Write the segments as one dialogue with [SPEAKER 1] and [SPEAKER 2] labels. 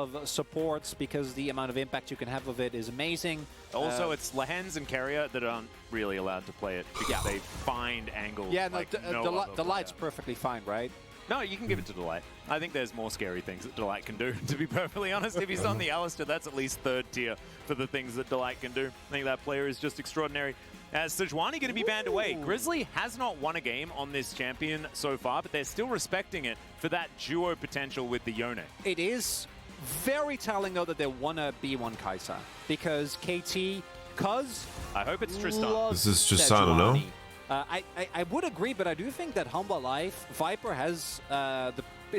[SPEAKER 1] of supports because the amount of impact you can have with it is amazing.
[SPEAKER 2] Also, it's Lehens and Carrier that aren't really allowed to play it because they find angles.
[SPEAKER 1] Yeah,
[SPEAKER 2] like
[SPEAKER 1] the light's perfectly fine, right?
[SPEAKER 2] No, you can give it to Delight. I think there's more scary things that Delight can do, to be perfectly honest. If he's on the Alistair, that's at least third tier for the things that Delight can do. I think that player is just extraordinary. As Sejuani going to be banned away. Grizzly has not won a game on this champion so far, but they're still respecting it for that duo potential with the Yone.
[SPEAKER 1] It is very telling, though, that they want to B1 Kai'Sa, because KT,
[SPEAKER 2] I hope it's Tristan.
[SPEAKER 3] This is Tristana, no?
[SPEAKER 1] I would agree, but I do think that Humble Life, Viper is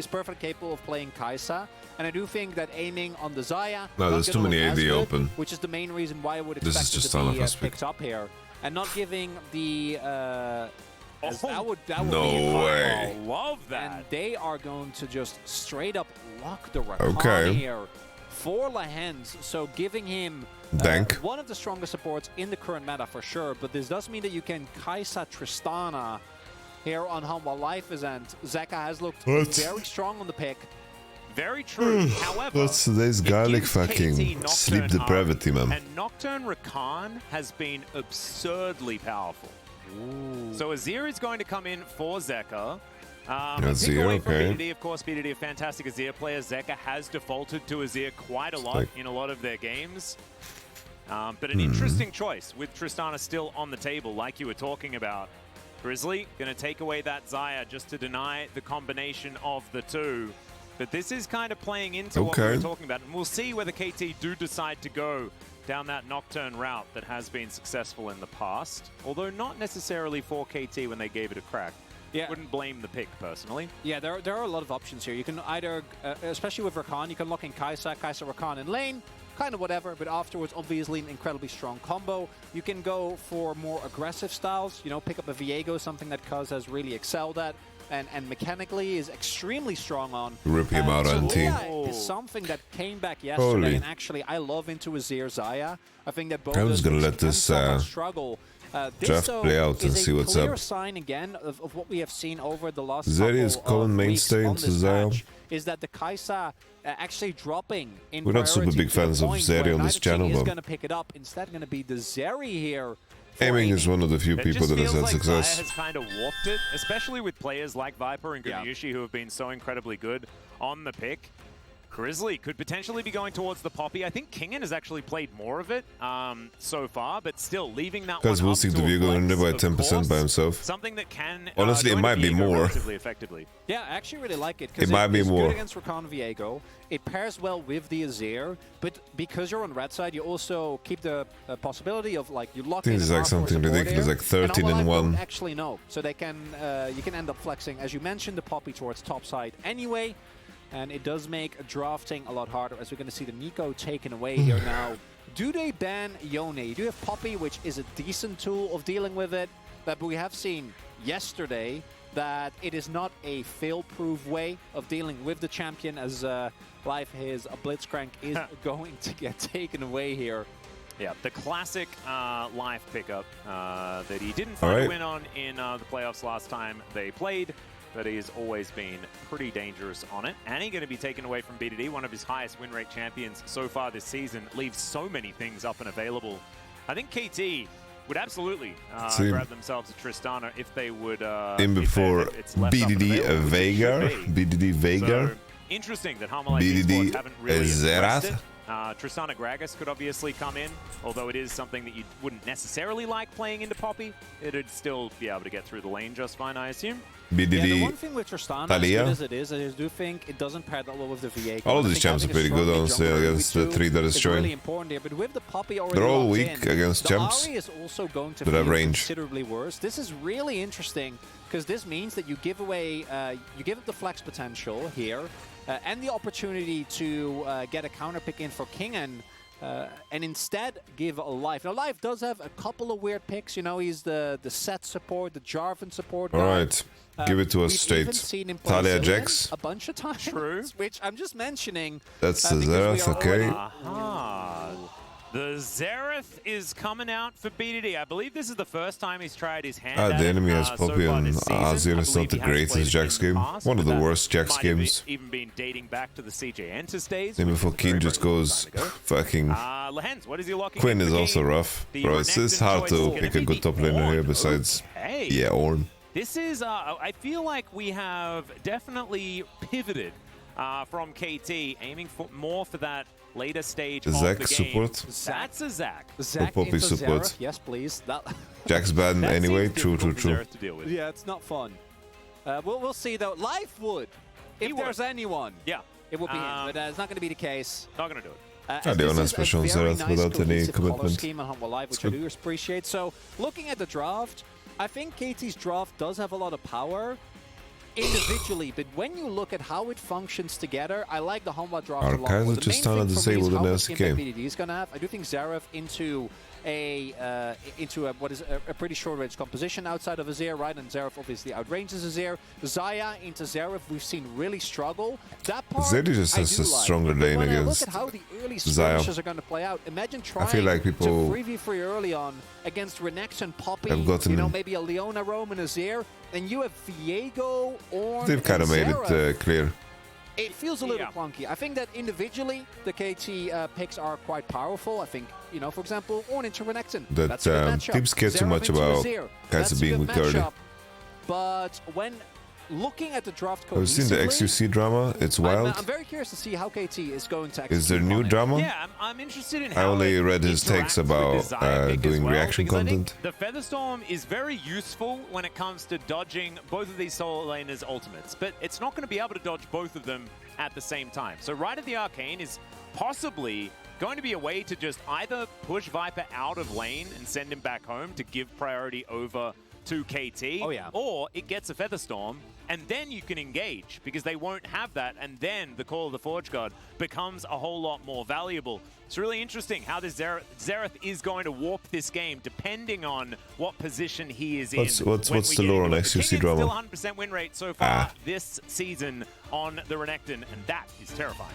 [SPEAKER 1] perfectly capable of playing Kai'Sa, and I do think that aiming on the Xayah...
[SPEAKER 3] No, there's too many AD open.
[SPEAKER 1] Which is the main reason why I would
[SPEAKER 3] This
[SPEAKER 1] expect
[SPEAKER 3] is
[SPEAKER 1] it to be
[SPEAKER 3] Tristana
[SPEAKER 1] picked up here, and not giving the... that would
[SPEAKER 3] no
[SPEAKER 1] be
[SPEAKER 3] way.
[SPEAKER 2] I love that.
[SPEAKER 1] And they are going to just straight up lock the Rakan here for Lehens, so giving him one of the strongest supports in the current meta for sure, but this does mean that you can Kai'Sa Tristana here on Humble Life, and Zeka has looked very strong on the pick.
[SPEAKER 2] Very true. However,
[SPEAKER 3] what's today's garlic fucking sleep depravity, man?
[SPEAKER 2] And Nocturne Rakan has been absurdly powerful. Ooh. So Azir is going to come in for Zeka.
[SPEAKER 3] Azir, okay.
[SPEAKER 2] BDD, of course, BDD, a fantastic Azir player. Zeka has defaulted to Azir quite a lot in a lot of their games. But an interesting choice with Tristana still on the table, like you were talking about. Grizzly going to take away that Xayah just to deny the combination of the two. But this is kind of playing into what we were talking about. And we'll see whether KT do decide to go down that Nocturne route that has been successful in the past. Although not necessarily for KT when they gave it a crack. Yeah. Wouldn't blame the pick, personally.
[SPEAKER 1] Yeah, there are a lot of options here. You can either, especially with Rakan, you can lock in Kai'Sa Rakan in lane, kind of whatever, but afterwards, obviously, an incredibly strong combo. You can go for more aggressive styles, you know, pick up a Viego, something that Cuz has really excelled at, and mechanically is extremely strong on.
[SPEAKER 3] Rip him out on team.
[SPEAKER 1] Is something that came back yesterday, and actually, I love into Azir Xayah. I think that both
[SPEAKER 3] I'm just gonna let this
[SPEAKER 1] struggle.
[SPEAKER 3] draft play out and see what's up.
[SPEAKER 1] Clear sign again of what we have seen over the last
[SPEAKER 3] Zeri's common mainstay into Xayah.
[SPEAKER 1] Is that the Kai'Sa actually dropping in
[SPEAKER 3] We're not super big fans of Zeri on this channel,
[SPEAKER 1] but
[SPEAKER 3] but
[SPEAKER 1] going to pick it up. Instead, going to be the Zeri here.
[SPEAKER 3] Aiming is one of the few people that has had success.
[SPEAKER 2] Xayah has kind of warped it, especially with players like Viper and Gumayushi who have been so incredibly good on the pick. Grizzly could potentially be going towards the Poppy. I think Kingen has actually played more of it so far, but still leaving that
[SPEAKER 3] Because we'll see the Viego under by 10% by himself.
[SPEAKER 2] Something that can
[SPEAKER 3] honestly, it might be more.
[SPEAKER 2] Effectively.
[SPEAKER 1] Yeah, I actually really like it.
[SPEAKER 3] It might be more.
[SPEAKER 1] Good against Rakan Viego. It pairs well with the Azir, but because you're on red side, you also keep the possibility of like you lock in.
[SPEAKER 3] This is like something ridiculous, like 13 in 1.
[SPEAKER 1] Actually, no. So they can you can end up flexing, as you mentioned, the Poppy towards top side anyway. And it does make drafting a lot harder, as we're going to see the Nico taken away here now. Do they ban Yone? You do have Poppy, which is a decent tool of dealing with it, but we have seen yesterday that it is not a fail-proof way of dealing with the champion, as his Blitzcrank is going to get taken away here.
[SPEAKER 2] Yeah, the classic life pickup that he didn't find a win on in the playoffs last time they played. But he has always been pretty dangerous on it. And he's going to be taken away from BDD, one of his highest win rate champions so far this season. Leaves so many things up and available. I think KT would absolutely grab themselves a Tristana if they would...
[SPEAKER 3] in before BDD Veigar. BDD Veigar.
[SPEAKER 2] So, interesting that Harmonize Esports haven't really addressed it. Tristana Gragas could obviously come in, although it is something that you wouldn't necessarily like playing into Poppy. It'd still be able to get through the lane just fine, I assume.
[SPEAKER 3] BDD,
[SPEAKER 1] yeah, the one thing with Tristana, as good as it is, I do think it doesn't pair that well with the Viego.
[SPEAKER 3] All of these champs are pretty good, honestly, against the 3 that is showing.
[SPEAKER 1] Really important here, but with the Poppy already
[SPEAKER 3] they're all weak against champs
[SPEAKER 1] is also going to
[SPEAKER 3] that have range.
[SPEAKER 1] Considerably worse. This is really interesting, because this means that you give away, you give up the flex potential here, and the opportunity to get a counter pick in for Kingen, and instead give a Life. Now, Life does have a couple of weird picks. You know, he's the set support, the Jarvan support guy.
[SPEAKER 3] All right, give it to us straight. Talia Jax.
[SPEAKER 1] A bunch of times, which I'm just mentioning.
[SPEAKER 3] That's the Xerath, okay.
[SPEAKER 2] The Xerath is coming out for BDD. I believe this is the first time he's tried his hand at
[SPEAKER 3] The enemy has
[SPEAKER 2] so
[SPEAKER 3] Poppy
[SPEAKER 2] far
[SPEAKER 3] on
[SPEAKER 2] this season.
[SPEAKER 3] Azir. It's not the greatest Jax game. One of the worst Jax games.
[SPEAKER 2] Even been dating back to the CJ Enters days.
[SPEAKER 3] Then before Keen just goes fucking...
[SPEAKER 2] Lehens, what is he locking
[SPEAKER 3] Quinn
[SPEAKER 2] in
[SPEAKER 3] is
[SPEAKER 2] for
[SPEAKER 3] also
[SPEAKER 2] Keen?
[SPEAKER 3] rough.
[SPEAKER 2] The
[SPEAKER 3] Bro, it's hard to
[SPEAKER 2] Renekton
[SPEAKER 3] pick a good top laner here besides...
[SPEAKER 2] Okay.
[SPEAKER 3] Yeah, Ornn.
[SPEAKER 2] This is, I feel like we have definitely pivoted from KT, aiming for more for that later stage of
[SPEAKER 3] Zac
[SPEAKER 2] the game.
[SPEAKER 3] support?
[SPEAKER 2] That's a Zac.
[SPEAKER 1] Zac
[SPEAKER 3] Poppy
[SPEAKER 1] into
[SPEAKER 3] support.
[SPEAKER 1] Xerath, yes please.
[SPEAKER 3] Jax bad
[SPEAKER 2] That
[SPEAKER 3] anyway.
[SPEAKER 2] seems
[SPEAKER 3] True.
[SPEAKER 2] difficult for Xerath to deal with.
[SPEAKER 1] Yeah, it's not fun. We'll see though. Life would. If there's anyone.
[SPEAKER 2] Yeah.
[SPEAKER 1] It would be him, but it's not going to be the case.
[SPEAKER 2] Not going to do it.
[SPEAKER 3] They don't have special on Xerath without any commitment.
[SPEAKER 1] Scheme on Humble Life, which I do appreciate. So, looking at the draft, I think KT's draft does have a lot of power individually, but when you look at how it functions together, I like the Humble draft a lot more.
[SPEAKER 3] Kaiser just found a disabled in LCK.
[SPEAKER 1] BDD is going to have. I do think Xerath into what is a pretty short range composition outside of Azir, right? And Xerath obviously outranges Azir. Xayah into Xerath, we've seen really struggle. That part,
[SPEAKER 3] Zeri just has a stronger lane
[SPEAKER 1] when
[SPEAKER 3] against
[SPEAKER 1] I look at how the early
[SPEAKER 3] Xayah.
[SPEAKER 1] skirmishes are going to play out, imagine trying
[SPEAKER 3] feel like people
[SPEAKER 1] to 3v3 early on against Renekton, Poppy,
[SPEAKER 3] have gotten-
[SPEAKER 1] you know, maybe a Leona roam and Azir, and you have Viego, Ornn,
[SPEAKER 3] They've kind of made
[SPEAKER 1] Xerath.
[SPEAKER 3] it clear.
[SPEAKER 1] It feels a little clunky. I think that individually, the KT picks are quite powerful. I think, you know, for example, Ornn into Renekton.
[SPEAKER 3] That
[SPEAKER 1] That's a good matchup.
[SPEAKER 3] teams care too
[SPEAKER 1] Xerath
[SPEAKER 3] much
[SPEAKER 1] into
[SPEAKER 3] about
[SPEAKER 1] Azir.
[SPEAKER 3] Kaiser
[SPEAKER 1] That's a
[SPEAKER 3] being
[SPEAKER 1] good
[SPEAKER 3] with Dirty.
[SPEAKER 1] matchup. But when looking at the draft
[SPEAKER 3] I've seen the
[SPEAKER 1] cohesively,
[SPEAKER 3] XQC drama. It's wild.
[SPEAKER 1] I'm very curious to see how KT is going to
[SPEAKER 3] Is there
[SPEAKER 1] execute
[SPEAKER 3] new
[SPEAKER 1] on it.
[SPEAKER 3] drama?
[SPEAKER 2] Yeah, I'm interested in
[SPEAKER 3] I
[SPEAKER 2] how
[SPEAKER 3] only
[SPEAKER 2] it
[SPEAKER 3] read his takes
[SPEAKER 2] interacts with
[SPEAKER 3] about
[SPEAKER 2] the Xayah pick
[SPEAKER 3] doing
[SPEAKER 2] as well,
[SPEAKER 3] reaction
[SPEAKER 2] because I think
[SPEAKER 3] content.
[SPEAKER 2] The Featherstorm is very useful when it comes to dodging both of these solo laners' ultimates, but it's not going to be able to dodge both of them at the same time. So Rite of the Arcane is possibly going to be a way to just either push Viper out of lane and send him back home to give priority over to KT, or it gets a Featherstorm, and then you can engage, because they won't have that, and then the Call of the Forge God becomes a whole lot more valuable. It's really interesting how this Xerath is going to warp this game, depending on what position he is in.
[SPEAKER 3] What's the lore on XQC drama?
[SPEAKER 2] Still 100% win rate so far this season on the Renekton, and that is terrifying.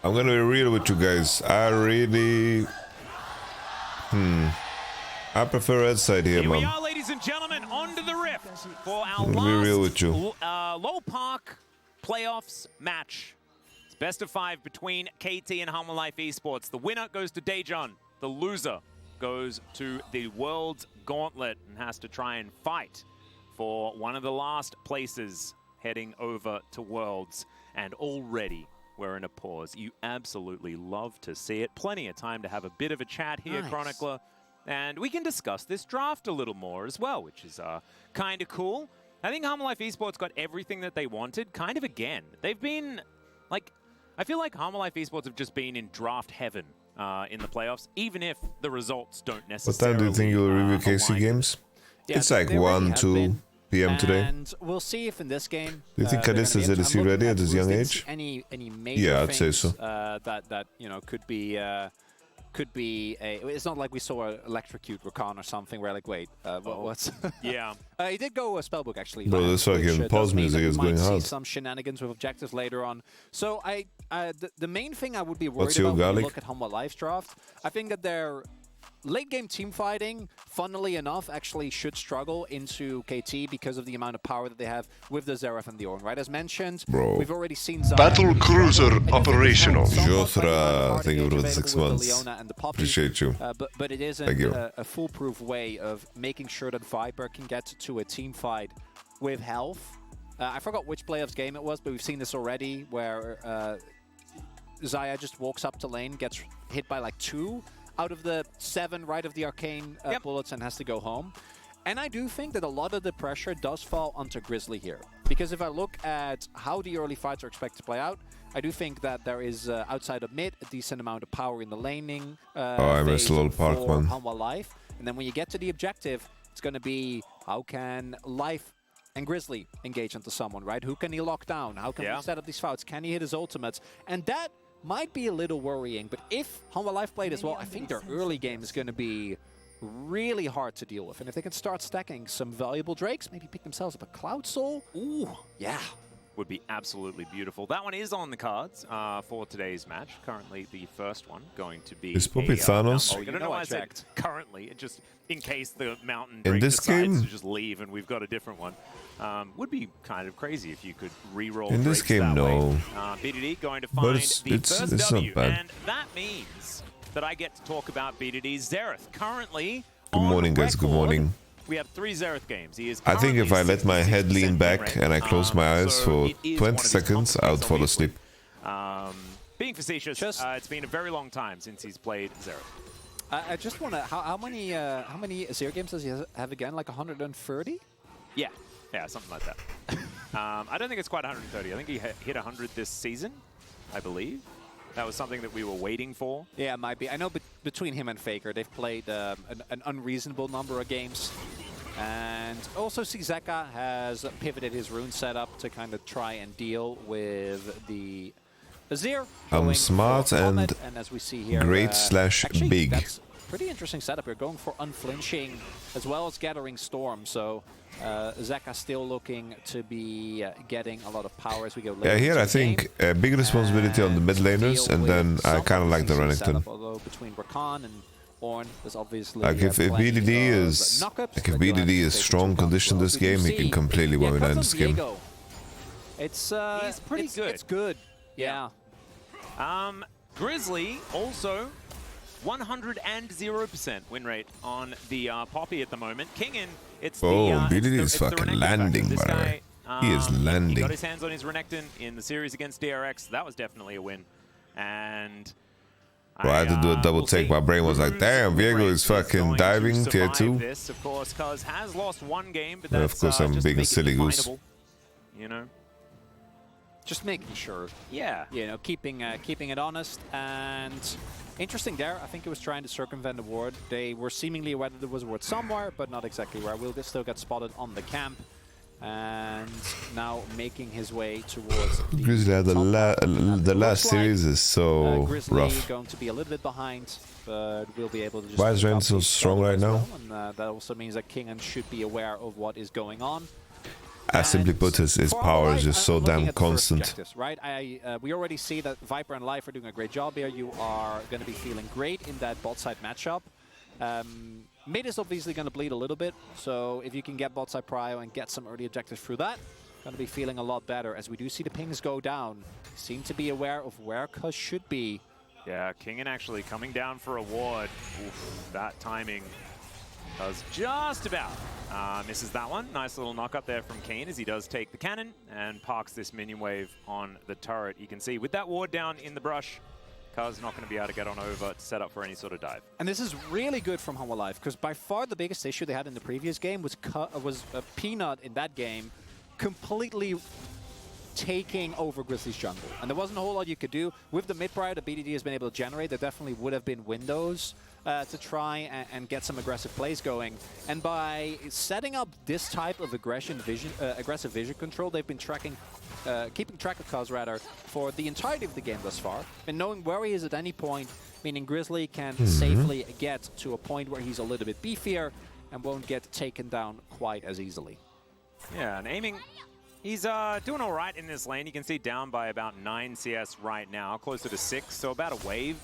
[SPEAKER 3] I'm gonna be real with you guys. I really... I prefer red side here,
[SPEAKER 2] Here we
[SPEAKER 3] man.
[SPEAKER 2] are, ladies and gentlemen, onto the Rift for our
[SPEAKER 3] I'm gonna be real with you.
[SPEAKER 2] last Low Park Playoffs match. It's best of 5 between KT and Humble Life Esports. The winner goes to Daejon. The loser goes to the World's Gauntlet and has to try and fight for one of the last places heading over to Worlds. And already we're in a pause. You absolutely love to see it. Plenty of time to have a bit of a chat here, Chronicler. And we can discuss this draft a little more as well, which is kind of cool. I think Humble Life Esports got everything that they wanted, kind of again. They've been, like, I feel like Humble Life Esports have just been in draft heaven in the playoffs, even if the results don't necessarily
[SPEAKER 3] What time do you think you'll review KC
[SPEAKER 2] align.
[SPEAKER 3] games?
[SPEAKER 1] Yeah,
[SPEAKER 3] It's like
[SPEAKER 1] they
[SPEAKER 3] 1,
[SPEAKER 1] really have
[SPEAKER 3] 2
[SPEAKER 1] been.
[SPEAKER 3] p.m. today.
[SPEAKER 1] And we'll see if in this game.
[SPEAKER 3] Do you think
[SPEAKER 1] they're
[SPEAKER 3] Kadis
[SPEAKER 1] gonna
[SPEAKER 3] is
[SPEAKER 1] be able
[SPEAKER 3] ADC
[SPEAKER 1] to- I'm looking
[SPEAKER 3] ready at his young
[SPEAKER 1] Bruce,
[SPEAKER 3] age?
[SPEAKER 1] Any major
[SPEAKER 3] Yeah, I'd say
[SPEAKER 1] things,
[SPEAKER 3] so.
[SPEAKER 1] that you know could be a. It's not like we saw an electrocute Rakan or something where like wait what's.
[SPEAKER 2] Yeah.
[SPEAKER 1] He did go a spellbook actually.
[SPEAKER 3] Bro,
[SPEAKER 1] last,
[SPEAKER 3] this fucking
[SPEAKER 1] which,
[SPEAKER 3] pause
[SPEAKER 1] does mean
[SPEAKER 3] music
[SPEAKER 1] that we
[SPEAKER 3] is
[SPEAKER 1] might
[SPEAKER 3] going
[SPEAKER 1] see
[SPEAKER 3] hard.
[SPEAKER 1] Some shenanigans with objectives later on. So the main thing I would be worried
[SPEAKER 3] What's your
[SPEAKER 1] about when you
[SPEAKER 3] garlic?
[SPEAKER 1] look at Humble Life's draft, I think that they're. Late game team fighting, funnily enough, actually should struggle into KT because of the amount of power that they have with the Xerath and the Ornn, right? As mentioned, we've already seen Xayah
[SPEAKER 4] Battle cruiser operational.
[SPEAKER 3] Jothra, thank you for the 6 months. Appreciate you.
[SPEAKER 1] But it isn't a foolproof way of making sure that Viper can get to a team fight with health. I forgot which playoffs game it was, but we've seen this already where Xayah just walks up to lane, gets hit by like 2 out of the 7 Rite of the Arcane bullets and has to go home. And I do think that a lot of the pressure does fall onto Grizzly here. Because if I look at how the early fights are expected to play out, I do think that there is, outside of mid, a decent amount of power in the laning
[SPEAKER 3] I missed a little park, man.
[SPEAKER 1] Humble Life. And then when you get to the objective, it's going to be how can Life and Grizzly engage onto someone, right? Who can he lock down? How can we set up these fights? Can he hit his ultimates? And that might be a little worrying, but if Humble Life played as well, I think their early game is going to be really hard to deal with. And if they can start stacking some valuable Drakes, maybe pick themselves up a Cloud Soul, ooh, yeah.
[SPEAKER 2] Would be absolutely beautiful. That one is on the cards for today's match. Currently, the first one going to be.
[SPEAKER 3] Is Poppy Thanos?
[SPEAKER 2] Oh, you don't know why I said currently. It just in case the mountain
[SPEAKER 3] in
[SPEAKER 2] Drake
[SPEAKER 3] this
[SPEAKER 2] decides
[SPEAKER 3] game
[SPEAKER 2] to just leave and we've got a different one. Would be kind of crazy if you could re-roll.
[SPEAKER 3] In this
[SPEAKER 2] Drakes
[SPEAKER 3] game,
[SPEAKER 2] that
[SPEAKER 3] no.
[SPEAKER 2] way. BDD going to find the first
[SPEAKER 3] it's
[SPEAKER 2] W,
[SPEAKER 3] not bad.
[SPEAKER 2] and that means that I get to talk about BDD's Xerath. Currently,
[SPEAKER 3] Good morning, guys. Good morning.
[SPEAKER 2] We have 3 Xerath games. He is
[SPEAKER 3] I think if I let my head lean
[SPEAKER 2] 66%
[SPEAKER 3] back
[SPEAKER 2] rate,
[SPEAKER 3] and I close my eyes
[SPEAKER 2] so
[SPEAKER 3] for
[SPEAKER 2] it is
[SPEAKER 3] 20
[SPEAKER 2] one of his
[SPEAKER 3] seconds, I would fall
[SPEAKER 2] complicates,
[SPEAKER 3] asleep.
[SPEAKER 2] Being facetious, it's been a very long time since he's played Xerath.
[SPEAKER 1] I just want to, how many Azir games does he have again? Like 130?
[SPEAKER 2] Yeah, something like that. I don't think it's quite 130. I think he hit 100 this season, I believe. That was something that we were waiting for.
[SPEAKER 1] Yeah, it might be. I know between him and Faker, they've played an unreasonable number of games. And also, Zeka has pivoted his rune setup to kind of try and deal with the Azir.
[SPEAKER 3] I'm smart and
[SPEAKER 1] as we see here,
[SPEAKER 3] great
[SPEAKER 1] actually,
[SPEAKER 3] / big.
[SPEAKER 1] That's pretty interesting setup. We're going for unflinching as well as gathering storm. So Zeka still looking to be getting a lot of power as we go later.
[SPEAKER 3] Yeah, here I think big responsibility on the mid laners, and then I kind of like the Renekton.
[SPEAKER 1] Although between Rakan and Ornn, there's obviously
[SPEAKER 3] Like if BDD is strong condition this game, he can completely win in this game.
[SPEAKER 1] It's
[SPEAKER 2] pretty good.
[SPEAKER 1] It's good. Yeah.
[SPEAKER 2] Grizzly also 100% win rate on the Poppy at the moment. Kingin, it's
[SPEAKER 3] BDD is fucking
[SPEAKER 2] Renekton
[SPEAKER 3] landing,
[SPEAKER 2] factor.
[SPEAKER 3] by the way. He is
[SPEAKER 2] He
[SPEAKER 3] landing.
[SPEAKER 2] got his hands on his Renekton in the series against DRX. That was definitely a win. And
[SPEAKER 3] Bro, I had to do a double take. My brain was like, damn, Viego is fucking diving tier 2.
[SPEAKER 2] This, of course, Cuz has lost 1 game, but
[SPEAKER 3] And
[SPEAKER 2] that's
[SPEAKER 3] of course I'm
[SPEAKER 2] just
[SPEAKER 3] being a
[SPEAKER 2] make it
[SPEAKER 3] silly goose.
[SPEAKER 2] definable, you know?
[SPEAKER 1] Just making sure.
[SPEAKER 2] Yeah.
[SPEAKER 1] You know, keeping it honest. And interesting there, I think it was trying to circumvent the ward. They were seemingly aware that there was a ward somewhere, but not exactly where. Will still get spotted on the camp. And now making his way towards the
[SPEAKER 3] Grizzly, the last series is so
[SPEAKER 1] Grizzly
[SPEAKER 3] rough.
[SPEAKER 1] going to be a little bit behind, but we'll be able to just...
[SPEAKER 3] Why is Ren so strong right now?
[SPEAKER 1] And that also means that Kingen should be aware of what is going on.
[SPEAKER 3] Simply put, his power is just so damn constant.
[SPEAKER 1] Right? We already see that Viper and Life are doing a great job here. You are going to be feeling great in that bot side matchup. Mid is obviously going to bleed a little bit, so if you can get bot side prio and get some early objectives through that, going to be feeling a lot better. As we do see the pings go down, seem to be aware of where Cuz should be.
[SPEAKER 2] Yeah, Kingen actually coming down for a ward. Oof, that timing does just about misses that one. Nice little knock up there from Kane as he does take the cannon and parks this minion wave on the turret. You can see with that ward down in the brush, Cuz not going to be able to get on over to set up for any sort of dive.
[SPEAKER 1] And this is really good from Home Alive, because by far the biggest issue they had in the previous game was Peanut in that game completely taking over Grizzly's jungle. And there wasn't a whole lot you could do. With the mid-prior that BDD has been able to generate, there definitely would have been windows to try and get some aggressive plays going. And by setting up this type of aggressive vision control, they've been keeping track of Cuz rather for the entirety of the game thus far, and knowing where he is at any point, meaning Grizzly can safely get to a point where he's a little bit beefier and won't get taken down quite as easily.
[SPEAKER 2] Yeah, and aiming, he's doing all right in this lane. You can see down by about 9 CS right now, closer to 6, so about a wave.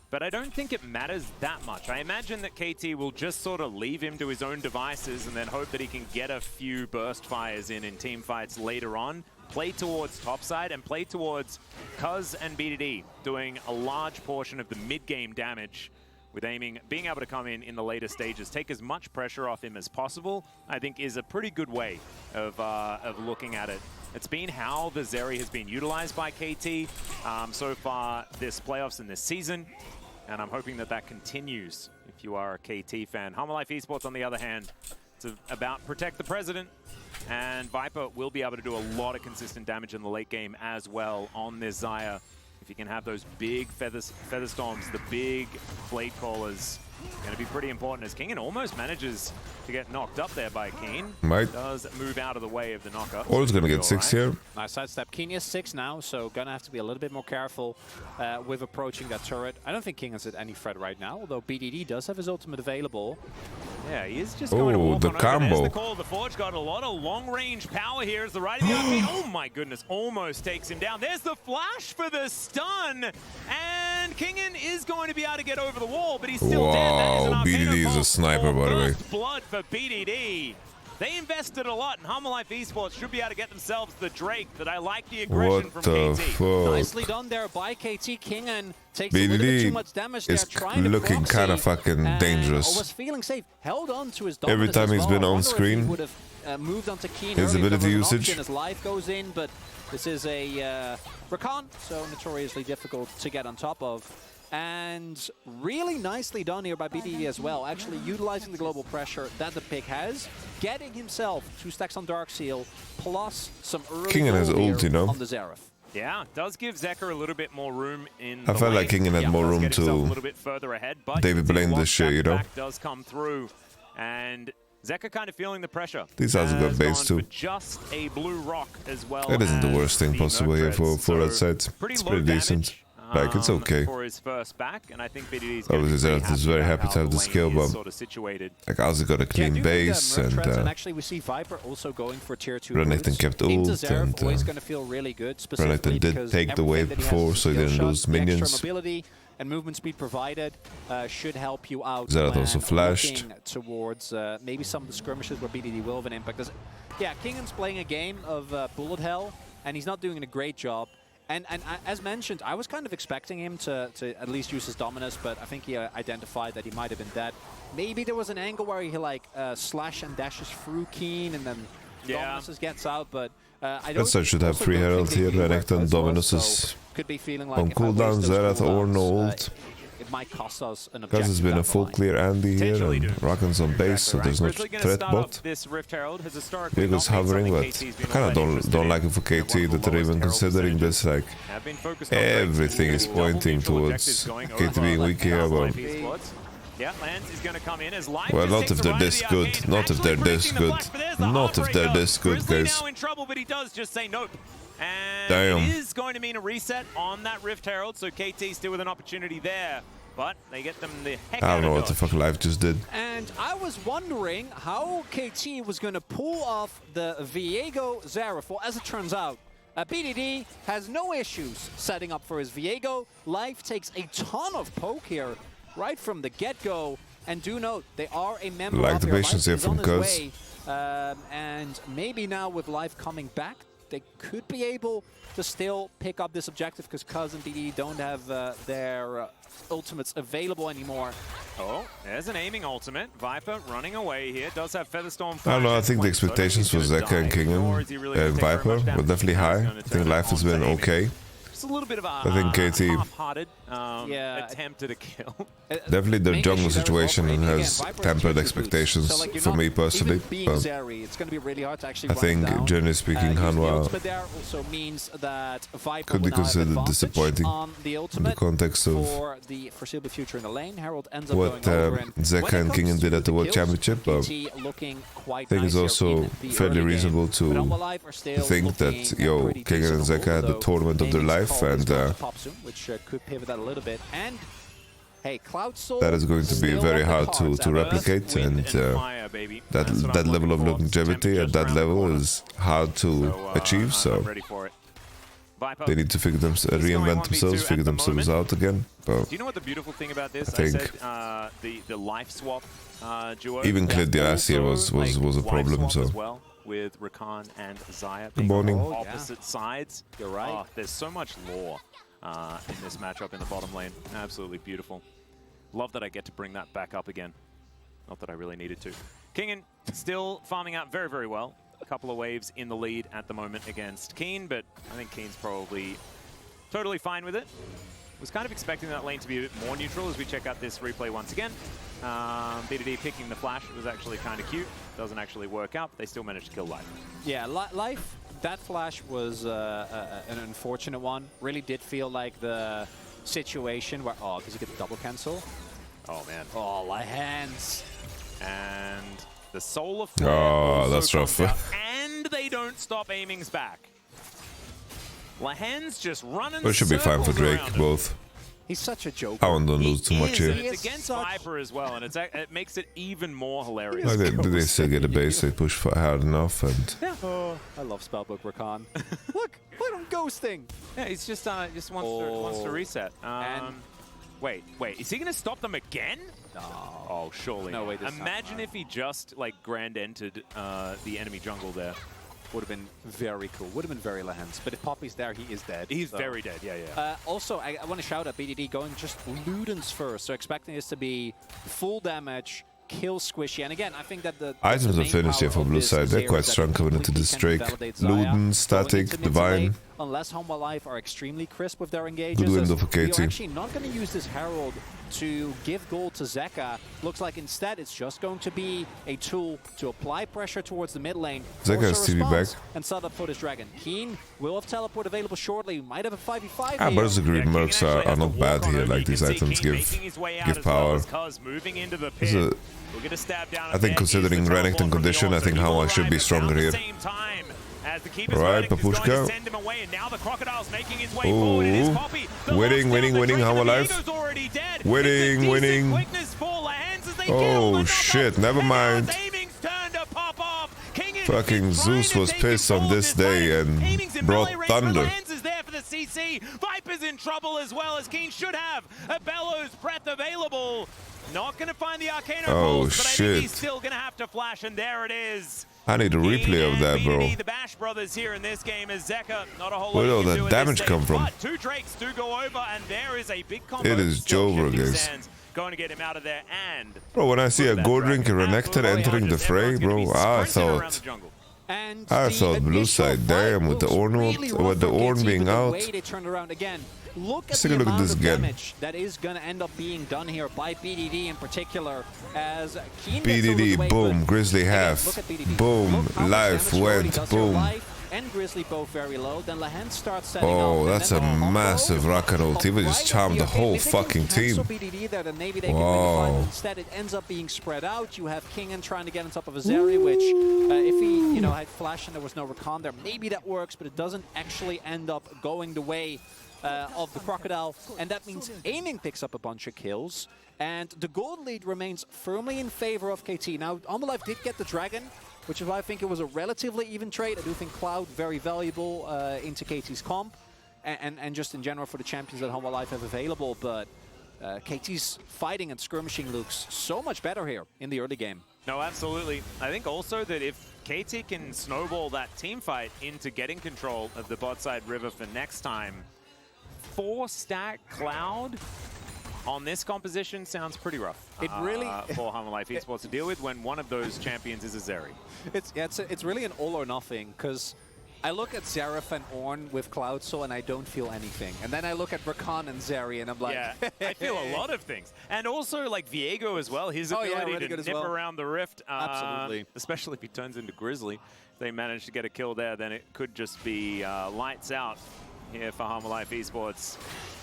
[SPEAKER 2] But I don't think it matters that much. I imagine that KT will just sort of leave him to his own devices and then hope that he can get a few burst fires in team fights later on. Play towards topside and play towards Cuz and BDD, doing a large portion of the mid-game damage with aiming, being able to come in the later stages, take as much pressure off him as possible, I think is a pretty good way of looking at it. It's been how the Zeri has been utilized by KT so far this playoffs and this season, and I'm hoping that that continues if you are a KT fan. Home Life Esports, on the other hand, it's about protect the president, and Viper will be able to do a lot of consistent damage in the late game as well on this Xayah. If you can have those big feather storms, the big blade crawlers Going to be pretty important as Kingen almost manages to get knocked up there by Keen.
[SPEAKER 3] Might.
[SPEAKER 2] Does move out of the way of the knockup.
[SPEAKER 3] Or it's gonna get 6 here.
[SPEAKER 1] Nice sidestep. Keen is 6 now, so gonna have to be a little bit more careful with approaching that turret. I don't think King is at any threat right now, although BDD does have his ultimate available.
[SPEAKER 2] Yeah, he is just going to walk
[SPEAKER 3] the
[SPEAKER 2] on
[SPEAKER 3] combo.
[SPEAKER 2] over. There's the call. The Forge got a lot of long-range power here as the right of the enemy. Oh my goodness, almost takes him down. There's the flash for the stun. And Kingen is going to be able to get over the wall, but he's still dead. That is an
[SPEAKER 3] Wow, BDD is a sniper, by the way.
[SPEAKER 2] First blood for BDD. They invested a lot, and Humble Life Esports should be able to get themselves the Drake, but I like the aggression
[SPEAKER 3] What
[SPEAKER 2] from
[SPEAKER 3] the
[SPEAKER 2] KT.
[SPEAKER 3] fuck?
[SPEAKER 1] Nicely done there by KT. Kingen takes a little bit too much damage there,
[SPEAKER 3] is
[SPEAKER 1] trying to
[SPEAKER 3] looking
[SPEAKER 1] proxy,
[SPEAKER 3] kind of fucking
[SPEAKER 1] and
[SPEAKER 3] dangerous.
[SPEAKER 1] was feeling safe. Held on to his
[SPEAKER 3] Every
[SPEAKER 1] dominance
[SPEAKER 3] time
[SPEAKER 1] as
[SPEAKER 3] he's
[SPEAKER 1] well.
[SPEAKER 3] been
[SPEAKER 1] I
[SPEAKER 3] on
[SPEAKER 1] wonder if
[SPEAKER 3] screen,
[SPEAKER 1] he would have moved on to Keen
[SPEAKER 3] his
[SPEAKER 1] earlier.
[SPEAKER 3] ability
[SPEAKER 1] There was an
[SPEAKER 3] usage.
[SPEAKER 1] option, his life goes in, but this is a Rakan, so notoriously difficult to get on top of. And really nicely done here by BDD as well, actually utilizing the global pressure that the pick has, getting himself 2 stacks on Darkseal, plus some early
[SPEAKER 3] Kingen has
[SPEAKER 1] gold here
[SPEAKER 3] ult, you know?
[SPEAKER 1] on the Xerath.
[SPEAKER 2] Yeah, does give Zeker a little bit more room in
[SPEAKER 3] I
[SPEAKER 2] the
[SPEAKER 3] felt
[SPEAKER 2] lane.
[SPEAKER 3] like Kingen had more
[SPEAKER 2] Does
[SPEAKER 3] room
[SPEAKER 2] get himself
[SPEAKER 3] to
[SPEAKER 2] a little bit further ahead, but
[SPEAKER 3] David
[SPEAKER 2] you can see
[SPEAKER 3] Blaine
[SPEAKER 2] one
[SPEAKER 3] this shit,
[SPEAKER 2] step
[SPEAKER 3] you know?
[SPEAKER 2] back does come through, and Zeker kind of feeling the pressure.
[SPEAKER 3] These guys have got
[SPEAKER 2] Has
[SPEAKER 3] base
[SPEAKER 2] gone
[SPEAKER 3] too.
[SPEAKER 2] for just a blue rock as well.
[SPEAKER 3] That isn't the
[SPEAKER 2] as
[SPEAKER 3] worst thing
[SPEAKER 2] the
[SPEAKER 3] possible here for
[SPEAKER 2] Mercreds.
[SPEAKER 3] that side. It's
[SPEAKER 2] low
[SPEAKER 3] pretty decent.
[SPEAKER 2] damage,
[SPEAKER 3] Like, it's okay.
[SPEAKER 2] For his first back, and I think BDD's
[SPEAKER 3] Obviously, Xerath is very happy to have the skill, but
[SPEAKER 2] sort of situated.
[SPEAKER 3] like Ozzy got a clean base, and
[SPEAKER 1] actually we see Viper also going for tier 2
[SPEAKER 3] Renekton
[SPEAKER 1] roots.
[SPEAKER 3] kept
[SPEAKER 1] Into
[SPEAKER 3] ult,
[SPEAKER 1] Xerath,
[SPEAKER 3] and
[SPEAKER 1] always going to feel really good, specifically
[SPEAKER 3] Renekton did
[SPEAKER 1] because
[SPEAKER 3] take the wave
[SPEAKER 1] everything that he has
[SPEAKER 3] before,
[SPEAKER 1] is
[SPEAKER 3] so he
[SPEAKER 1] skill
[SPEAKER 3] didn't
[SPEAKER 1] shot,
[SPEAKER 3] lose
[SPEAKER 1] the extra
[SPEAKER 3] minions.
[SPEAKER 1] mobility and movement speed provided should help you out.
[SPEAKER 3] Xerath
[SPEAKER 1] when
[SPEAKER 3] also flashed.
[SPEAKER 1] looking towards maybe some of the skirmishes where BDD will have an impact. Because yeah, Kingen's playing a game of bullet hell, and he's not doing a great job. And as mentioned, I was kind of expecting him to at least use his dominus, but I think he identified that he might have been dead. Maybe there was an angle where he like slash and dashes through Keen and then dominus gets out, but I don't.
[SPEAKER 3] That should have 3 heralds here. Renekton, dominus is
[SPEAKER 1] could be feeling like
[SPEAKER 3] on
[SPEAKER 1] if I waste
[SPEAKER 3] cooldown,
[SPEAKER 1] those
[SPEAKER 3] Xerath or no
[SPEAKER 1] cooldowns,
[SPEAKER 3] ult.
[SPEAKER 1] it might cost us an objective.
[SPEAKER 3] Because it's been
[SPEAKER 1] down
[SPEAKER 3] a
[SPEAKER 1] the
[SPEAKER 3] full
[SPEAKER 1] line.
[SPEAKER 3] clear Andy here,
[SPEAKER 2] Potentially
[SPEAKER 3] and
[SPEAKER 2] do.
[SPEAKER 3] Rakan's on base, so there's no
[SPEAKER 2] Grizzly gonna
[SPEAKER 3] threat
[SPEAKER 2] start up
[SPEAKER 3] bot.
[SPEAKER 2] This Rift Herald has historically
[SPEAKER 3] Viego's
[SPEAKER 2] not been
[SPEAKER 3] hovering,
[SPEAKER 2] something
[SPEAKER 3] but
[SPEAKER 2] KT's been
[SPEAKER 3] I kind
[SPEAKER 2] all
[SPEAKER 3] of
[SPEAKER 2] that interested
[SPEAKER 3] don't
[SPEAKER 2] in.
[SPEAKER 3] like it for
[SPEAKER 2] They're
[SPEAKER 3] KT
[SPEAKER 2] one of the
[SPEAKER 3] that they're
[SPEAKER 2] lowest
[SPEAKER 3] even
[SPEAKER 2] herald
[SPEAKER 3] considering
[SPEAKER 2] percentages.
[SPEAKER 3] this. Like,
[SPEAKER 2] Have been focused on breaks,
[SPEAKER 3] everything is
[SPEAKER 2] double
[SPEAKER 3] pointing
[SPEAKER 2] neutral
[SPEAKER 3] towards
[SPEAKER 2] objectives going
[SPEAKER 3] KT
[SPEAKER 2] over.
[SPEAKER 3] being weak here, but
[SPEAKER 2] Yeah, Lance is going to come in as Life
[SPEAKER 3] well,
[SPEAKER 2] just
[SPEAKER 3] not
[SPEAKER 2] takes
[SPEAKER 3] if
[SPEAKER 2] the
[SPEAKER 3] they're
[SPEAKER 2] right
[SPEAKER 3] this
[SPEAKER 2] of the
[SPEAKER 3] good.
[SPEAKER 2] arcade.
[SPEAKER 3] Not if
[SPEAKER 2] Actually
[SPEAKER 3] they're this
[SPEAKER 2] predicting the
[SPEAKER 3] good.
[SPEAKER 2] flash, but there's the
[SPEAKER 3] Not if they're
[SPEAKER 2] heartbreaker.
[SPEAKER 3] this good,
[SPEAKER 2] Grizzly
[SPEAKER 3] guys.
[SPEAKER 2] now in trouble, but he does just say nope. And
[SPEAKER 3] Damn.
[SPEAKER 2] it is going to mean a reset on that Rift Herald, so KT still with an opportunity there. But they get them the heck
[SPEAKER 3] I
[SPEAKER 2] out
[SPEAKER 3] don't know
[SPEAKER 2] of
[SPEAKER 3] what the
[SPEAKER 2] dodge.
[SPEAKER 3] fuck Life just did.
[SPEAKER 1] And I was wondering how KT was going to pull off the Viego Xerath. Well, as it turns out, BDD has no issues setting up for his Viego. Life takes a ton of poke here right from the get-go. And do note, they are a member
[SPEAKER 3] Like
[SPEAKER 1] of
[SPEAKER 3] the
[SPEAKER 1] your
[SPEAKER 3] patience
[SPEAKER 1] Life
[SPEAKER 3] here
[SPEAKER 1] is
[SPEAKER 3] from
[SPEAKER 1] on his
[SPEAKER 3] Cuz.
[SPEAKER 1] way. And maybe now with Life coming back, they could be able to still pick up this objective because Cuz and BDD don't have their ultimates available anymore.
[SPEAKER 2] Oh, there's an aiming ultimate. Viper running away here. Does have Featherstorm.
[SPEAKER 3] I don't know, I think the expectations for Zeka and Kingen and Viper were definitely high. I think Life has been okay.
[SPEAKER 2] Just a little bit of a
[SPEAKER 3] I think KT
[SPEAKER 2] half-hearted attempt at a kill.
[SPEAKER 3] definitely their
[SPEAKER 1] Main
[SPEAKER 3] jungle
[SPEAKER 1] issue there is
[SPEAKER 3] situation
[SPEAKER 1] operating
[SPEAKER 3] has
[SPEAKER 1] again. Viper
[SPEAKER 3] tempered
[SPEAKER 1] has tier 2 boots.
[SPEAKER 3] expectations
[SPEAKER 1] So, like, you're
[SPEAKER 3] for
[SPEAKER 1] not
[SPEAKER 3] me personally.
[SPEAKER 1] even being
[SPEAKER 3] But
[SPEAKER 1] Zeri, it's going to be really hard to actually
[SPEAKER 3] I
[SPEAKER 1] run
[SPEAKER 3] think,
[SPEAKER 1] down.
[SPEAKER 3] generally speaking,
[SPEAKER 1] Using the
[SPEAKER 3] Hanwha
[SPEAKER 1] ultimate there also means that Viper
[SPEAKER 3] could be
[SPEAKER 1] will now have
[SPEAKER 3] considered
[SPEAKER 1] advantage
[SPEAKER 3] disappointing
[SPEAKER 1] on the
[SPEAKER 3] in
[SPEAKER 1] ultimate
[SPEAKER 3] the context of
[SPEAKER 1] for the foreseeable future in the lane. Harold ends up
[SPEAKER 3] what
[SPEAKER 1] going over, and
[SPEAKER 3] Zeka
[SPEAKER 1] when it
[SPEAKER 3] and
[SPEAKER 1] comes
[SPEAKER 3] Kingen
[SPEAKER 1] to
[SPEAKER 3] did at the World
[SPEAKER 1] kills,
[SPEAKER 3] Championship.
[SPEAKER 1] KT looking quite
[SPEAKER 3] I think it's
[SPEAKER 1] nice
[SPEAKER 3] also
[SPEAKER 1] here in the
[SPEAKER 3] fairly
[SPEAKER 1] early
[SPEAKER 3] reasonable
[SPEAKER 1] game.
[SPEAKER 3] to
[SPEAKER 1] But Hanwha Live are still
[SPEAKER 3] think that,
[SPEAKER 1] looking
[SPEAKER 3] yo,
[SPEAKER 1] pretty
[SPEAKER 3] Kingen and
[SPEAKER 1] decent
[SPEAKER 3] Zeka had the
[SPEAKER 1] overall,
[SPEAKER 3] tournament of their
[SPEAKER 1] Naming's
[SPEAKER 3] life,
[SPEAKER 1] call is
[SPEAKER 3] and
[SPEAKER 1] going to pop soon, which could pivot that a little bit. And hey, Cloud Soul
[SPEAKER 3] that is going to be
[SPEAKER 1] still
[SPEAKER 3] very
[SPEAKER 1] on the
[SPEAKER 3] hard
[SPEAKER 1] cards
[SPEAKER 3] to
[SPEAKER 1] at
[SPEAKER 3] replicate,
[SPEAKER 2] Wind
[SPEAKER 3] and
[SPEAKER 2] fire, baby. That's what
[SPEAKER 3] that
[SPEAKER 2] I'm
[SPEAKER 3] level of
[SPEAKER 2] looking for.
[SPEAKER 3] longevity at
[SPEAKER 2] Temperatures
[SPEAKER 3] that
[SPEAKER 2] around the
[SPEAKER 3] level
[SPEAKER 2] corner.
[SPEAKER 3] is hard to achieve.
[SPEAKER 2] I'm
[SPEAKER 3] So
[SPEAKER 2] ready for it. Viper,
[SPEAKER 3] they need to figure reinvent themselves, figure themselves out again. But
[SPEAKER 2] do you know what the beautiful thing about this?
[SPEAKER 3] I think
[SPEAKER 2] said the life swap duo.
[SPEAKER 3] even Clid last year was a
[SPEAKER 2] life
[SPEAKER 3] problem.
[SPEAKER 2] swap
[SPEAKER 3] So
[SPEAKER 2] as well, with Rakan and Xayah.
[SPEAKER 3] Good morning.
[SPEAKER 2] On opposite sides.
[SPEAKER 1] You're right.
[SPEAKER 2] Oh, there's so much lore in this matchup in the bottom lane. Absolutely beautiful. Love that I get to bring that back up again. Not that I really needed to. Kingen still farming out very, very well. A couple of waves in the lead at the moment against Keen, but I think Keen's probably totally fine with it. Was kind of expecting that lane to be a bit more neutral as we check out this replay once again. BDD picking the flash was actually kind of cute. Doesn't actually work out, but they still managed to kill Life.
[SPEAKER 1] Yeah, Life, that flash was an unfortunate one. Really did feel like the situation where, oh, because you get the double cancel.
[SPEAKER 2] Oh, man.
[SPEAKER 1] Oh, my hands.
[SPEAKER 2] And the Solar Flare
[SPEAKER 3] Oh, that's rough.
[SPEAKER 2] And they don't stop aimings back. Lahen's just running.
[SPEAKER 3] But it should be fine for Drake, both.
[SPEAKER 1] He's such a joker.
[SPEAKER 3] I don't lose too much here.
[SPEAKER 2] It's against Viper as well, and it makes it even more hilarious.
[SPEAKER 3] Like they still get a base, they push hard enough, and...
[SPEAKER 1] Yeah. Oh, I love Spellbook Rakan. Look at him ghosting.
[SPEAKER 2] Yeah, he's just wants to reset. Wait, is he gonna stop them again?
[SPEAKER 1] No.
[SPEAKER 2] Oh, surely.
[SPEAKER 1] No way.
[SPEAKER 2] Imagine if he just like grand entered the enemy jungle there.
[SPEAKER 1] Would have been very cool. Would have been very Lahen's. But if Poppy's there, he is dead.
[SPEAKER 2] He's very dead. Yeah.
[SPEAKER 1] Also, I want to shout at BDD going just Ludens first. So expecting this to be full damage, kill Squishy. And again, I think that the
[SPEAKER 3] items are finished here for blue side. They're quite strong coming into this Drake. Luden, Static, Divine.
[SPEAKER 1] Unless Humble Life are extremely crisp with their engages.
[SPEAKER 3] Good window for KT.
[SPEAKER 1] We're actually not going to use this Herald to give gold to Zeka. Looks like instead it's just going to be a tool to apply pressure towards the mid lane.
[SPEAKER 3] Zeka has TV back.
[SPEAKER 1] And set up for this dragon. Keen will have teleport available shortly. Might have a 5v5
[SPEAKER 3] but those green mercs are not bad here. Like these items give power.
[SPEAKER 2] Moving into the
[SPEAKER 3] This is I think considering Renekton condition, I think Hama should be stronger here. Right, Papushka. Ooh. Winning, Hama life. Winning. Oh shit, never mind. Fucking Zeus was pissed on this day and brought thunder.
[SPEAKER 2] Viper's in trouble as well, as Keen should have a Bellows Breath available. Not gonna find the Arcana pulse, but I think he's still gonna have to flash, and there it is.
[SPEAKER 3] I need a replay of that, bro.
[SPEAKER 2] The Bash brothers here in this game is Zeka. Not a whole
[SPEAKER 3] Where
[SPEAKER 2] lot
[SPEAKER 3] did all that damage come from?
[SPEAKER 2] But two Drakes do go over, and there is a big combo.
[SPEAKER 3] It is Jover, guys.
[SPEAKER 2] Going to get him out of there, and
[SPEAKER 3] bro, when I see a gold drink and Renekton entering the fray, bro, I thought blue side, damn, with the Ornn being out.
[SPEAKER 1] Look at the amount of damage that is going to end up being done here by BDD in particular. As Keen
[SPEAKER 3] BDD, boom, Grizzly half, boom, life went, boom.
[SPEAKER 1] And Grizzly both very low. Then Lahen starts setting up.
[SPEAKER 3] Oh, that's a massive Rakan ult. He would just charm the whole fucking team.
[SPEAKER 1] Wow. Instead, it ends up being spread out. You have Kingen trying to get on top of Azeri, which if he had flash and there was no Rakan there, maybe that works, but it doesn't actually end up going the way of the Crocodile. And that means aiming picks up a bunch of kills. And the gold lead remains firmly in favor of KT. Now, Humble Life did get the Dragon, which is why I think it was a relatively even trade. I do think Cloud very valuable into KT's comp, and just in general for the champions that Humble Life have available. But KT's fighting and skirmishing looks so much better here in the early game.
[SPEAKER 2] No, absolutely. I think also that if KT can snowball that team fight into getting control of the bot side river for next time, 4-stack Cloud on this composition sounds pretty rough.
[SPEAKER 1] It really
[SPEAKER 2] for Humble Life Esports to deal with when one of those champions is a Zeri.
[SPEAKER 1] It's really an all or nothing, because I look at Xerath and Ornn with Cloud Soul and I don't feel anything. And then I look at Rakan and Zeri and I'm like...
[SPEAKER 2] Yeah, I feel a lot of things. And also like Viego as well, his ability
[SPEAKER 1] really
[SPEAKER 2] to nip around the rift.
[SPEAKER 1] Absolutely.
[SPEAKER 2] Especially if he turns into Grizzly. If they manage to get a kill there, then it could just be lights out here for Humble Life Esports.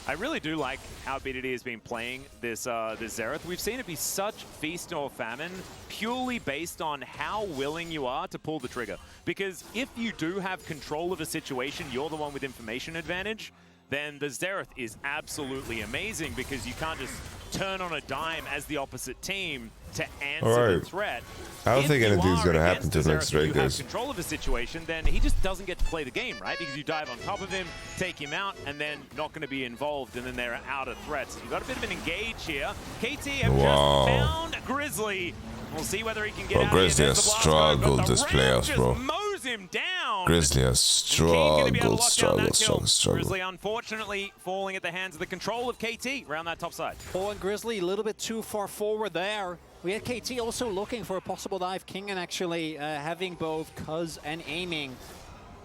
[SPEAKER 2] I really do like how BDD has been playing this Xerath. We've seen it be such feast or famine purely based on how willing you are to pull the trigger. Because if you do have control of a situation, you're the one with information advantage, then the Xerath is absolutely amazing because you can't just turn on a dime as the opposite team to answer the threat.
[SPEAKER 3] I don't think anything's going to happen to the next Drake, guys.
[SPEAKER 2] If you have control of a situation, then he just doesn't get to play the game, right? Because you dive on top of him, take him out, and then not going to be involved, and then they're out of threats. You've got a bit of an engage here. KT have just found Grizzly. We'll see whether he can get out.
[SPEAKER 3] Grizzly has struggled this playoffs, bro.
[SPEAKER 2] Mows him down.
[SPEAKER 3] Grizzly has struggled.
[SPEAKER 2] Grizzly unfortunately falling at the hands of the control of KT around that top side.
[SPEAKER 1] Paul and Grizzly a little bit too far forward there. We had KT also looking for a possible dive. Kingen actually having both Cuz and aiming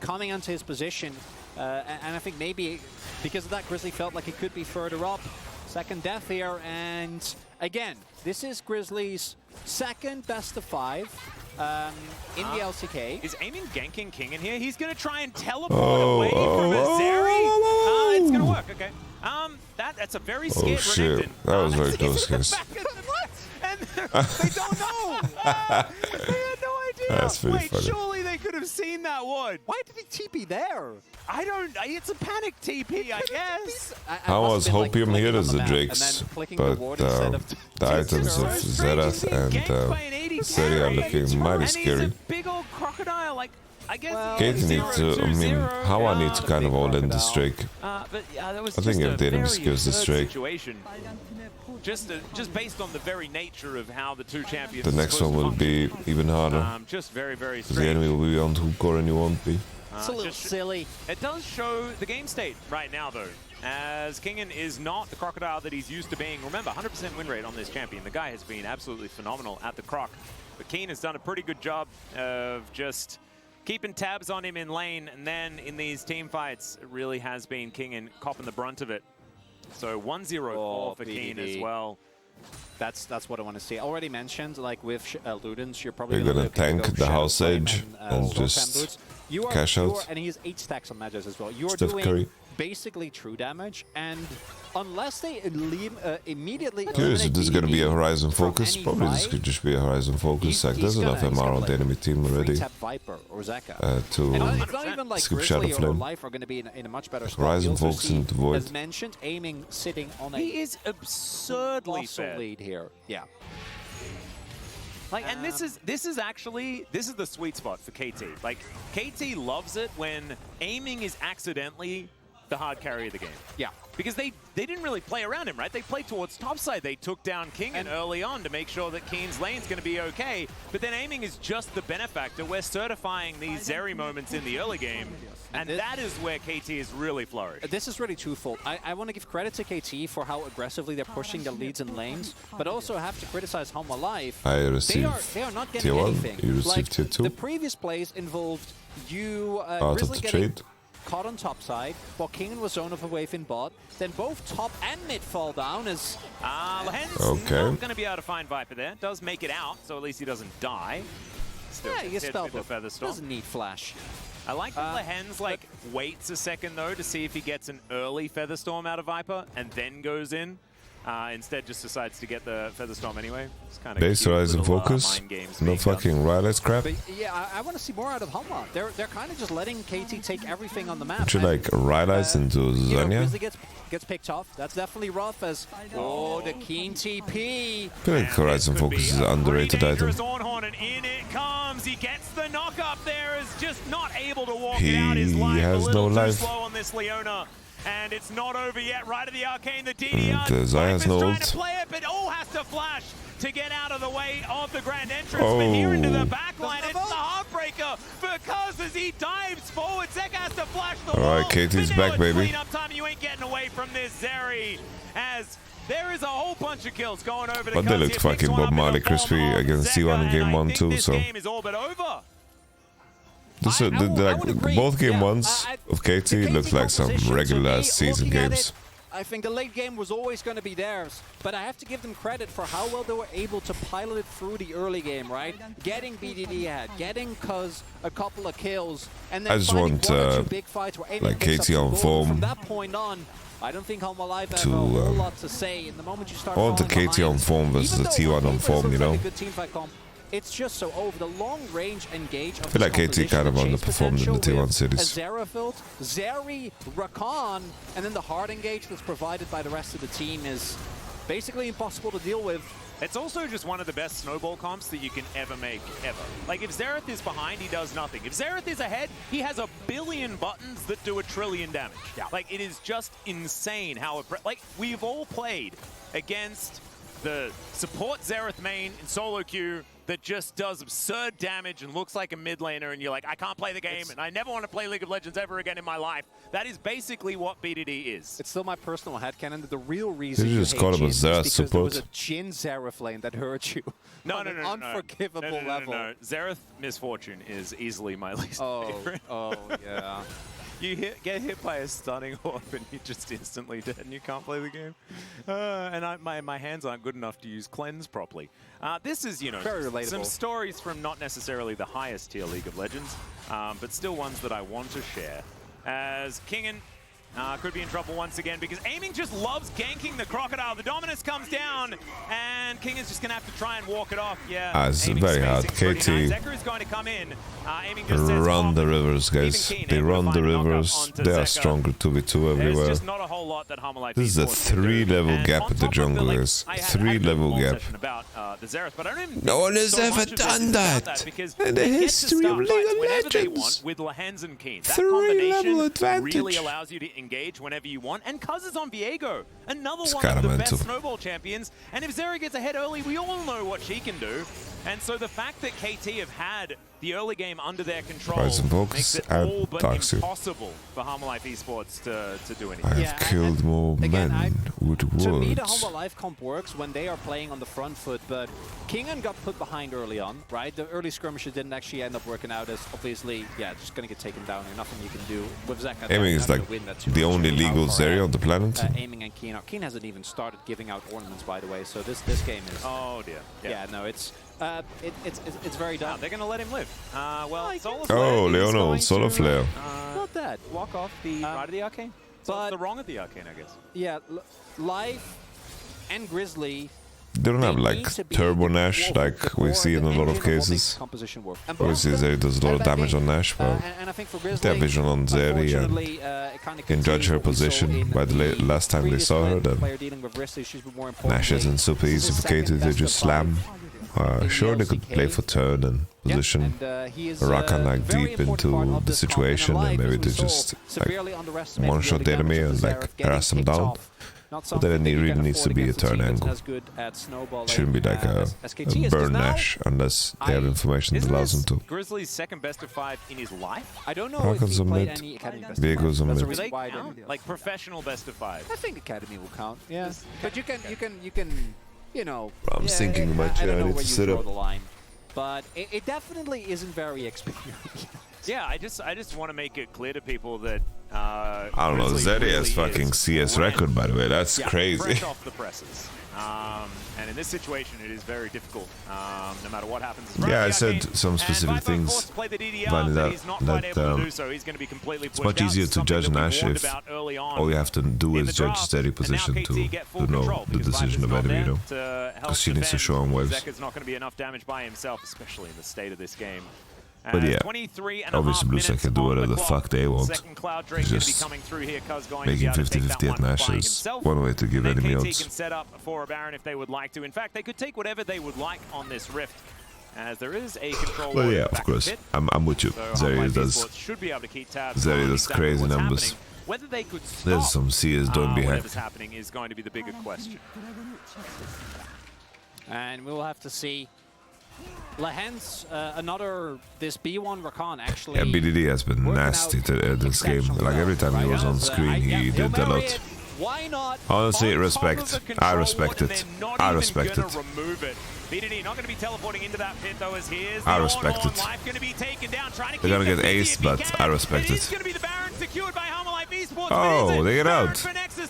[SPEAKER 1] coming onto his position. And I think maybe because of that, Grizzly felt like he could be further up. Second death here, and again, this is Grizzly's second best of 5 in the LCK.
[SPEAKER 2] Is aiming ganking King in here? He's going to try and teleport away from Azeri. It's going to work, okay. that's a very
[SPEAKER 3] Oh
[SPEAKER 2] scared
[SPEAKER 3] shit,
[SPEAKER 2] Renekton.
[SPEAKER 3] that was very close, guys.
[SPEAKER 2] And they don't know. They had no idea.
[SPEAKER 3] That's pretty
[SPEAKER 2] Wait,
[SPEAKER 3] funny.
[SPEAKER 2] surely they could have seen that one.
[SPEAKER 1] Why did he TP there?
[SPEAKER 2] I don't. It's a panic TP, I guess.
[SPEAKER 3] I was hoping here as the Drakes, but the items of Zerath and Seri are looking mighty scary.
[SPEAKER 2] Big old crocodile, like. I guess
[SPEAKER 3] Katie needs to, I mean, Hawa needs to kind of all in this Drake.
[SPEAKER 2] But, yeah, that was
[SPEAKER 3] I think
[SPEAKER 2] just
[SPEAKER 3] if
[SPEAKER 2] a
[SPEAKER 3] Datum
[SPEAKER 2] very
[SPEAKER 3] gives this
[SPEAKER 2] absurd
[SPEAKER 3] Drake,
[SPEAKER 2] situation. Just based on the very nature of how the two champions.
[SPEAKER 3] the next one will be even harder.
[SPEAKER 2] Just very, very
[SPEAKER 3] The
[SPEAKER 2] strange.
[SPEAKER 3] enemy will be on Hookor and you won't be.
[SPEAKER 1] It's a little silly.
[SPEAKER 2] It does show the game state right now, though, as Kingen is not the crocodile that he's used to being. Remember, 100% win rate on this champion. The guy has been absolutely phenomenal at the croc. But Keen has done a pretty good job of just keeping tabs on him in lane, and then in these team fights, it really has been Kingen copping the brunt of it. So 1-0 for Keen as well.
[SPEAKER 1] That's what I want to see. I already mentioned, like with Ludens, you're probably
[SPEAKER 3] We're gonna tank the house edge and just cash out.
[SPEAKER 1] And he has 8 stacks on magic as well. You are
[SPEAKER 3] Steph
[SPEAKER 1] doing
[SPEAKER 3] Curry.
[SPEAKER 1] basically true damage, and unless they immediately
[SPEAKER 3] Curious if this is gonna be a Horizon
[SPEAKER 1] from
[SPEAKER 3] focus.
[SPEAKER 1] any
[SPEAKER 3] Probably this
[SPEAKER 1] fight,
[SPEAKER 3] could just be a Horizon focus. Like, there's enough
[SPEAKER 1] he's
[SPEAKER 3] MR
[SPEAKER 1] gonna
[SPEAKER 3] on the enemy team
[SPEAKER 1] free
[SPEAKER 3] already
[SPEAKER 1] tap Viper or Zeka.
[SPEAKER 3] to
[SPEAKER 1] And it's not even like
[SPEAKER 3] skip
[SPEAKER 1] Grizzly
[SPEAKER 3] Shadow
[SPEAKER 1] or
[SPEAKER 3] Flame.
[SPEAKER 1] Life are going to be in a much better spot.
[SPEAKER 3] Horizon
[SPEAKER 1] We also
[SPEAKER 3] Focus
[SPEAKER 1] see,
[SPEAKER 3] into Void.
[SPEAKER 1] as mentioned, aiming sitting on a
[SPEAKER 2] He is absurdly
[SPEAKER 1] colossal
[SPEAKER 2] fed.
[SPEAKER 1] lead here. Yeah.
[SPEAKER 2] Like, and this is the sweet spot for KT. Like, KT loves it when aiming is accidentally the hard carry of the game.
[SPEAKER 1] Yeah.
[SPEAKER 2] Because they didn't really play around him, right? They played towards topside. They took down Kingen early on to make sure that Keen's lane's going to be okay. But then aiming is just the benefactor. We're certifying these Zeri moments in the early game. And that is where KT is really flourished.
[SPEAKER 1] This is really twofold. I want to give credit to KT for how aggressively they're pushing the leads in lanes, but also have to criticize Homa Life.
[SPEAKER 3] I receive
[SPEAKER 1] they are not getting
[SPEAKER 3] tier 1,
[SPEAKER 1] anything.
[SPEAKER 3] you receive
[SPEAKER 1] Like,
[SPEAKER 3] tier 2.
[SPEAKER 1] the previous plays involved you
[SPEAKER 3] Out of
[SPEAKER 1] Grizzly
[SPEAKER 3] the
[SPEAKER 1] getting
[SPEAKER 3] trade.
[SPEAKER 1] caught on top side, while Kingen was zone of a wave in bot. Then both top and mid fall down as...
[SPEAKER 2] Lehen's
[SPEAKER 3] Okay.
[SPEAKER 2] not going to be able to find Viper there. Does make it out, so at least he doesn't die. Still
[SPEAKER 1] Yeah, he gets
[SPEAKER 2] hit
[SPEAKER 1] spell
[SPEAKER 2] with the
[SPEAKER 1] book.
[SPEAKER 2] Featherstorm.
[SPEAKER 1] Doesn't need flash.
[SPEAKER 2] I like that Lehen's like waits a second though to see if he gets an early Featherstorm out of Viper and then goes in. Instead just decides to get the Featherstorm anyway. It's kind of
[SPEAKER 3] Base Horizon focus. No fucking Rylai's crap.
[SPEAKER 1] But yeah, I want to see more out of Homa. They're kind of just letting KT take everything on the map.
[SPEAKER 3] Would you like Rylai's into
[SPEAKER 1] You know,
[SPEAKER 3] Zanya?
[SPEAKER 1] Grizzly gets picked off. That's definitely rough as... Oh, the Keen TP.
[SPEAKER 3] I feel like Horizon Focus is an underrated item.
[SPEAKER 2] Ornhorn, and in it comes. He gets the knock up there. Is just not able to walk
[SPEAKER 3] He
[SPEAKER 2] it out. His life
[SPEAKER 3] has
[SPEAKER 2] a little
[SPEAKER 3] no
[SPEAKER 2] too
[SPEAKER 3] life.
[SPEAKER 2] slow on this Leona. And it's not over yet. Right at the arcane, the DDR.
[SPEAKER 3] And Zaya has no
[SPEAKER 2] trying
[SPEAKER 3] ult.
[SPEAKER 2] to play it, but all has to flash to get out of the way of the grand entrance. But here into the back line, it's the heartbreaker because as he dives forward, Zeka has to flash the wall.
[SPEAKER 3] Alright, KT's
[SPEAKER 2] But now
[SPEAKER 3] back,
[SPEAKER 2] it's
[SPEAKER 3] baby.
[SPEAKER 2] cleanup time. You ain't getting away from this Zeri as there is a whole bunch of kills going over the
[SPEAKER 3] But they
[SPEAKER 2] coast.
[SPEAKER 3] looked
[SPEAKER 2] He
[SPEAKER 3] fucking
[SPEAKER 2] picks one
[SPEAKER 3] Bob
[SPEAKER 2] up in
[SPEAKER 3] Marley
[SPEAKER 2] the form
[SPEAKER 3] crispy
[SPEAKER 2] of
[SPEAKER 3] against
[SPEAKER 2] Zeka,
[SPEAKER 3] T1 in
[SPEAKER 2] and
[SPEAKER 3] game
[SPEAKER 2] I
[SPEAKER 3] 1
[SPEAKER 2] think
[SPEAKER 3] too,
[SPEAKER 2] this
[SPEAKER 3] so...
[SPEAKER 2] game is all but over.
[SPEAKER 3] This,
[SPEAKER 1] I would agree.
[SPEAKER 3] both game
[SPEAKER 1] Yeah,
[SPEAKER 3] ones of KT
[SPEAKER 1] the
[SPEAKER 3] look like some
[SPEAKER 1] composition, to
[SPEAKER 3] regular
[SPEAKER 1] me,
[SPEAKER 3] season
[SPEAKER 1] looking at
[SPEAKER 3] games.
[SPEAKER 1] it, I think the late game was always going to be theirs, but I have to give them credit for how well they were able to pilot it through the early game, right? Getting BDD ahead, getting Cuz a couple of kills, and then
[SPEAKER 3] I just
[SPEAKER 1] finding
[SPEAKER 3] want,
[SPEAKER 1] one or two big fights where
[SPEAKER 3] like KT on form
[SPEAKER 1] From that point on, I don't think Homa Life have
[SPEAKER 3] to,
[SPEAKER 1] a whole lot to say. In the moment you start
[SPEAKER 3] I want the
[SPEAKER 1] falling
[SPEAKER 3] KT on
[SPEAKER 1] behind,
[SPEAKER 3] form versus
[SPEAKER 1] even
[SPEAKER 3] the
[SPEAKER 1] though
[SPEAKER 3] T1 on
[SPEAKER 1] Papers
[SPEAKER 3] form, you
[SPEAKER 1] looks like
[SPEAKER 3] know?
[SPEAKER 1] a good teamfight comp, it's just so over the long range engage of
[SPEAKER 3] I feel like KT kind of underperformed in the T1 series.
[SPEAKER 1] Zerafilt, Zeri, Rakan, and then the hard engage that's provided by the rest of the team is basically impossible to deal with.
[SPEAKER 2] It's also just one of the best snowball comps that you can ever make, ever. Like, if Xerath is behind, he does nothing. If Xerath is ahead, he has a billion buttons that do 1 trillion damage.
[SPEAKER 1] Yeah.
[SPEAKER 2] Like, it is just insane how... Like, we've all played against the support Xerath main in solo queue that just does absurd damage and looks like a mid laner, and you're like, I can't play the game, and I never want to play League of Legends ever again in my life. That is basically what BDD is.
[SPEAKER 1] It's still my personal headcanon that the real reason
[SPEAKER 3] Did you
[SPEAKER 1] you
[SPEAKER 3] just
[SPEAKER 1] hate
[SPEAKER 3] call him a
[SPEAKER 1] Jhin is
[SPEAKER 3] Xerath
[SPEAKER 1] because there was a
[SPEAKER 3] support?
[SPEAKER 1] Jhin Xerath lane that hurt you
[SPEAKER 2] No,
[SPEAKER 1] on
[SPEAKER 2] no,
[SPEAKER 1] an
[SPEAKER 2] no, no,
[SPEAKER 1] unforgivable
[SPEAKER 2] no, no, no,
[SPEAKER 1] level.
[SPEAKER 2] no, no. Xerath Misfortune is easily my least favorite.
[SPEAKER 1] Oh, yeah.
[SPEAKER 2] You get hit by a stunning orb and you're just instantly dead and you can't play the game. And my hands aren't good enough to use cleanse properly. This is, you know,
[SPEAKER 1] Very relatable.
[SPEAKER 2] some stories from not necessarily the highest tier League of Legends, but still ones that I want to share. As Kingen could be in trouble once again because Aiming just loves ganking the Crocodile. The Dominus comes down, and King is just going to have to try and walk it off. Yeah,
[SPEAKER 3] it's very hard. KT,
[SPEAKER 2] nice. Zeker is going to come in. Aiming just says,
[SPEAKER 3] run the rivers, guys. They run the rivers. They are stronger 2v2 everywhere.
[SPEAKER 2] There's just not a whole lot that Hammerlife
[SPEAKER 3] This is a 3-level gap at the jungle, guys. 3-level gap. No one has ever done that in the history of League of Legends.
[SPEAKER 2] With Lahens and Keen. That
[SPEAKER 3] 3-level advantage.
[SPEAKER 2] Really allows you to engage whenever you want. And Cuz is on Viego, another one of the best snowball champions. And if Zera gets ahead early, we all know what she can do. And so the fact that KT have had the early game under their control makes it all but impossible for Hammerlife Esports to do anything.
[SPEAKER 3] I have killed more men with words.
[SPEAKER 1] To me, the Hammerlife comp works when they are playing on the front foot, but Kingan got put behind early on, right? The early skirmishes didn't actually end up working out as obviously, just going to get taken down. There's nothing you can do with Zeka.
[SPEAKER 3] Aiming is like the only legal Zeri on the planet.
[SPEAKER 1] Aiming and Keen. Keen hasn't even started giving out ornaments, by the way, so this game is...
[SPEAKER 2] Oh, dear.
[SPEAKER 1] Yeah, no, it's very dumb.
[SPEAKER 2] They're going to let him live. Well, Solo
[SPEAKER 3] Flare. Oh, Leono, Solo Flare.
[SPEAKER 1] Not that. Walk off the right of the Arcane.
[SPEAKER 2] So what's the wrong of the Arcane, I guess?
[SPEAKER 1] Yeah, Life and Grizzly...
[SPEAKER 3] They don't have like Turbo Nash like we see in a lot of cases. Obviously Zeri does a lot of damage on Nash, but they have vision on Zeri and can judge her position by the last time they saw her. Then Nash isn't super easy for KT to just slam. Sure, they could play for turn and position Rakan like deep into the situation, and maybe they just like one-shot the enemy and like harass them down. But then it really needs to be a turn angle. It shouldn't be like a burn Nash unless they have information that allows them to.
[SPEAKER 2] Grizzly's second best of 5 in his life?
[SPEAKER 1] I don't know
[SPEAKER 3] Rakan's on mid. Viego's on mid.
[SPEAKER 2] Do they count? Like professional best of 5?
[SPEAKER 1] I think Academy will count, yeah. But you can, you know...
[SPEAKER 3] I'm thinking about I need to sit up.
[SPEAKER 1] But it definitely isn't very experienced.
[SPEAKER 2] Yeah, I just want to make it clear to people that
[SPEAKER 3] I don't know, Zeri has fucking CS record, by the way. That's crazy.
[SPEAKER 2] Fresh off the presses. And in this situation, it is very difficult, no matter what happens.
[SPEAKER 3] Yeah, I said some specific things. Finding that it's much easier to judge Nash if all you have to do is judge steady position to know the decision of enemy, you know? Because she needs to show on waves.
[SPEAKER 2] Zeke's not going to be enough damage by himself, especially in the state of this game.
[SPEAKER 3] But yeah, obviously BlueSec can do whatever the fuck they want. Just making 50-50 at Nash is one way to give enemy odds.
[SPEAKER 2] Can set up for a Baron if they would like to. In fact, they could take whatever they would like on this Rift, as there is a control.
[SPEAKER 3] Well, yeah, of course. I'm with you. Zeri does crazy numbers.
[SPEAKER 2] Whether they could stop,
[SPEAKER 3] there's some CS don't be
[SPEAKER 2] whatever's happening is going to be the bigger question.
[SPEAKER 1] And we'll have to see. Lahens, this B1 Rakan actually...
[SPEAKER 3] Yeah, BDD has been nasty this game. Like every time he was on screen, he did a lot.
[SPEAKER 1] Why not?
[SPEAKER 3] Honestly, respect. I respect it. I respect it.
[SPEAKER 2] BDD not going to be teleporting into that pit though, as he is.
[SPEAKER 3] I respect it. They're going to get aced, but I respect it.
[SPEAKER 2] Going to be the Baron secured by Hammerlife Esports.
[SPEAKER 3] Oh, they get out.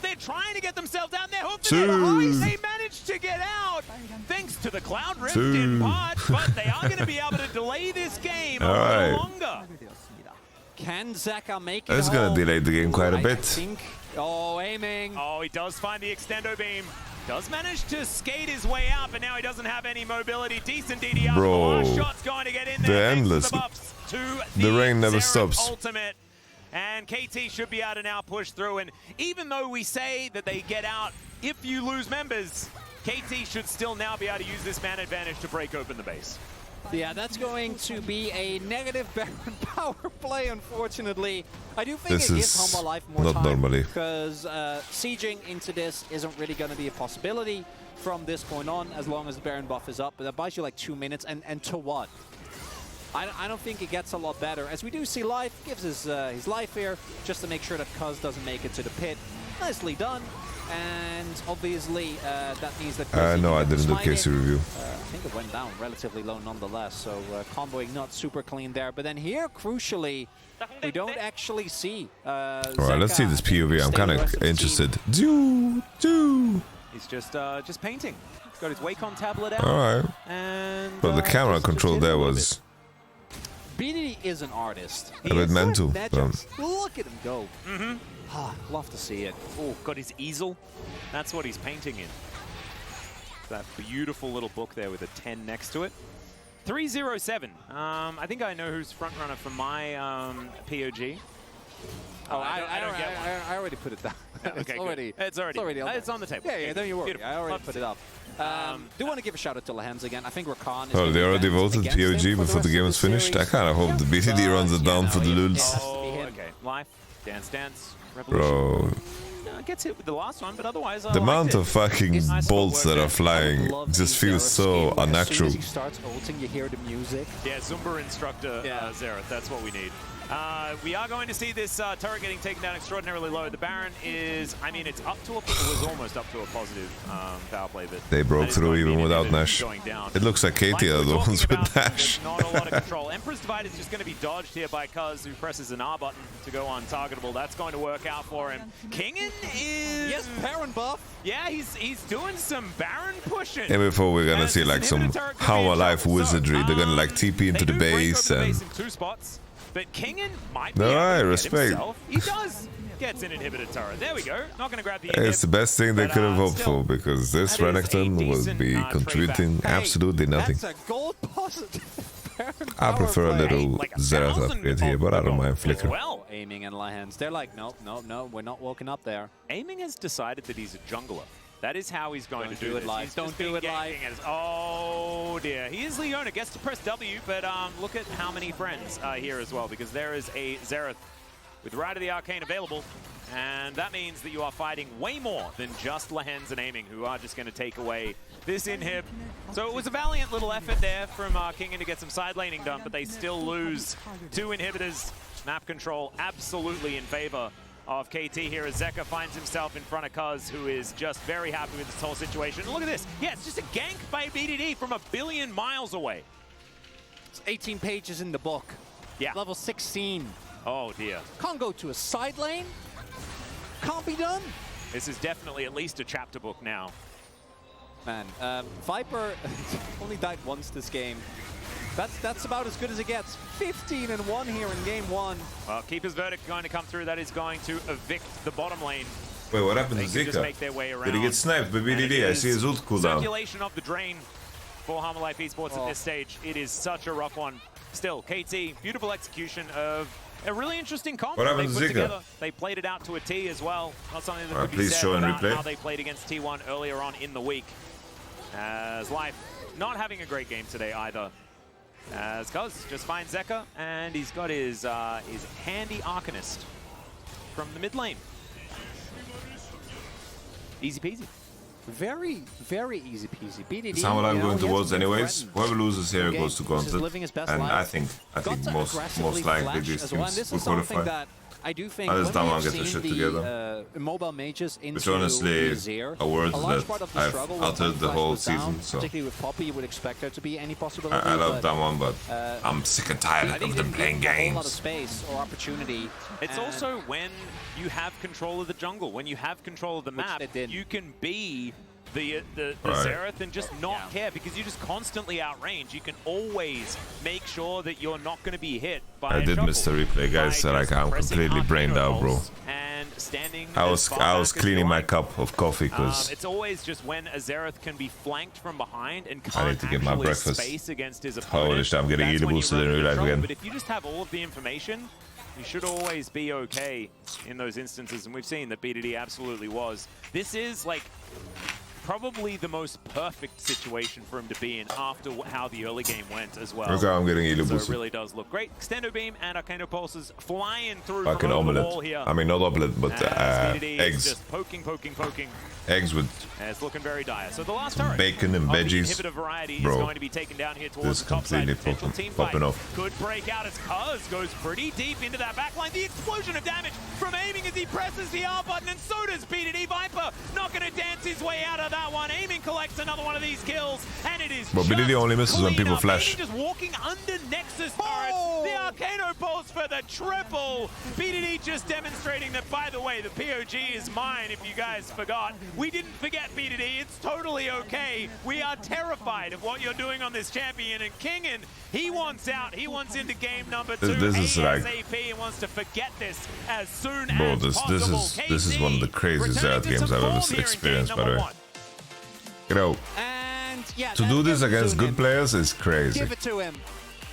[SPEAKER 2] They're trying to get themselves out there. They managed to get out thanks to the Cloud Rift in part, but they are going to be able to delay this game a little longer.
[SPEAKER 1] Can Zeka make it?
[SPEAKER 3] That's going to delay the game quite a bit.
[SPEAKER 1] Oh, Aiming.
[SPEAKER 2] Oh, he does find the extendo beam. Does manage to skate his way out, but now he doesn't have any mobility. Decent DDR.
[SPEAKER 3] Bro,
[SPEAKER 2] last shot's going to get in there.
[SPEAKER 3] they're endless. The rain never stops.
[SPEAKER 2] Ultimate. And KT should be able to now push through. And even though we say that they get out if you lose members, KT should still now be able to use this man advantage to break open the base.
[SPEAKER 1] Yeah, that's going to be a negative Baron power play, unfortunately. I do think
[SPEAKER 3] this
[SPEAKER 1] it gives Hammerlife more
[SPEAKER 3] not
[SPEAKER 1] time
[SPEAKER 3] normally.
[SPEAKER 1] because sieging into this isn't really going to be a possibility from this point on, as long as the Baron buff is up. But that buys you like 2 minutes, and to what? I don't think it gets a lot better. As we do see Life gives his life here, just to make sure that Cuz doesn't make it to the pit. Nicely done. And obviously, that means that...
[SPEAKER 3] no, I didn't do KC review.
[SPEAKER 1] I think it went down relatively low nonetheless, so comboing not super clean there. But then here, crucially, we don't actually see
[SPEAKER 3] Alright, let's see this POV. I'm kind of interested.
[SPEAKER 2] He's just painting. He's got his Wacom tablet out.
[SPEAKER 3] Alright.
[SPEAKER 2] And
[SPEAKER 3] But the camera control there was
[SPEAKER 1] BDD is an artist.
[SPEAKER 3] A bit mental.
[SPEAKER 1] Look at him go. Love to see it.
[SPEAKER 2] Oh, got his easel. That's what he's painting in. That beautiful little book there with a 10 next to it. 307. I think I know who's front runner for my POG.
[SPEAKER 1] Oh,
[SPEAKER 2] I don't get one.
[SPEAKER 1] I already put it down.
[SPEAKER 2] Okay,
[SPEAKER 1] it's
[SPEAKER 2] on the table.
[SPEAKER 1] Yeah, don't you worry.
[SPEAKER 2] Beautiful.
[SPEAKER 1] I already put it up. Do want to give a shout out to Lahens again. I think Rakan is.
[SPEAKER 3] Oh, they already voted POG before the game was finished. I kind of hope the BTD runs it down for the Lulz.
[SPEAKER 2] Oh, okay. Life, dance, revolution.
[SPEAKER 3] Bro.
[SPEAKER 2] Gets hit with the last one, but otherwise
[SPEAKER 3] the amount of fucking bolts that are flying just feels so unnatural.
[SPEAKER 1] As he starts ulting, you hear the music.
[SPEAKER 2] Yeah, Zumba instructor Xerath. That's what we need. We are going to see this turret getting taken down extraordinarily low. The Baron is, I mean, it's up to it was almost up to a positive power play. But
[SPEAKER 3] they broke through even without Nash. It looks like KT are the ones with Nash.
[SPEAKER 2] Not a lot of control. Emperor's Divide is just going to be dodged here by Cuz, who presses an R button to go untargetable. That's going to work out for him. Kingen is...
[SPEAKER 1] Yes, Baron buff.
[SPEAKER 2] Yeah, he's doing some Baron pushing.
[SPEAKER 3] And before we're going to see like some How Alive wizardry. They're going to like TP into the base and...
[SPEAKER 2] in 2 spots. But Kingen might be
[SPEAKER 3] no,
[SPEAKER 2] able
[SPEAKER 3] I
[SPEAKER 2] to
[SPEAKER 3] respect.
[SPEAKER 2] Himself. He does. Gets an inhibitor turret. There we go. Not going to grab the
[SPEAKER 3] It's the best thing they could have hoped for, because this Renekton will be contributing absolutely nothing.
[SPEAKER 1] That's a gold positive.
[SPEAKER 3] I prefer a little
[SPEAKER 2] like
[SPEAKER 3] Xerath upgrade here, but I don't mind Flicker.
[SPEAKER 2] Well,
[SPEAKER 1] Aiming and Lahens, they're like, no, we're not walking up there.
[SPEAKER 2] Aiming has decided that he's a jungler. That is how he's going to do it
[SPEAKER 1] live. Don't do it live.
[SPEAKER 2] Oh dear. He is Leona, gets to press W, but look at how many friends are here as well, because there is a Xerath with Rite of the Arcane available, and that means that you are fighting way more than just Lahens and Aiming, who are just going to take away this inhib. So it was a valiant little effort there from Kingen to get some side laning done, but they still lose 2 inhibitors. Map control absolutely in favor of KT here as Zeka finds himself in front of Cuz, who is just very happy with this whole situation. And look at this. Yeah, it's just a gank by BDD from 1 billion miles away.
[SPEAKER 1] It's 18 pages in the book.
[SPEAKER 2] Yeah.
[SPEAKER 1] Level 16.
[SPEAKER 2] Oh, dear.
[SPEAKER 1] Can't go to a side lane. Can't be done.
[SPEAKER 2] This is definitely at least a chapter book now.
[SPEAKER 1] Man, Viper only died once this game. That's about as good as it gets. 15-1 here in game 1.
[SPEAKER 2] Well, Keeper's Verdict going to come through. That is going to evict the bottom lane.
[SPEAKER 3] Wait, what happened to
[SPEAKER 2] Just make
[SPEAKER 3] Zika?
[SPEAKER 2] their way around.
[SPEAKER 3] Did he get sniped by BDD? I see his ult cooldown.
[SPEAKER 2] Circulation of the drain for Harma Life Esports at this stage. It is such a rough one. Still, KT, beautiful execution of a really interesting comp.
[SPEAKER 3] What happened to Zika?
[SPEAKER 2] Together. They played it out to a T as well. Not something that could be
[SPEAKER 3] please
[SPEAKER 2] said
[SPEAKER 3] show and
[SPEAKER 2] about
[SPEAKER 3] replay.
[SPEAKER 2] how they played against T1 earlier on in the week. As Life not having a great game today either. As Cuz just finds Zeka, and he's got his handy Arcanist from the mid lane. Easy peasy.
[SPEAKER 1] Very, very easy peasy. BDD.
[SPEAKER 3] That's how I'm going towards anyways. Whoever loses here goes to Gauntlet. And I think most likely these teams will qualify.
[SPEAKER 1] I do think
[SPEAKER 3] Unless
[SPEAKER 1] when
[SPEAKER 3] Damwon
[SPEAKER 1] we've
[SPEAKER 3] gets their
[SPEAKER 1] seen
[SPEAKER 3] shit together.
[SPEAKER 1] Mobile mages into
[SPEAKER 3] Which honestly
[SPEAKER 1] Azir,
[SPEAKER 3] are words
[SPEAKER 1] large part
[SPEAKER 3] that
[SPEAKER 1] of the
[SPEAKER 3] I've
[SPEAKER 1] struggle when
[SPEAKER 3] uttered the
[SPEAKER 1] Flash
[SPEAKER 3] whole
[SPEAKER 1] was down,
[SPEAKER 3] season. So
[SPEAKER 1] particularly with Poppy, you would expect there to be any possibility.
[SPEAKER 3] I love Damwon, but I'm sick and tired of them playing
[SPEAKER 1] A whole lot of
[SPEAKER 3] games.
[SPEAKER 1] space or opportunity.
[SPEAKER 2] It's also when you have control of the jungle, when you have control of the map, you can be the Xerath and just not care, because you just constantly outrange. You can always make sure that you're not going to be hit by
[SPEAKER 3] I did miss the replay, guys. Like I'm completely brained out, bro.
[SPEAKER 2] And standing
[SPEAKER 3] I was cleaning my cup of coffee because
[SPEAKER 2] it's always just when a Xerath can be flanked from behind and
[SPEAKER 3] I
[SPEAKER 2] can't
[SPEAKER 3] need to get my
[SPEAKER 2] actually
[SPEAKER 3] breakfast.
[SPEAKER 2] space against his opponent.
[SPEAKER 3] Holy shit, I'm getting
[SPEAKER 2] That's when
[SPEAKER 3] eatable
[SPEAKER 2] you
[SPEAKER 3] still
[SPEAKER 2] run
[SPEAKER 3] in real life
[SPEAKER 2] control.
[SPEAKER 3] again.
[SPEAKER 2] But if you just have all of the information, you should always be okay in those instances, and we've seen that BDD absolutely was. This is like probably the most perfect situation for him to be in after how the early game went as well.
[SPEAKER 3] Okay, I'm getting eatable.
[SPEAKER 2] So it really does look great. Extendo Beam and Arcano Pulses flying through
[SPEAKER 3] Fucking
[SPEAKER 2] from over the
[SPEAKER 3] omelette.
[SPEAKER 2] wall here.
[SPEAKER 3] I mean, not omelette, but
[SPEAKER 2] BDD is
[SPEAKER 3] eggs.
[SPEAKER 2] just poking.
[SPEAKER 3] Eggs with
[SPEAKER 2] And it's looking very dire. So the last turret
[SPEAKER 3] bacon and
[SPEAKER 2] of the
[SPEAKER 3] veggies.
[SPEAKER 2] inhibitor variety
[SPEAKER 3] Bro,
[SPEAKER 2] is going to be taken down here towards
[SPEAKER 3] this
[SPEAKER 2] the top side.
[SPEAKER 3] completely
[SPEAKER 2] Potential team
[SPEAKER 3] popping
[SPEAKER 2] fight.
[SPEAKER 3] off.
[SPEAKER 2] Good breakout as Cuz goes pretty deep into that backline. The explosion of damage from Aiming as he presses the R button, and so does BDD. Viper not going to dance his way out of that one. Aiming collects another one of these kills, and it is
[SPEAKER 3] But BDD only misses when people flash.
[SPEAKER 2] Aiming just walking under Nexus turrets. The Volcano Pulse for the triple. BDD just demonstrating that, by the way, the POG is mine, if you guys forgot. We didn't forget BDD. It's totally okay. We are terrified of what you're doing on this champion. And Kingen, he wants out. He wants into game number 2
[SPEAKER 3] This is like,
[SPEAKER 2] ASAP and wants to forget this as soon
[SPEAKER 3] bro,
[SPEAKER 2] as possible.
[SPEAKER 3] this is one of the craziest ad games I've ever experienced, by the way. You know,
[SPEAKER 1] and yeah,
[SPEAKER 3] to do this against good players is crazy.
[SPEAKER 1] Give it to him.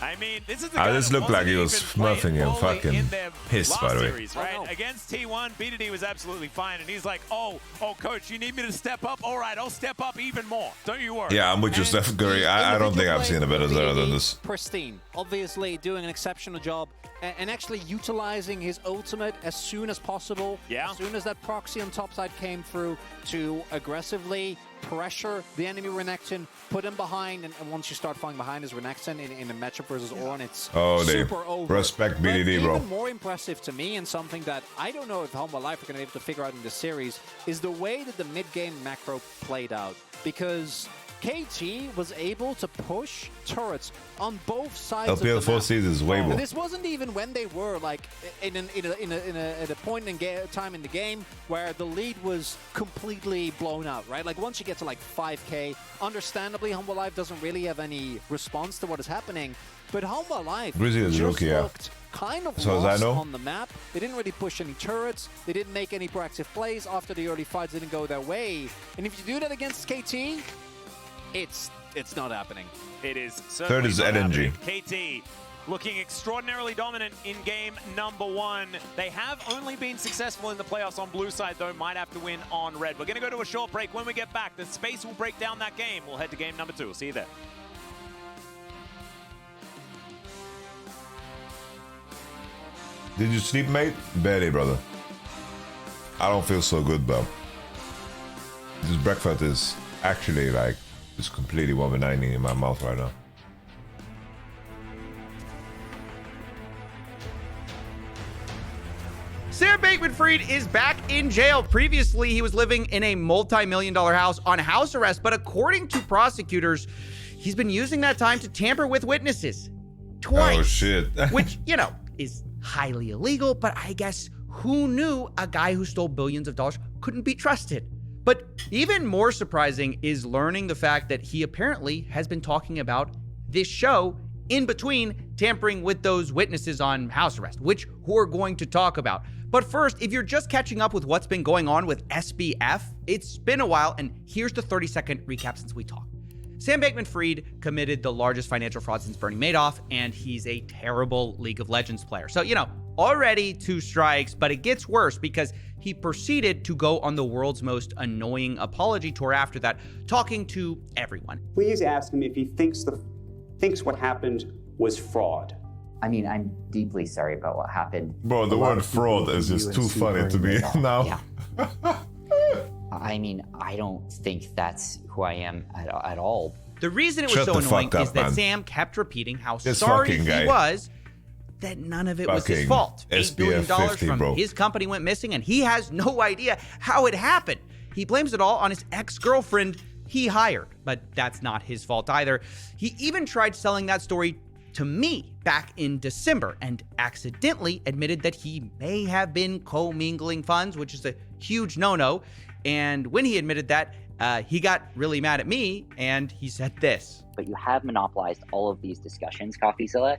[SPEAKER 2] I mean, this is the
[SPEAKER 3] I just looked like he was smurfing him, fucking pissed, by the way.
[SPEAKER 2] Series, right?
[SPEAKER 1] Oh, no.
[SPEAKER 2] Against T1, BDD was absolutely fine, and he's like, oh, coach, you need me to step up? All right, I'll step up even more. Don't you worry.
[SPEAKER 3] Yeah, I'm with you, Steph Curry. I don't think I've seen a better Zera than this.
[SPEAKER 1] Pristine, obviously doing an exceptional job, and actually utilizing his ultimate as soon as possible.
[SPEAKER 2] Yeah.
[SPEAKER 1] As soon as that proxy on top side came through to aggressively pressure the enemy Renekton, put him behind, and once you start falling behind as Renekton in a matchup versus Ornn, it's super over.
[SPEAKER 3] Respect BDD, bro.
[SPEAKER 1] Even more impressive to me, and something that I don't know if Humble Life are going to be able to figure out in this series, is the way that the mid-game macro played out. Because KT was able to push turrets on both sides of the map.
[SPEAKER 3] LPL4 seed is way more.
[SPEAKER 1] This wasn't even when they were like at a point in time in the game where the lead was completely blown out, right? Like once you get to like 5k, understandably Humble Life doesn't really have any response to what is happening. But Humble Life just looked kind of lost on the map. They didn't really push any turrets. They didn't make any proactive plays after the early fights didn't go their way. And if you do that against KT, it's not happening.
[SPEAKER 2] It is
[SPEAKER 3] Third is
[SPEAKER 2] LNG. KT looking extraordinarily dominant in game number 1. They have only been successful in the playoffs on blue side, though might have to win on red. We're going to go to a short break. When we get back, the space will break down that game. We'll head to game number 2. We'll see you there.
[SPEAKER 3] Did you sleep, mate? Barely, brother. I don't feel so good, bro. This breakfast is actually like, it's completely 190 in my mouth right now.
[SPEAKER 5] Sam Bankman-Fried is back in jail. Previously, he was living in a multi-million-dollar house on house arrest, but according to prosecutors, he's been using that time to tamper with witnesses. Twice.
[SPEAKER 3] Oh, shit.
[SPEAKER 5] Which, you know, is highly illegal, but I guess who knew a guy who stole billions of dollars couldn't be trusted? But even more surprising is learning the fact that he apparently has been talking about this show in between tampering with those witnesses on house arrest, which we're going to talk about. But first, if you're just catching up with what's been going on with SBF, it's been a while, and here's the 30-second recap since we talked. Sam Bankman-Fried committed the largest financial fraud since Bernie Madoff, and he's a terrible League of Legends player. So, you know, already 2 strikes, but it gets worse because he proceeded to go on the world's most annoying apology tour after that, talking to everyone.
[SPEAKER 6] Please ask him if he thinks what happened was fraud.
[SPEAKER 7] I mean, I'm deeply sorry about what happened.
[SPEAKER 3] Bro, the word fraud is just too funny to me now.
[SPEAKER 7] Yeah. I mean, I don't think that's who I am at all.
[SPEAKER 5] The reason it was so annoying is that Sam kept repeating how sorry he was that none of it was his fault. $8 billion from his company went missing, and he has no idea how it happened. He blames it all on his ex-girlfriend he hired, but that's not his fault either. He even tried selling that story to me back in December and accidentally admitted that he may have been commingling funds, which is a huge no-no. And when he admitted that, he got really mad at me, and he said this.
[SPEAKER 7] But you have monopolized all of these discussions, CoffeeZilla.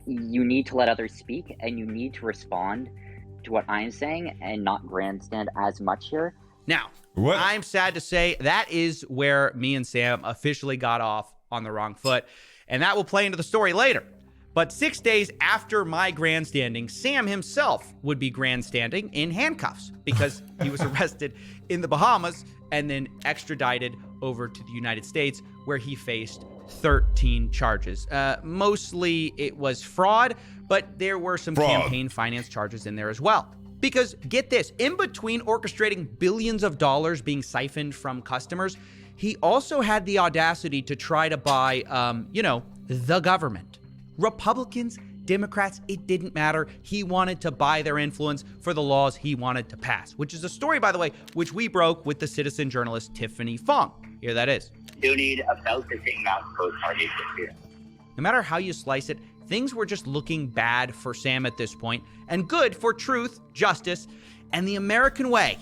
[SPEAKER 7] You need to let others speak, and you need to respond to what I'm saying and not grandstand as much here.
[SPEAKER 5] Now, I'm sad to say that is where me and Sam officially got off on the wrong foot, and that will play into the story later. But 6 days after my grandstanding, Sam himself would be grandstanding in handcuffs because he was arrested in the Bahamas and then extradited over to the United States, where he faced 13 charges. Mostly it was fraud, but there were some campaign finance charges in there as well. Because get this, in between orchestrating billions of dollars being siphoned from customers, he also had the audacity to try to buy, the government. Republicans, Democrats, it didn't matter. He wanted to buy their influence for the laws he wanted to pass, which is a story, by the way, which we broke with the citizen journalist Tiffany Fong. Here that is.
[SPEAKER 8] You need about the same amount of both parties this year.
[SPEAKER 5] No matter how you slice it, things were just looking bad for Sam at this point, and good for truth, justice, and the American way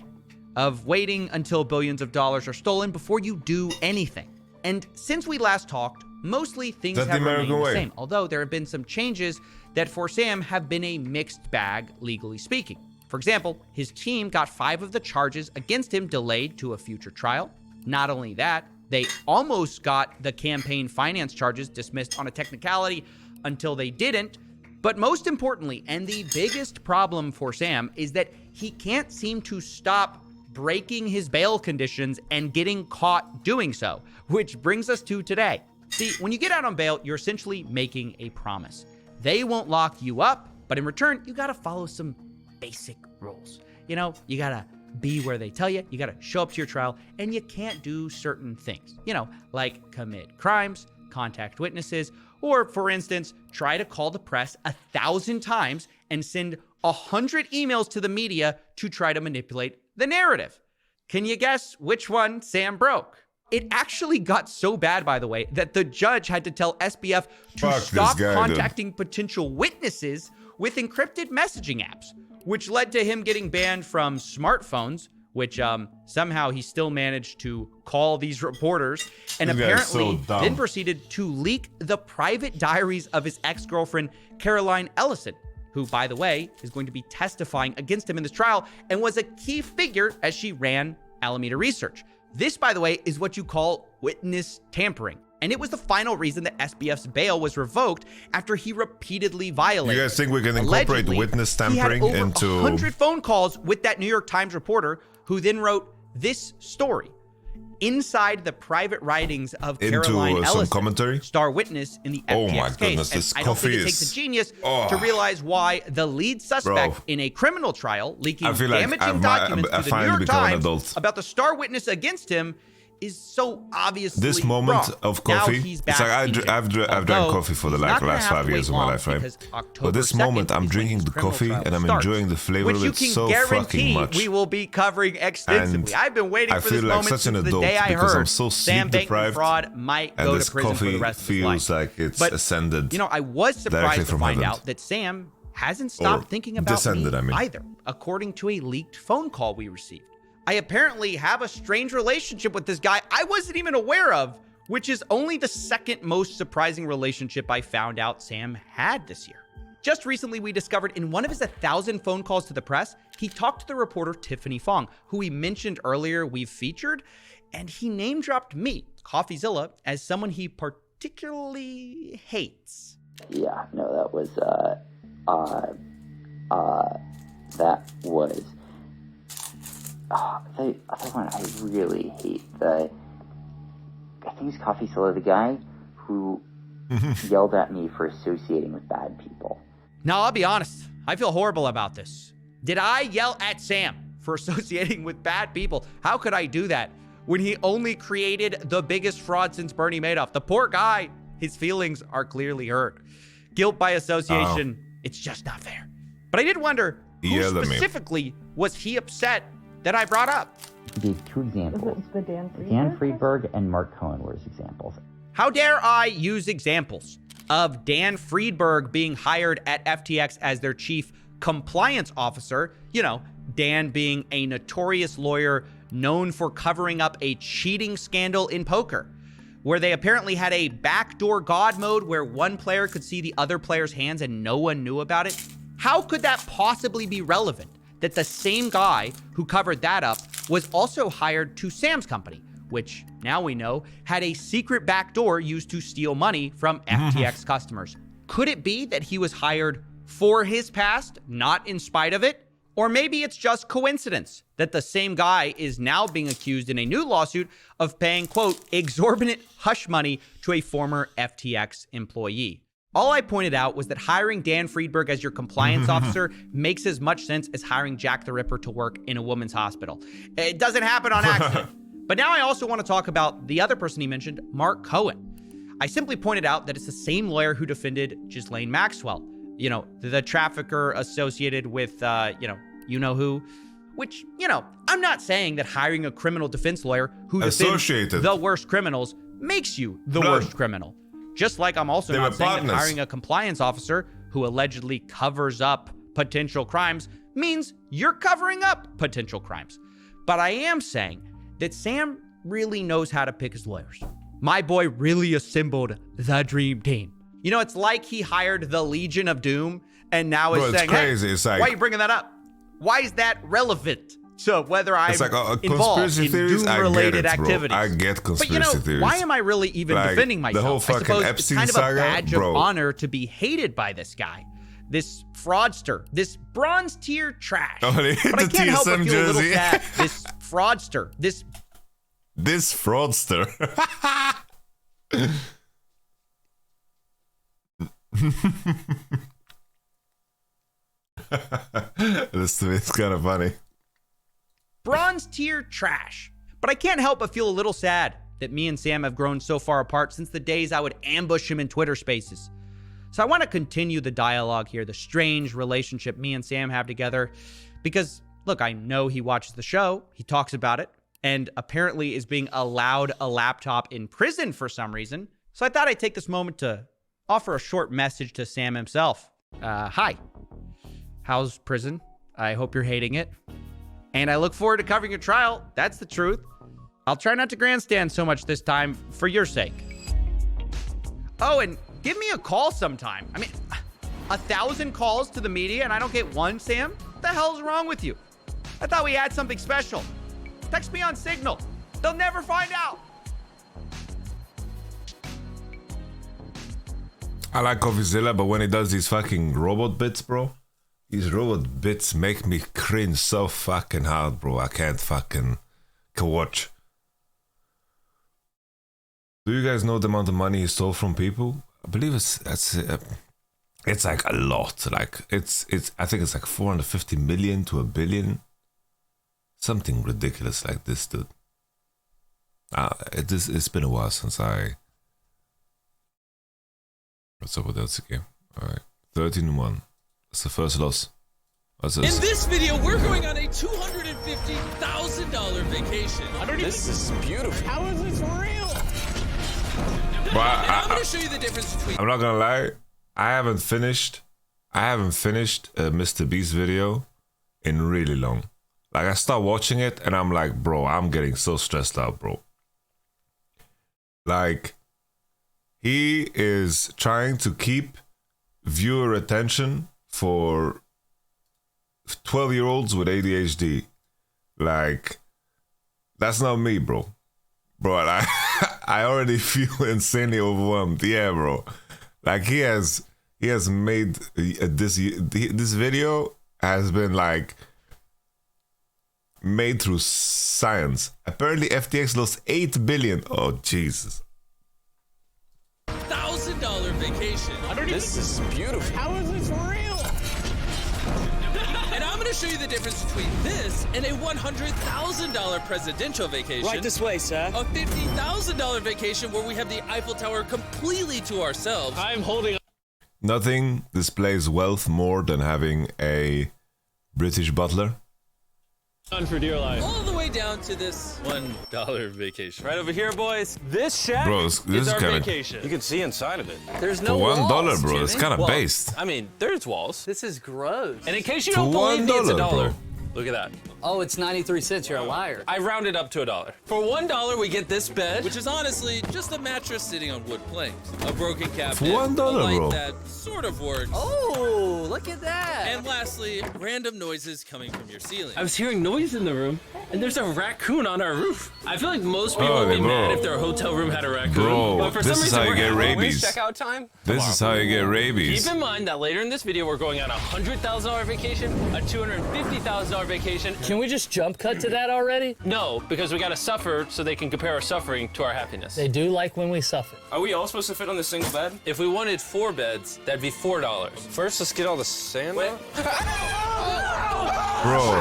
[SPEAKER 5] of waiting until billions of dollars are stolen before you do anything. And since we last talked, mostly things have remained the same, although there have been some changes that for Sam have been a mixed bag, legally speaking. For example, his team got 5 of the charges against him delayed to a future trial. Not only that, they almost got the campaign finance charges dismissed on a technicality until they didn't. But most importantly, and the biggest problem for Sam, is that he can't seem to stop breaking his bail conditions and getting caught doing so, which brings us to today. See, when you get out on bail, you're essentially making a promise. They won't lock you up, but in return, you gotta follow some basic rules. You know, you gotta be where they tell you gotta show up to your trial, and you can't do certain things. You know, like commit crimes, contact witnesses, or for instance, try to call the press 1,000 times and send 100 emails to the media to try to manipulate the narrative. Can you guess which one Sam broke? It actually got so bad, by the way, that the judge had to tell SBF to stop contacting potential witnesses with encrypted messaging apps, which led to him getting banned from smartphones, which somehow he still managed to call these reporters, and apparently then proceeded to leak the private diaries of his ex-girlfriend, Caroline Ellison, who, by the way, is going to be testifying against him in this trial and was a key figure as she ran Alameda Research. This, by the way, is what you call witness tampering. And it was the final reason that SBF's bail was revoked after he repeatedly violated.
[SPEAKER 3] You guys think we can incorporate witness tampering
[SPEAKER 5] into 100 phone calls with that New York Times reporter who then wrote this story inside the private writings of Caroline Ellison,
[SPEAKER 3] some commentary?
[SPEAKER 5] star witness in the FTX
[SPEAKER 3] oh my goodness,
[SPEAKER 5] case.
[SPEAKER 3] this
[SPEAKER 5] I don't
[SPEAKER 3] coffee
[SPEAKER 5] think it takes a genius to realize why the lead suspect in a criminal trial leaking damaging documents to the New York Times about the star witness against him is so obviously
[SPEAKER 3] this moment
[SPEAKER 5] wrong.
[SPEAKER 3] of coffee. It's like I've drank coffee for the last 5 years of my life, right? But this moment, I'm drinking the coffee and I'm enjoying the flavor of it so fucking much.
[SPEAKER 5] We will be covering extensively. I've been waiting for this moment since the day I heard Sam Bankman-Fried might go to prison for the rest of his life.
[SPEAKER 3] Feels like it's ascended.
[SPEAKER 5] You know, I was surprised to find out that Sam hasn't stopped thinking about me either, according to a leaked phone call we received. I apparently have a strange relationship with this guy I wasn't even aware of, which is only the second most surprising relationship I found out Sam had this year. Just recently, we discovered in one of his 1,000 phone calls to the press, he talked to the reporter Tiffany Fong, who we mentioned earlier we've featured, and he name-dropped me, CoffeeZilla, as someone he particularly hates.
[SPEAKER 7] Yeah, no, that was, the other one I really hate. I think it's CoffeeZilla, the guy who yelled at me for associating with bad people.
[SPEAKER 5] Now, I'll be honest. I feel horrible about this. Did I yell at Sam for associating with bad people? How could I do that when he only created the biggest fraud since Bernie Madoff? The poor guy, his feelings are clearly hurt. Guilt by association, it's just not fair. But I did wonder, who specifically was he upset that I brought up?
[SPEAKER 7] He gave 2 examples. Dan Friedberg and Mark Cohen were his examples.
[SPEAKER 5] How dare I use examples of Dan Friedberg being hired at FTX as their chief compliance officer, you know, Dan being a notorious lawyer known for covering up a cheating scandal in poker, where they apparently had a backdoor God mode where one player could see the other player's hands and no one knew about it. How could that possibly be relevant that the same guy who covered that up was also hired to Sam's company, which now we know had a secret backdoor used to steal money from FTX customers? Could it be that he was hired for his past, not in spite of it? Or maybe it's just coincidence that the same guy is now being accused in a new lawsuit of paying, quote, exorbitant hush money to a former FTX employee. All I pointed out was that hiring Dan Friedberg as your compliance officer makes as much sense as hiring Jack the Ripper to work in a woman's hospital. It doesn't happen on accident. But now I also want to talk about the other person he mentioned, Mark Cohen. I simply pointed out that it's the same lawyer who defended Ghislaine Maxwell, you know, the trafficker associated with, you know who. Which, you know, I'm not saying that hiring a criminal defense lawyer who defends the worst criminals makes you the worst criminal. Just like I'm also not saying that hiring a compliance officer who allegedly covers up potential crimes means you're covering up potential crimes. But I am saying that Sam really knows how to pick his lawyers. My boy really assembled the dream team. You know, it's like he hired the Legion of Doom and now is saying,
[SPEAKER 3] crazy.
[SPEAKER 5] Hey,
[SPEAKER 3] it's like,
[SPEAKER 5] why are you bringing that up? Why is that relevant to whether I'm involved in
[SPEAKER 3] theories,
[SPEAKER 5] Doom-related activities?
[SPEAKER 3] I get conspiracy theories.
[SPEAKER 5] Why am I really even defending myself?
[SPEAKER 3] The whole fucking
[SPEAKER 5] I suppose
[SPEAKER 3] Epstein
[SPEAKER 5] it's kind of
[SPEAKER 3] saga,
[SPEAKER 5] a badge
[SPEAKER 3] bro.
[SPEAKER 5] of honor to be hated by this guy, this fraudster, this bronze tier trash.
[SPEAKER 3] Oh,
[SPEAKER 5] but I can't help but feel a little sad. This fraudster, this
[SPEAKER 3] fraudster. This is kind of funny.
[SPEAKER 5] Bronze tier trash. But I can't help but feel a little sad that me and Sam have grown so far apart since the days I would ambush him in Twitter spaces. So I want to continue the dialogue here, the strange relationship me and Sam have together, because look, I know he watches the show, he talks about it, and apparently is being allowed a laptop in prison for some reason. So I thought I'd take this moment to offer a short message to Sam himself. Hi. How's prison? I hope you're hating it. And I look forward to covering your trial. That's the truth. I'll try not to grandstand so much this time for your sake. Oh, and give me a call sometime. I mean, 1,000 calls to the media and I don't get one, Sam? What the hell's wrong with you? I thought we had something special. Text me on Signal. They'll never find out.
[SPEAKER 3] I like CoffeeZilla, but when he does these fucking robot bits, bro, these robot bits make me cringe so fucking hard, bro. I can't fucking watch. Do you guys know the amount of money he stole from people? I believe it's like a lot. Like it's I think it's like 450 million to $1 billion. Something ridiculous like this, dude. It's been a while since I. What's up with LCK? Alright. 13-1. That's the first loss. What's this?
[SPEAKER 8] In this video, we're going on a $250,000 vacation. This is beautiful. How is this real? I'm going to show you the difference between...
[SPEAKER 3] I'm not gonna lie. I haven't finished a Mr. Beast video in really long. Like, I start watching it and I'm like, bro, I'm getting so stressed out, bro. Like, he is trying to keep viewer attention for 12-year-olds with ADHD. Like, that's not me, bro. Bro, I already feel insanely overwhelmed. Yeah, bro. Like, he has made this video has been like made through science. Apparently FTX lost 8 billion. Oh, Jesus.
[SPEAKER 8] $1,000 vacation. This is beautiful. How is this real? And I'm going to show you the difference between this and a $100,000 presidential vacation.
[SPEAKER 9] Right this way, sir.
[SPEAKER 8] A $50,000 vacation where we have the Eiffel Tower completely to ourselves.
[SPEAKER 9] I'm holding.
[SPEAKER 3] Nothing displays wealth more than having a British butler.
[SPEAKER 9] On for dear life.
[SPEAKER 8] All the way down to this $1 vacation.
[SPEAKER 9] Right over here, boys. This shack
[SPEAKER 3] Bros, this
[SPEAKER 9] is
[SPEAKER 3] is
[SPEAKER 9] our
[SPEAKER 3] kinda,
[SPEAKER 9] vacation. You can see inside of it.
[SPEAKER 8] There's no
[SPEAKER 3] for $1,
[SPEAKER 8] walls,
[SPEAKER 3] bro.
[SPEAKER 8] Jimmy.
[SPEAKER 3] It's kind of based.
[SPEAKER 9] I mean, there's walls.
[SPEAKER 8] This is gross.
[SPEAKER 9] And in case you
[SPEAKER 3] For
[SPEAKER 9] don't believe me, it's
[SPEAKER 3] $1,
[SPEAKER 9] $1.
[SPEAKER 3] bro.
[SPEAKER 9] Look at that.
[SPEAKER 8] Oh, it's 93 cents. You're a liar.
[SPEAKER 9] I rounded up to $1. For $1, we get this bed,
[SPEAKER 8] Which is honestly just a mattress sitting on wood planks. A broken cabinet.
[SPEAKER 3] For $1,
[SPEAKER 8] a light
[SPEAKER 3] bro.
[SPEAKER 8] that sort of works.
[SPEAKER 10] Oh, look at that.
[SPEAKER 8] And lastly, random noises coming from your ceiling.
[SPEAKER 9] I was hearing noise in the room, and there's a raccoon on our roof. I feel like most people
[SPEAKER 3] Oh,
[SPEAKER 9] would be
[SPEAKER 3] bro.
[SPEAKER 9] mad if their hotel room had a raccoon.
[SPEAKER 3] Bro,
[SPEAKER 9] but for
[SPEAKER 3] this
[SPEAKER 9] some
[SPEAKER 3] is
[SPEAKER 9] reason,
[SPEAKER 3] how you
[SPEAKER 9] we're
[SPEAKER 3] get
[SPEAKER 9] having
[SPEAKER 3] rabies.
[SPEAKER 9] checkout time.
[SPEAKER 3] This is how you get rabies.
[SPEAKER 9] Keep in mind that later in this video, we're going on a $100,000 vacation, a $250,000 vacation.
[SPEAKER 10] Can we just jump cut to that already?
[SPEAKER 9] No, because we gotta suffer so they can compare our suffering to our happiness.
[SPEAKER 10] They do like when we suffer.
[SPEAKER 9] Are we all supposed to fit on this single bed? If we wanted 4 beds, that'd be $4. First, let's get all the sand off.
[SPEAKER 3] Bro.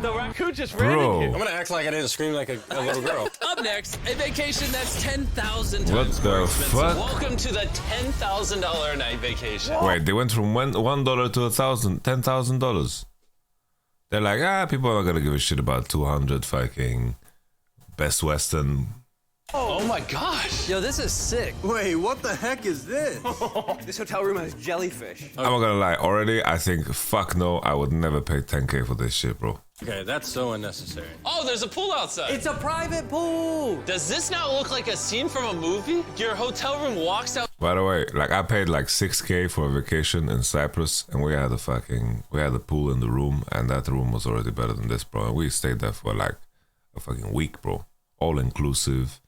[SPEAKER 9] The raccoon just ran
[SPEAKER 3] Bro.
[SPEAKER 9] in here. I'm gonna act like I didn't scream like a little girl.
[SPEAKER 8] Up next, a vacation that's 10,000 times
[SPEAKER 3] What
[SPEAKER 8] more
[SPEAKER 3] the
[SPEAKER 8] expensive.
[SPEAKER 3] fuck?
[SPEAKER 9] Welcome to the $10,000 a night vacation.
[SPEAKER 3] Wait, they went from $1 to $10,000. They're like, people are not gonna give a shit about 200 fucking Best Western
[SPEAKER 8] Oh my gosh. Yo, this is sick.
[SPEAKER 11] Wait, what the heck is this? This hotel room has jellyfish.
[SPEAKER 3] I'm not gonna lie, already I think, fuck no, I would never pay 10k for this shit, bro.
[SPEAKER 11] Okay, that's so unnecessary.
[SPEAKER 8] Oh, there's a pool outside.
[SPEAKER 10] It's a private pool.
[SPEAKER 8] Does this not look like a scene from a movie? Your hotel room walks out.
[SPEAKER 3] By the way, like I paid like 6k for a vacation in Cyprus, and we had a pool in the room, and that room was already better than this, bro. And we stayed there for like a fucking week, bro. All inclusive.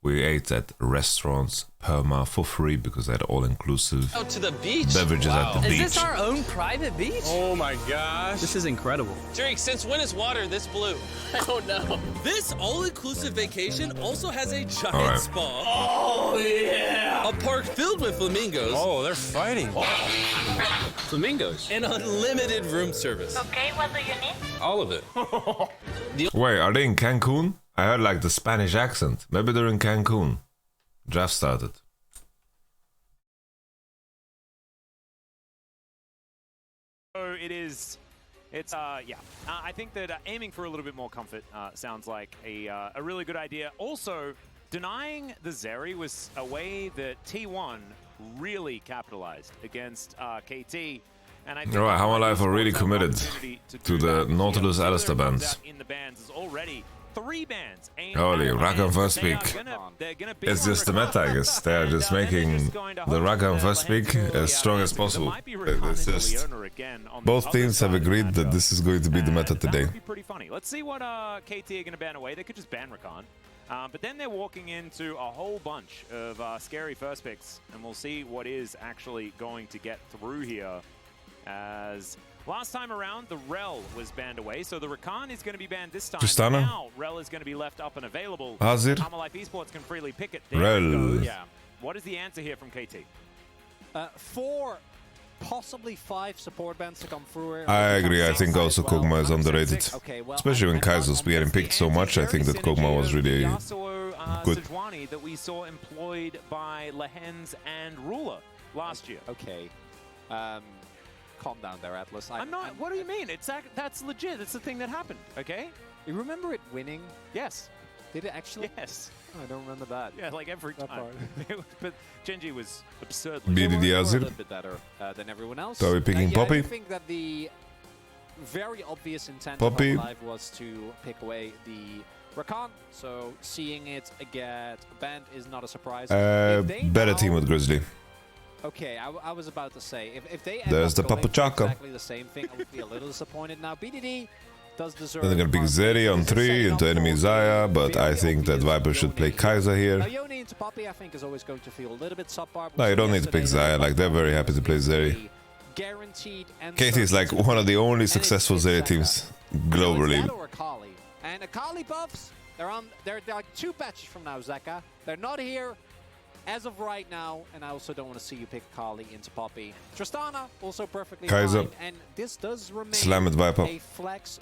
[SPEAKER 3] We ate at restaurants Perma for free because they had all inclusive.
[SPEAKER 8] Out to the beach.
[SPEAKER 3] Beverages at the beach.
[SPEAKER 10] Is this our own private beach?
[SPEAKER 11] Oh my gosh.
[SPEAKER 10] This is incredible.
[SPEAKER 8] Drake, since when is water this blue? Oh no. This all-inclusive vacation also has a giant spa. Oh yeah. A park filled with flamingos.
[SPEAKER 11] Oh, they're fighting.
[SPEAKER 8] Flamingos. And unlimited room service.
[SPEAKER 12] Okay, what do you need?
[SPEAKER 8] All of it.
[SPEAKER 3] Wait, are they in Cancun? I heard like the Spanish accent. Maybe they're in Cancun. Draft started.
[SPEAKER 2] So it's yeah. I think that aiming for a little bit more comfort sounds like a really good idea. Also, denying the Zeri was a way that T1 really capitalized against KT. And I think
[SPEAKER 3] Alright, how my life are really committed to the Nautilus Alistair bands.
[SPEAKER 2] In the bands is already 3 bands.
[SPEAKER 3] Holy, Rakan first pick. It's just the meta, I guess. They are just making the Rakan first pick as strong as possible. It's just both teams have agreed that this is going to be the meta today.
[SPEAKER 2] That would be pretty funny. Let's see what KT are going to ban away. They could just ban Rakan. But then they're walking into a whole bunch of scary first picks, and we'll see what is actually going to get through here. As last time around, the Rel was banned away, so the Rakan is going to be banned this time.
[SPEAKER 3] Tristana?
[SPEAKER 2] Now, Rel is going to be left up and available.
[SPEAKER 3] Azir?
[SPEAKER 2] Life Esports can freely pick it.
[SPEAKER 3] Rel.
[SPEAKER 2] Yeah. What is the answer here from KT?
[SPEAKER 1] 4, possibly 5 support bans to come through here.
[SPEAKER 3] I agree, I think also Kog'Maw is underrated.
[SPEAKER 1] Okay, well,
[SPEAKER 3] Especially when Kaiser's getting picked so much, I think that Kog'Maw was really good.
[SPEAKER 2] Sejuani that we saw employed by Lehens and Ruler last year.
[SPEAKER 1] Okay. Calm down there, Atlas.
[SPEAKER 2] I'm not. What do you mean? That's legit. It's the thing that happened. Okay.
[SPEAKER 1] You remember it winning?
[SPEAKER 2] Yes.
[SPEAKER 1] Did it actually?
[SPEAKER 2] Yes.
[SPEAKER 1] Oh, I don't remember that.
[SPEAKER 2] Yeah, like every
[SPEAKER 1] that
[SPEAKER 2] time.
[SPEAKER 1] part.
[SPEAKER 2] But Genji was absurdly.
[SPEAKER 3] BDD
[SPEAKER 1] a
[SPEAKER 3] Azir.
[SPEAKER 1] little bit better than everyone else.
[SPEAKER 3] So are we picking
[SPEAKER 1] yeah,
[SPEAKER 3] Poppy?
[SPEAKER 1] I think that the very obvious intent
[SPEAKER 3] Poppy.
[SPEAKER 1] of Live was to pick away the Rakan. So seeing it get banned is not a surprise.
[SPEAKER 3] Better team with Grizzly.
[SPEAKER 1] Okay, I was about to say, if they end
[SPEAKER 3] There's
[SPEAKER 1] up
[SPEAKER 3] the
[SPEAKER 1] going for
[SPEAKER 3] Papuchaka.
[SPEAKER 1] exactly the same thing, I would be a little disappointed. Now, BDD does deserve...
[SPEAKER 3] Then they're gonna pick Zeri on 3 into enemy Xayah, but I think that Viper should play Kaiser here.
[SPEAKER 1] Now, Yone into Poppy, I think, is always going to feel a little bit subpar.
[SPEAKER 3] No, you don't need to pick Xayah, like they're very happy to play Zeri.
[SPEAKER 1] Guaranteed.
[SPEAKER 3] KT is like one of the only successful Zeri teams globally.
[SPEAKER 1] Or Akali. And Akali buffs, they're like 2 patches from now, Zeka. They're not here as of right now, and I also don't want to see you pick Akali into Poppy. Tristana, also perfectly
[SPEAKER 3] Kaiser.
[SPEAKER 1] fine, and this does remain
[SPEAKER 3] Slam it, Viper.
[SPEAKER 1] a flex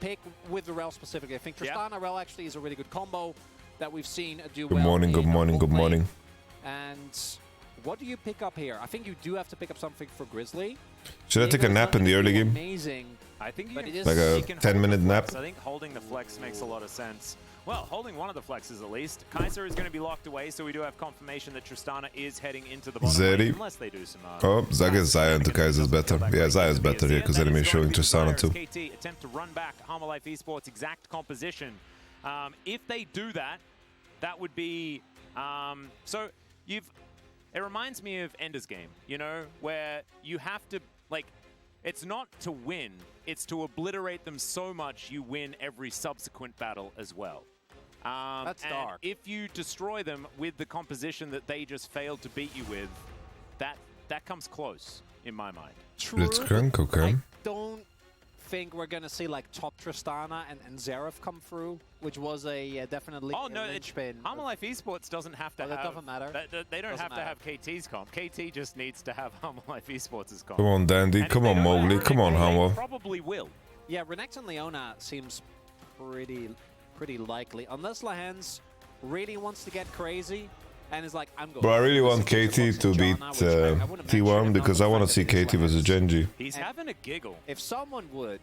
[SPEAKER 1] pick with the Rel specifically. I think Tristana Rel actually is a really good combo that we've seen do well.
[SPEAKER 3] Good morning, good morning, good morning.
[SPEAKER 1] And what do you pick up here? I think you do have to pick up something for Grizzly.
[SPEAKER 3] Should I take a nap in the early game?
[SPEAKER 1] Amazing.
[SPEAKER 2] I think
[SPEAKER 1] But it is
[SPEAKER 3] like a 10-minute nap?
[SPEAKER 2] I think holding the flex makes a lot of sense. Well, holding one of the flexes at least. Kaiser is going to be locked away, so we do have confirmation that Tristana is heading into the bottom lane,
[SPEAKER 3] Zeri.
[SPEAKER 2] unless they do some...
[SPEAKER 3] Oh, I guess Xayah into Kaiser is better. Yeah, Xayah is better here because enemy is showing Tristana too.
[SPEAKER 2] KT attempt to run back Life Esports exact composition. If they do that, that would be... It reminds me of Ender's Game, you know, where you have to, like... It's not to win, it's to obliterate them so much you win every subsequent battle as well.
[SPEAKER 1] That's dark.
[SPEAKER 2] If you destroy them with the composition that they just failed to beat you with, that comes close, in my mind.
[SPEAKER 3] Blitzcrank, okay.
[SPEAKER 1] I don't think we're going to see like top Tristana and Xerath come through, which was a definitely linchpin.
[SPEAKER 2] Life Esports doesn't have to have...
[SPEAKER 1] That doesn't matter.
[SPEAKER 2] They don't have to have KT's comp. KT just needs to have Life Esports' comp.
[SPEAKER 3] Come on, Dandy. Come on, Mowgli. Come on, Hamwa.
[SPEAKER 2] Probably will.
[SPEAKER 1] Yeah, Renekton and Leona seems pretty likely. Unless Lehens really wants to get crazy and is like, I'm going...
[SPEAKER 3] Bro, I really want KT to beat T1 because I want to see KT versus Genji.
[SPEAKER 2] He's having a giggle.
[SPEAKER 1] If someone would,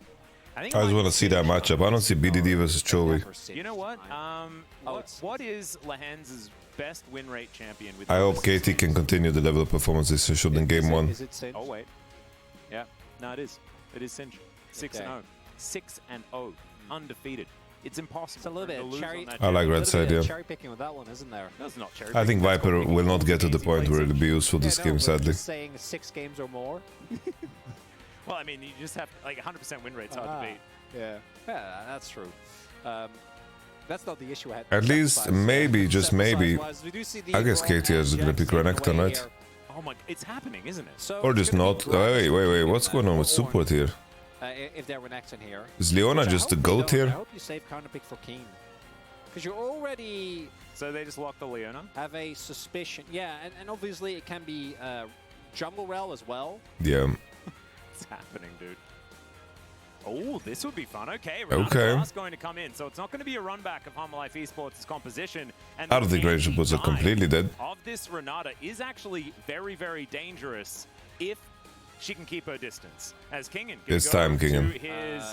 [SPEAKER 3] I just want to see that matchup. I don't see BDD versus Chovy.
[SPEAKER 2] You know what? What is Lehans' best win rate champion? With
[SPEAKER 3] I hope KT can continue the level of performance they showed in game 1.
[SPEAKER 1] Is it Singe?
[SPEAKER 2] Oh, wait. Yeah. No, it is. It is Singe. 6-0. 6-0. Undefeated. It's impossible.
[SPEAKER 1] It's a little bit cherry.
[SPEAKER 3] I like red side, yeah.
[SPEAKER 1] Cherry picking with that one, isn't there?
[SPEAKER 2] That's not cherry
[SPEAKER 3] I think
[SPEAKER 2] picking.
[SPEAKER 3] Viper will not get to the point where it'll be useful this game, sadly.
[SPEAKER 1] Just saying 6 games or more.
[SPEAKER 2] Well, I mean, you just have like 100% win rate's hard to beat.
[SPEAKER 1] Yeah, that's true. That's not the issue.
[SPEAKER 3] At least, maybe, just maybe. I guess KT is gonna pick Renekton, right?
[SPEAKER 2] Oh my, it's happening, isn't it?
[SPEAKER 1] So
[SPEAKER 3] Or just not. Wait, what's going on with support here?
[SPEAKER 1] If they're Renekton here.
[SPEAKER 3] Is Leona just the GOAT
[SPEAKER 1] I
[SPEAKER 3] here?
[SPEAKER 1] hope you save counterpick for Keen. Because you already...
[SPEAKER 2] So they just lock the Leona?
[SPEAKER 1] Have a suspicion. Yeah, and obviously it can be Jungle Rel as well.
[SPEAKER 3] Yeah.
[SPEAKER 2] What's happening, dude? Oh, this would be fun. Okay,
[SPEAKER 3] okay.
[SPEAKER 2] Going to come in, so it's not going to be a run back of Life Esports' composition. And
[SPEAKER 3] I don't think Rage was completely dead.
[SPEAKER 2] Of this Renata is actually very, very dangerous if she can keep her distance. As Kingen
[SPEAKER 3] it's time, Kingen.
[SPEAKER 2] His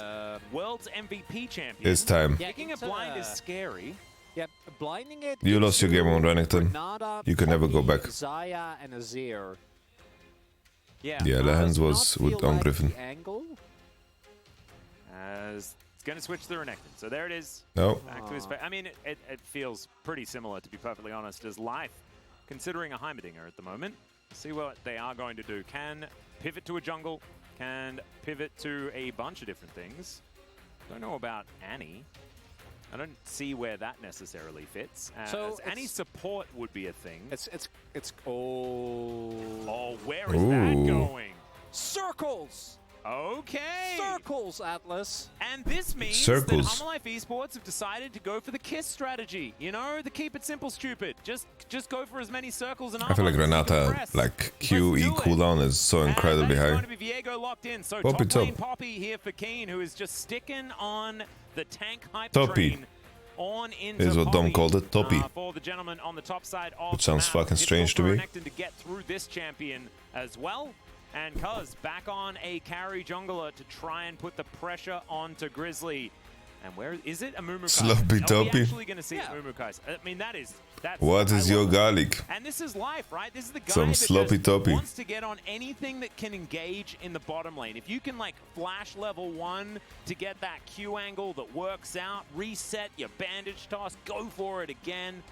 [SPEAKER 2] World's MVP champion.
[SPEAKER 3] It's time.
[SPEAKER 2] Yeah, Picking a blind is scary.
[SPEAKER 1] Yeah, blinding it.
[SPEAKER 3] You lost your game on Renekton. You can never go back.
[SPEAKER 1] Zaya and Azir.
[SPEAKER 3] Yeah, Lehans was on Griffin.
[SPEAKER 2] As it's going to switch the Renekton. So there it is.
[SPEAKER 3] No.
[SPEAKER 2] Back to his face. I mean, it feels pretty similar, to be perfectly honest, as Life, considering a Heimerdinger at the moment. See what they are going to do. Can pivot to a jungle, can pivot to a bunch of different things. Don't know about Annie. I don't see where that necessarily fits. So Annie's support would be a thing. Oh, where is that going?
[SPEAKER 1] Circles!
[SPEAKER 2] Okay.
[SPEAKER 1] Circles, Atlas.
[SPEAKER 2] And this means that Life Esports have decided to go for the KISS strategy. You know, the keep it simple, stupid. Just go for as many circles and
[SPEAKER 3] I feel like Renata, like QE cooldown is so incredibly high.
[SPEAKER 2] Going to be Viego locked in. So top lane Poppy here for Keen, who is just sticking on the tank hype train. On into
[SPEAKER 3] is what Dom called it, Toppy.
[SPEAKER 2] For the gentleman on the top side of
[SPEAKER 3] which sounds fucking strange to me.
[SPEAKER 2] To get through this champion as well. And Cuz back on a carry jungler to try and put the pressure onto Grizzly. And where is it? A Mumukai.
[SPEAKER 3] Sloppy Toppy.
[SPEAKER 2] Are we actually going to see Mumukai? I mean, that's
[SPEAKER 3] what is your garlic?
[SPEAKER 2] And this is Life, right? This is the guy
[SPEAKER 3] Some sloppy Toppy.
[SPEAKER 2] Wants to get on anything that can engage in the bottom lane. If you can like flash level 1 to get that Q angle that works out, reset your bandage toss, go for it again.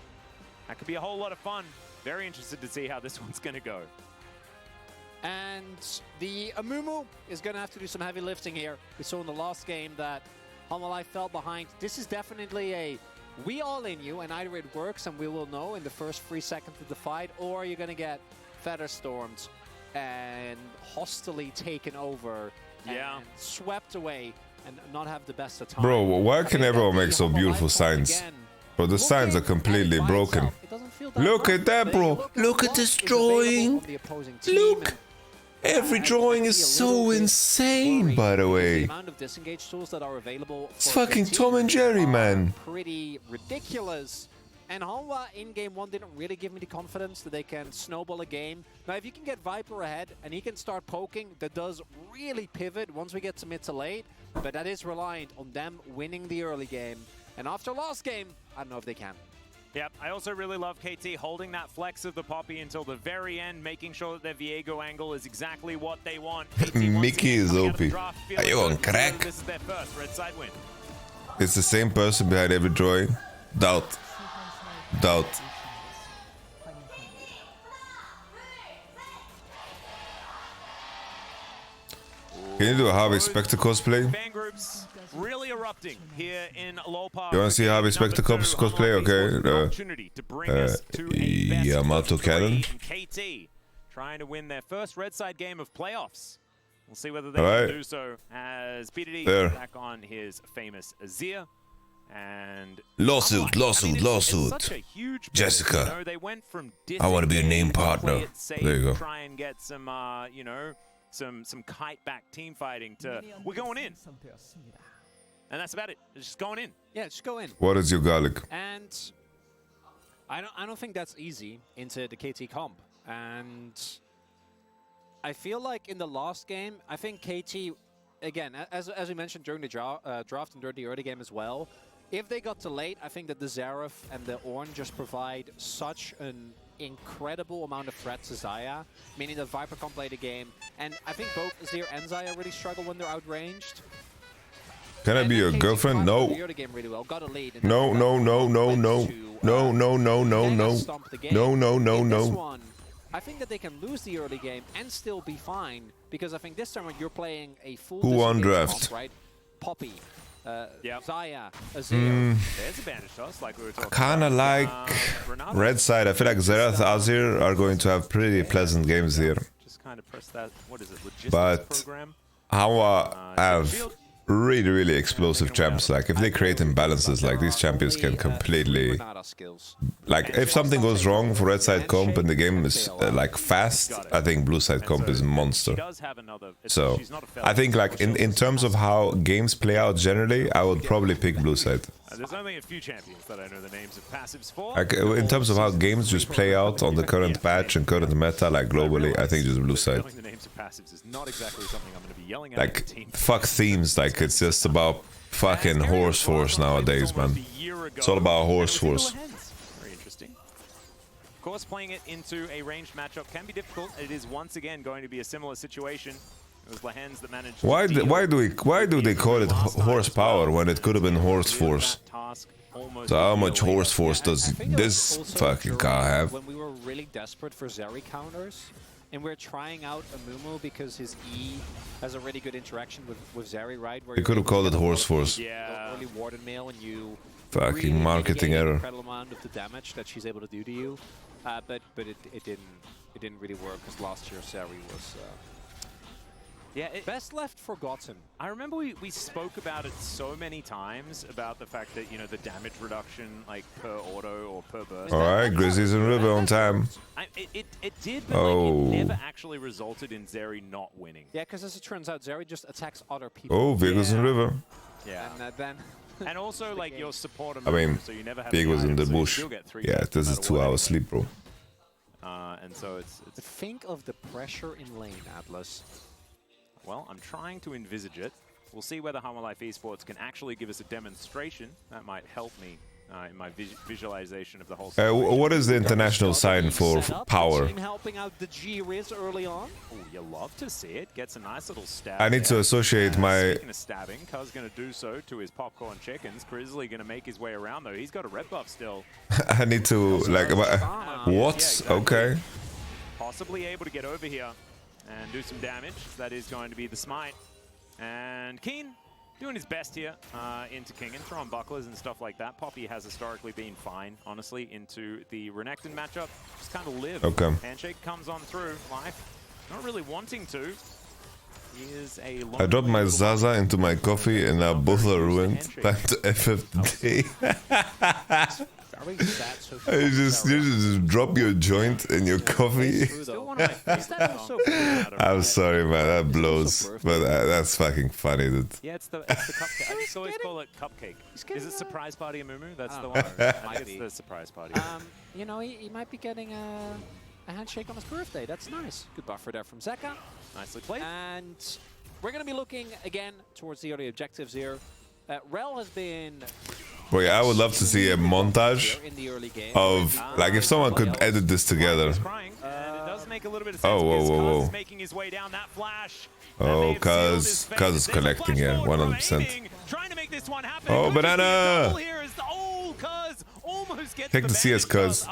[SPEAKER 2] That could be a whole lot of fun. Very interested to see how this one's going to go.
[SPEAKER 1] And the Amumu is going to have to do some heavy lifting here. We saw in the last game that Life fell behind. This is definitely a we all in you, and either it works and we will know in the first 3 seconds of the fight, or you're going to get feather stormed and hostily taken over and swept away and not have the best of time.
[SPEAKER 3] Bro, why can everyone make so beautiful signs? Bro, the signs are completely broken. Look at that, bro. Look at this drawing. Look. Every drawing is so insane, by the way. It's fucking Tom and Jerry, man.
[SPEAKER 1] Pretty ridiculous. And Hanwha in game 1 didn't really give me the confidence that they can snowball a game. Now, if you can get Viper ahead and he can start poking, that does really pivot once we get to mid to late. But that is reliant on them winning the early game. And after last game, I don't know if they can.
[SPEAKER 2] Yep, I also really love KT holding that flex of the Poppy until the very end, making sure that their Viego angle is exactly what they want.
[SPEAKER 3] Mickey is OP. Are you on crack?
[SPEAKER 2] This is their first red side win.
[SPEAKER 3] It's the same person behind every drawing. Doubt. Doubt. Can you do a Harvey Spectre cosplay?
[SPEAKER 2] Fan groups really erupting here in Lolpa.
[SPEAKER 3] You want to see Harvey Spectre cosplay? Okay. Yamato Cannon.
[SPEAKER 2] KT trying to win their first red side game of playoffs. We'll see whether they can do so as BDD back on his famous Azir. And
[SPEAKER 3] lawsuit. Jessica, I want to be a name partner. There you go.
[SPEAKER 2] Try and get some, you know, some kite back team fighting to. We're going in. And that's about it. It's just going in.
[SPEAKER 1] Yeah, just go in.
[SPEAKER 3] What is your garlic?
[SPEAKER 1] And I don't think that's easy into the KT comp. And I feel like in the last game, I think KT again, as we mentioned during the draft and during the early game as well, if they got to late, I think that the Xerath and the Ornn just provide such an incredible amount of threat to Xayah, meaning that Viper can't play the game. And I think both Azir and Xayah really struggle when they're outranged.
[SPEAKER 3] Can I be your girlfriend? No. No, no, no, no, no. No, no, no, no, no. No, no, no, no.
[SPEAKER 1] I think that they can lose the early game and still be fine, because I think this time when you're playing a full
[SPEAKER 3] Who won draft?
[SPEAKER 1] Comp, right? Poppy, Xayah, Azir.
[SPEAKER 2] There's a bandage toss, like we were talking
[SPEAKER 3] Kinda like red side. I feel like Xerath, Azir are going to have pretty pleasant games here.
[SPEAKER 2] Just kind of press that. What is it? Logistics
[SPEAKER 3] but
[SPEAKER 2] program?
[SPEAKER 3] Hawa have really explosive champs. Like if they create imbalances, like these champions can completely, like if something goes wrong for red side comp and the game is like fast, I think blue side comp is a monster. So I think like in terms of how games play out generally, I would probably pick blue side.
[SPEAKER 2] There's only a few champions that I know the names of passives for.
[SPEAKER 3] Like in terms of how games just play out on the current patch and current meta, like globally, I think just blue side.
[SPEAKER 2] The names of passives is not exactly something I'm going to be yelling at.
[SPEAKER 3] Like fuck themes, like it's just about fucking horse force nowadays, man. It's all about horse force.
[SPEAKER 2] Very interesting. Of course, playing it into a ranged matchup can be difficult. It is once again going to be a similar situation. It was Lahens that managed.
[SPEAKER 3] Why do they call it horsepower when it could have been horse force? So how much horse force does this fucking car have?
[SPEAKER 1] When we were really desperate for Zeri counters, and we're trying out Amumu because his E has a really good interaction with Zeri, right? Where
[SPEAKER 3] They could have called it horse force.
[SPEAKER 2] Yeah.
[SPEAKER 1] Early Warden mail, and you
[SPEAKER 3] fucking
[SPEAKER 1] really
[SPEAKER 3] marketing error.
[SPEAKER 1] incredible amount of the damage that she's able to do to you, but it didn't really work because last year Zeri was. Best left forgotten.
[SPEAKER 2] I remember we spoke about it so many times about the fact that, you know, the damage reduction like per auto or per burst.
[SPEAKER 3] Alright, Grizzlies and River on time.
[SPEAKER 2] It did, but like, it never actually resulted in Zeri not winning.
[SPEAKER 1] Yeah, because as it turns out, Zeri just attacks other people.
[SPEAKER 3] Oh, Vigos and River.
[SPEAKER 2] Yeah.
[SPEAKER 1] And then
[SPEAKER 2] and also like your support.
[SPEAKER 3] I mean,
[SPEAKER 2] so you never have
[SPEAKER 3] Vigos in the
[SPEAKER 2] so
[SPEAKER 3] bush. Yeah, this is 2 hours sleep, bro.
[SPEAKER 2] And so it's
[SPEAKER 1] think of the pressure in lane, Atlas.
[SPEAKER 2] Well, I'm trying to envisage it. We'll see whether Hama Life Esports can actually give us a demonstration. That might help me in my visualization of the whole situation.
[SPEAKER 3] What is the international sign for power?
[SPEAKER 1] Helping out the G-Riz early on.
[SPEAKER 2] Oh, you love to see it. Gets a nice little stab.
[SPEAKER 3] I need to associate my...
[SPEAKER 2] Speaking of stabbing, Cuz going to do so to his popcorn chickens. Grizzly going to make his way around, though. He's got a red buff still.
[SPEAKER 3] I need to, like... What?
[SPEAKER 2] Yeah, exactly.
[SPEAKER 3] Okay.
[SPEAKER 2] Possibly able to get over here and do some damage. That is going to be the smite. And Keen doing his best here into King and throwing bucklers and stuff like that. Poppy has historically been fine, honestly, into the Renekton matchup. Just kind of live.
[SPEAKER 3] Okay.
[SPEAKER 2] Handshake comes on through. Life not really wanting to. He is a
[SPEAKER 3] I dropped my Zaza into my coffee and now both are ruined. Time to FFD. You just drop your joint in your coffee. I'm sorry, man. That blows. But that's fucking funny, dude.
[SPEAKER 2] Yeah, it's the cupcake. I just always call it cupcake. Is it surprise party Amumu? That's the one. I think it's the surprise party.
[SPEAKER 1] You know, he might be getting a handshake on his birthday. That's nice. Good buffer there from Zeka.
[SPEAKER 2] Nicely played.
[SPEAKER 1] And we're going to be looking again towards the early objectives here. Rel has been...
[SPEAKER 3] Boy, I would love to see a montage of, like, if someone could edit this together. Oh, whoa, whoa, whoa. Oh, Cuz is collecting here, 100%. Oh, banana! Take the CS, Cuz.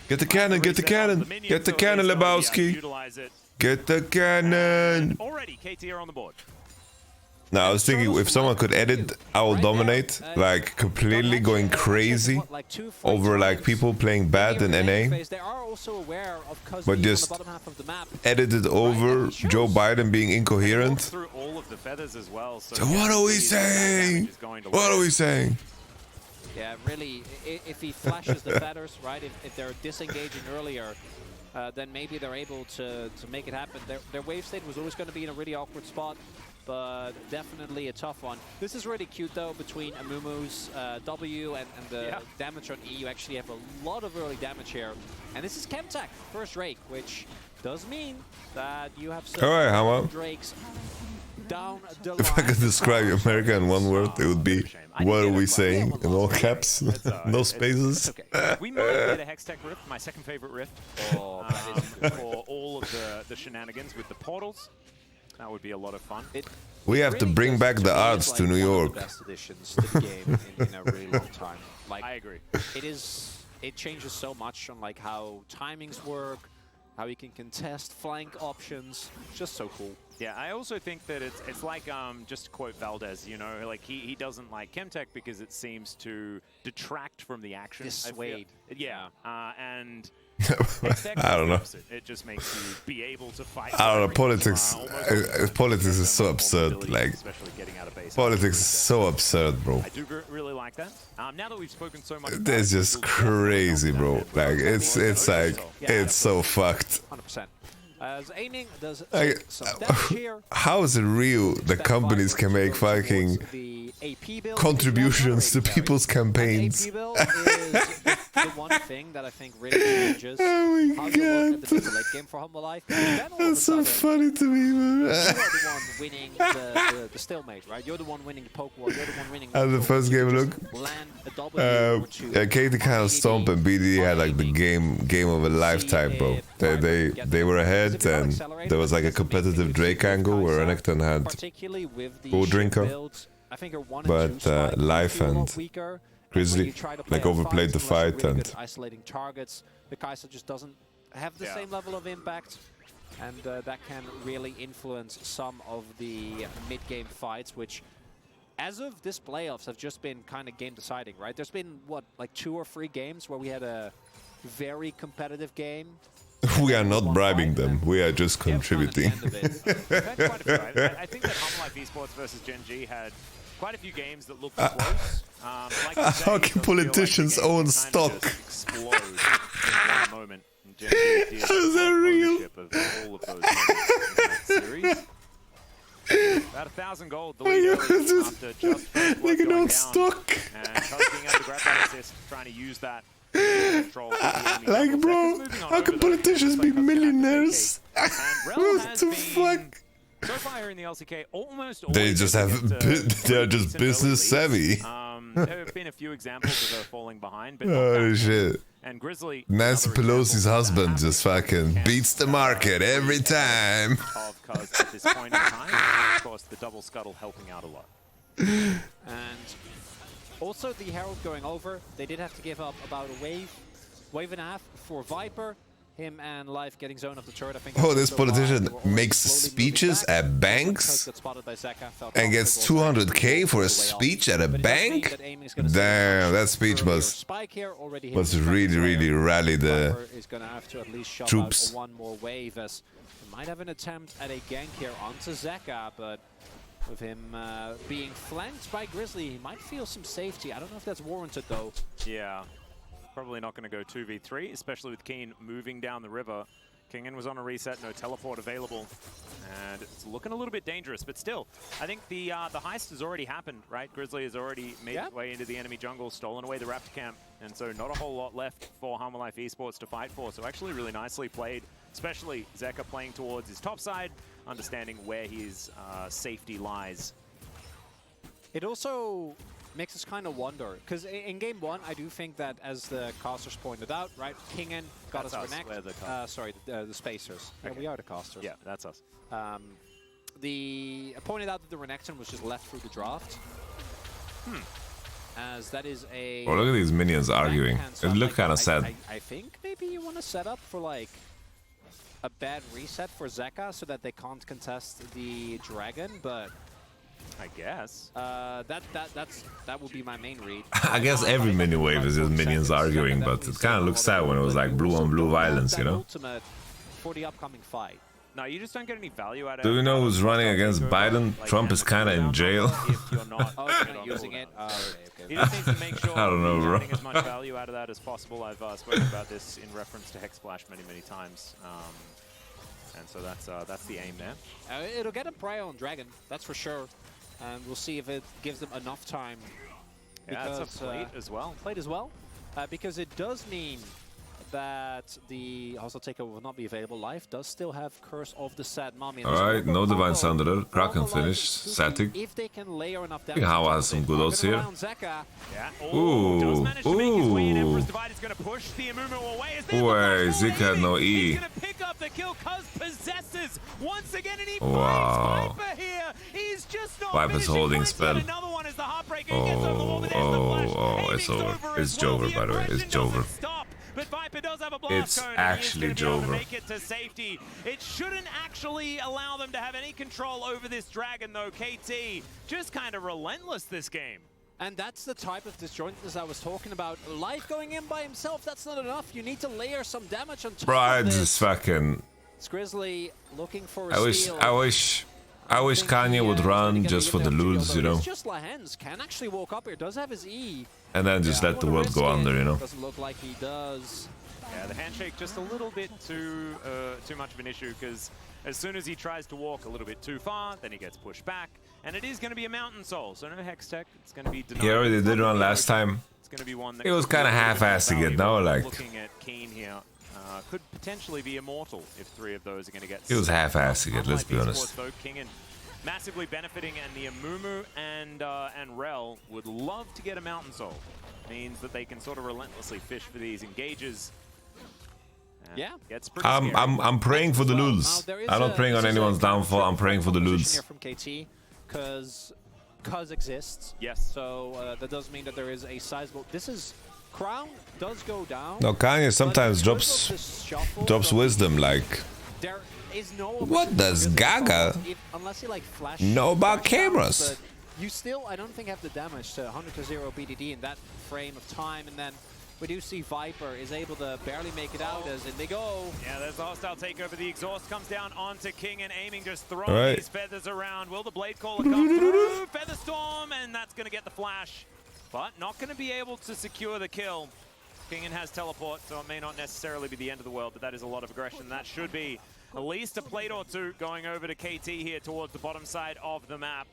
[SPEAKER 3] Get the cannon, get the cannon! Get the cannon, Lebowski! Get the cannon!
[SPEAKER 2] Already, KT are on the board.
[SPEAKER 3] Now, I was thinking if someone could edit, I will dominate, like completely going crazy over like people playing bad in NA, but just edit it over Joe Biden being incoherent. So what are we saying? What are we saying?
[SPEAKER 1] Yeah, really, if he flashes the feathers, right, if they're disengaging earlier, then maybe they're able to make it happen. Their wave state was always going to be in a really awkward spot, but definitely a tough one. This is really cute, though, between Amumu's W and the damage on E. You actually have a lot of early damage here. And this is Chemtech, first Drake, which does mean that you have some Drakes down the
[SPEAKER 3] If I could describe America in one word, it would be, what are we saying? In all caps? No spaces?
[SPEAKER 2] Okay. We might get a Hextech Rift, my second favorite Rift, for all of the shenanigans with the portals. That would be a lot of fun.
[SPEAKER 3] We have to bring back the arts to New York.
[SPEAKER 1] Best additions to the game in a really long time. Like,
[SPEAKER 2] I agree.
[SPEAKER 1] It changes so much on like how timings work, how you can contest flank options. It's just so cool.
[SPEAKER 2] Yeah, I also think that it's like, just to quote Valdez, you know, like he doesn't like Chemtech because it seems to detract from the action.
[SPEAKER 1] Dissuade.
[SPEAKER 2] Yeah, and
[SPEAKER 3] I don't know.
[SPEAKER 2] It just makes you be able to fight.
[SPEAKER 3] I don't know, politics is so absurd. Like, politics is so absurd, bro.
[SPEAKER 2] I do really like that. Now that we've spoken so much,
[SPEAKER 3] It's just crazy, bro. Like, it's like, it's so fucked.
[SPEAKER 1] 100%. As aiming does
[SPEAKER 3] Like,
[SPEAKER 1] some damage here.
[SPEAKER 3] how is it real that companies can make fucking contributions to people's campaigns?
[SPEAKER 1] AP build is the one thing that I think really changes
[SPEAKER 3] Oh my
[SPEAKER 1] how you look at the
[SPEAKER 3] god.
[SPEAKER 1] late game for Humble Life. Then all of a
[SPEAKER 3] That's so
[SPEAKER 1] sudden,
[SPEAKER 3] funny to me, man.
[SPEAKER 1] you are the one winning the stalemate, right? You're the one winning the poke war. You're the one winning.
[SPEAKER 3] And the first game, look,
[SPEAKER 1] land a W or two.
[SPEAKER 3] yeah, Katie kind of stomped and BD had like the game of a lifetime, bro. They were ahead, and there was like a competitive Drake angle where Renekton had
[SPEAKER 1] particularly with the
[SPEAKER 3] Bull Drinker,
[SPEAKER 1] builds, I think are 1 and 2
[SPEAKER 3] but
[SPEAKER 1] slightly
[SPEAKER 3] Life
[SPEAKER 1] feel a lot
[SPEAKER 3] and
[SPEAKER 1] weaker.
[SPEAKER 3] Grizzly,
[SPEAKER 1] When you try to play
[SPEAKER 3] like,
[SPEAKER 1] a
[SPEAKER 3] overplayed the
[SPEAKER 1] unless you're
[SPEAKER 3] fight,
[SPEAKER 1] really
[SPEAKER 3] and
[SPEAKER 1] good at isolating targets, the Kai'Sa just doesn't have the
[SPEAKER 2] Yeah.
[SPEAKER 1] same level of impact, and that can really influence some of the mid-game fights, which, as of this playoffs, have just been kind of game deciding, right? There's been, what, like 2 or 3 games where we had a very competitive game.
[SPEAKER 3] we are not bribing them. We are just contributing.
[SPEAKER 2] I think that Humble Life Esports versus Gen G had quite a few games that looked close. Like you say,
[SPEAKER 3] How
[SPEAKER 2] it
[SPEAKER 3] can
[SPEAKER 2] does feel like
[SPEAKER 3] politicians
[SPEAKER 2] the game
[SPEAKER 3] own
[SPEAKER 2] kind of
[SPEAKER 3] stock?
[SPEAKER 2] just explode in one moment. And Gen G did
[SPEAKER 3] How is that
[SPEAKER 2] have
[SPEAKER 3] real?
[SPEAKER 2] ownership of all of those moments in that series. About 1,000 gold. The lead early after just first blood
[SPEAKER 3] They can
[SPEAKER 2] going
[SPEAKER 3] own
[SPEAKER 2] down.
[SPEAKER 3] stock.
[SPEAKER 2] And Cuz being able to grab that assist, trying to use that control.
[SPEAKER 3] Like, bro, how can politicians be millionaires? What the fuck?
[SPEAKER 2] So far here in the LCK, almost
[SPEAKER 3] They
[SPEAKER 2] always
[SPEAKER 3] just
[SPEAKER 2] able
[SPEAKER 3] have,
[SPEAKER 2] to get to
[SPEAKER 3] they're
[SPEAKER 2] pretty
[SPEAKER 3] just
[SPEAKER 2] decent early
[SPEAKER 3] business
[SPEAKER 2] leads.
[SPEAKER 3] savvy.
[SPEAKER 2] There have been a few examples of her falling behind, but not
[SPEAKER 3] Oh
[SPEAKER 2] that
[SPEAKER 3] shit.
[SPEAKER 2] and Grizzly,
[SPEAKER 3] Nancy
[SPEAKER 2] another
[SPEAKER 3] Pelosi's
[SPEAKER 2] example of
[SPEAKER 3] husband
[SPEAKER 2] that
[SPEAKER 3] just
[SPEAKER 2] happening.
[SPEAKER 3] fucking beats the market every time.
[SPEAKER 2] Of Cuz at this point in time, and of course the double scuttle helping out a lot.
[SPEAKER 1] And also the Herald going over, they did have to give up about a wave and a half for Viper. Him and Life getting zone of the turret. I think
[SPEAKER 3] Oh, this
[SPEAKER 1] so
[SPEAKER 3] politician
[SPEAKER 1] they were already
[SPEAKER 3] makes
[SPEAKER 1] slowly moving
[SPEAKER 3] speeches
[SPEAKER 1] back.
[SPEAKER 3] at banks
[SPEAKER 1] Got spotted by Zeka, felt
[SPEAKER 3] and gets
[SPEAKER 1] comfortable,
[SPEAKER 3] 200k for a
[SPEAKER 1] way off.
[SPEAKER 3] speech at a
[SPEAKER 1] But it does mean
[SPEAKER 3] bank?
[SPEAKER 1] that aiming is gonna save
[SPEAKER 3] Damn,
[SPEAKER 1] much
[SPEAKER 3] that speech
[SPEAKER 1] earlier
[SPEAKER 3] must
[SPEAKER 1] spike here, already hit
[SPEAKER 3] was
[SPEAKER 1] the
[SPEAKER 3] really,
[SPEAKER 1] player.
[SPEAKER 3] really rally the
[SPEAKER 1] Viper is gonna have to at least shove
[SPEAKER 3] troops.
[SPEAKER 1] out one more wave, as he might have an attempt at a gank here onto Zeka, but with him being flanked by Grizzly, he might feel some safety. I don't know if that's warranted though.
[SPEAKER 2] Yeah, probably not going to go 2v3, especially with Keen moving down the river. Kingen was on a reset, no teleport available, and it's looking a little bit dangerous, but still, I think the heist has already happened, right? Grizzly has already made his way into the enemy jungle, stolen away the Raptor camp, and so not a whole lot left for Humble Life Esports to fight for, so actually really nicely played, especially Zeka playing towards his top side, understanding where his safety lies.
[SPEAKER 1] It also makes us kind of wonder, because in game 1, I do think that, as the casters pointed out, right, Kingen got
[SPEAKER 2] That's
[SPEAKER 1] us
[SPEAKER 2] us.
[SPEAKER 1] Renekton.
[SPEAKER 2] We're the casters.
[SPEAKER 1] Sorry, the Spacers.
[SPEAKER 2] Okay.
[SPEAKER 1] Yeah, we are the casters.
[SPEAKER 2] Yeah, that's us.
[SPEAKER 1] I pointed out that the Renekton was just left through the draft. As that is a...
[SPEAKER 3] Oh, look at these minions arguing.
[SPEAKER 1] backhand
[SPEAKER 3] It
[SPEAKER 1] stuff.
[SPEAKER 3] looked kind of sad.
[SPEAKER 1] I think maybe you want to set up for like a bad reset for Zeka so that they can't contest the dragon, but
[SPEAKER 2] I guess.
[SPEAKER 1] that would be my main read.
[SPEAKER 3] I guess every mini wave is just minions arguing, but it kind of looks sad when it was like blue on blue violence, you know?
[SPEAKER 1] Ultimate for the upcoming fight.
[SPEAKER 2] No, you just don't get any value out of it.
[SPEAKER 3] Do you know who's running against Biden? Trump is kind of in jail.
[SPEAKER 2] If you're not
[SPEAKER 1] Using it.
[SPEAKER 2] He just needs to make sure
[SPEAKER 3] I don't know,
[SPEAKER 2] he's
[SPEAKER 3] bro.
[SPEAKER 2] getting as much value out of that as possible. I've spoken about this in reference to Hexsplash many times. And so that's the aim there.
[SPEAKER 1] It'll get him prior on Dragon, that's for sure. And we'll see if it gives them enough time.
[SPEAKER 2] Yeah, it's a plate as well.
[SPEAKER 1] Plate as well. Because it does mean that the hostile takeover will not be available. Life does still have Curse of the Sad Mummy.
[SPEAKER 3] Alright, no Divine Sunderer. Kraken finish. Static.
[SPEAKER 1] If they can layer enough
[SPEAKER 3] I think Hawa has some good odds here.
[SPEAKER 2] Ooh.
[SPEAKER 3] Ooh. Wait, Zika had no E. Wow. Viper's holding spell. Oh, it's over. It's Jover, by the way. It's Jover.
[SPEAKER 2] But Viper does have a block
[SPEAKER 3] It's
[SPEAKER 2] cone,
[SPEAKER 3] actually
[SPEAKER 2] and he's gonna be able to
[SPEAKER 3] Jover.
[SPEAKER 2] make it to safety. It shouldn't actually allow them to have any control over this dragon, though. KT just kind of relentless this game.
[SPEAKER 1] And that's the type of disjointedness I was talking about. Life going in by himself, that's not enough. You need to layer some damage on top
[SPEAKER 3] Bro, I
[SPEAKER 1] of this.
[SPEAKER 3] just fucking...
[SPEAKER 1] Grizzly looking for a steal.
[SPEAKER 3] I wish Kanye would run just for the lulz, you know?
[SPEAKER 1] It's just Lahens can actually walk up here, does have his E.
[SPEAKER 3] And then just let the world go under, you know?
[SPEAKER 1] Doesn't look like he does.
[SPEAKER 2] Yeah, the handshake just a little bit too much of an issue, because as soon as he tries to walk a little bit too far, then he gets pushed back. And it is going to be a Mountain Soul, so no Hex Tech. It's going to be denied.
[SPEAKER 3] He already did run last time.
[SPEAKER 2] It's going to be one that
[SPEAKER 3] It was kind of half-assing it, no? Like,
[SPEAKER 2] looking at Keen here, could potentially be immortal if 3 of those are going to get.
[SPEAKER 3] he was half-assing it, let's be honest.
[SPEAKER 2] Kingen massively benefiting, and the Amumu and Rel would love to get a Mountain Soul. Means that they can sort of relentlessly fish for these engages.
[SPEAKER 1] Yeah,
[SPEAKER 2] gets pretty
[SPEAKER 3] I'm praying for the lulz. I'm not praying on anyone's downfall. I'm praying for the lulz.
[SPEAKER 1] From KT, because exists.
[SPEAKER 2] Yes.
[SPEAKER 1] So that does mean that there is a sizable. This is Crown does go down.
[SPEAKER 3] No, Kanye sometimes drops wisdom. Like,
[SPEAKER 1] there is no.
[SPEAKER 3] What does Gaga
[SPEAKER 1] unless he like flash
[SPEAKER 3] know about cameras?
[SPEAKER 1] You still, I don't think, have the damage to 100-0 BDD in that frame of time, and then we do see Viper is able to barely make it out as in they go.
[SPEAKER 2] Yeah, there's a hostile takeover. The exhaust comes down onto King, and aiming just throwing these feathers around. Will the Blade Caller come through? Feather Storm, and that's going to get the flash, but not going to be able to secure the kill. Kingen has teleport, so it may not necessarily be the end of the world, but that is a lot of aggression. That should be at least a plate or two going over to KT here towards the bottom side of the map.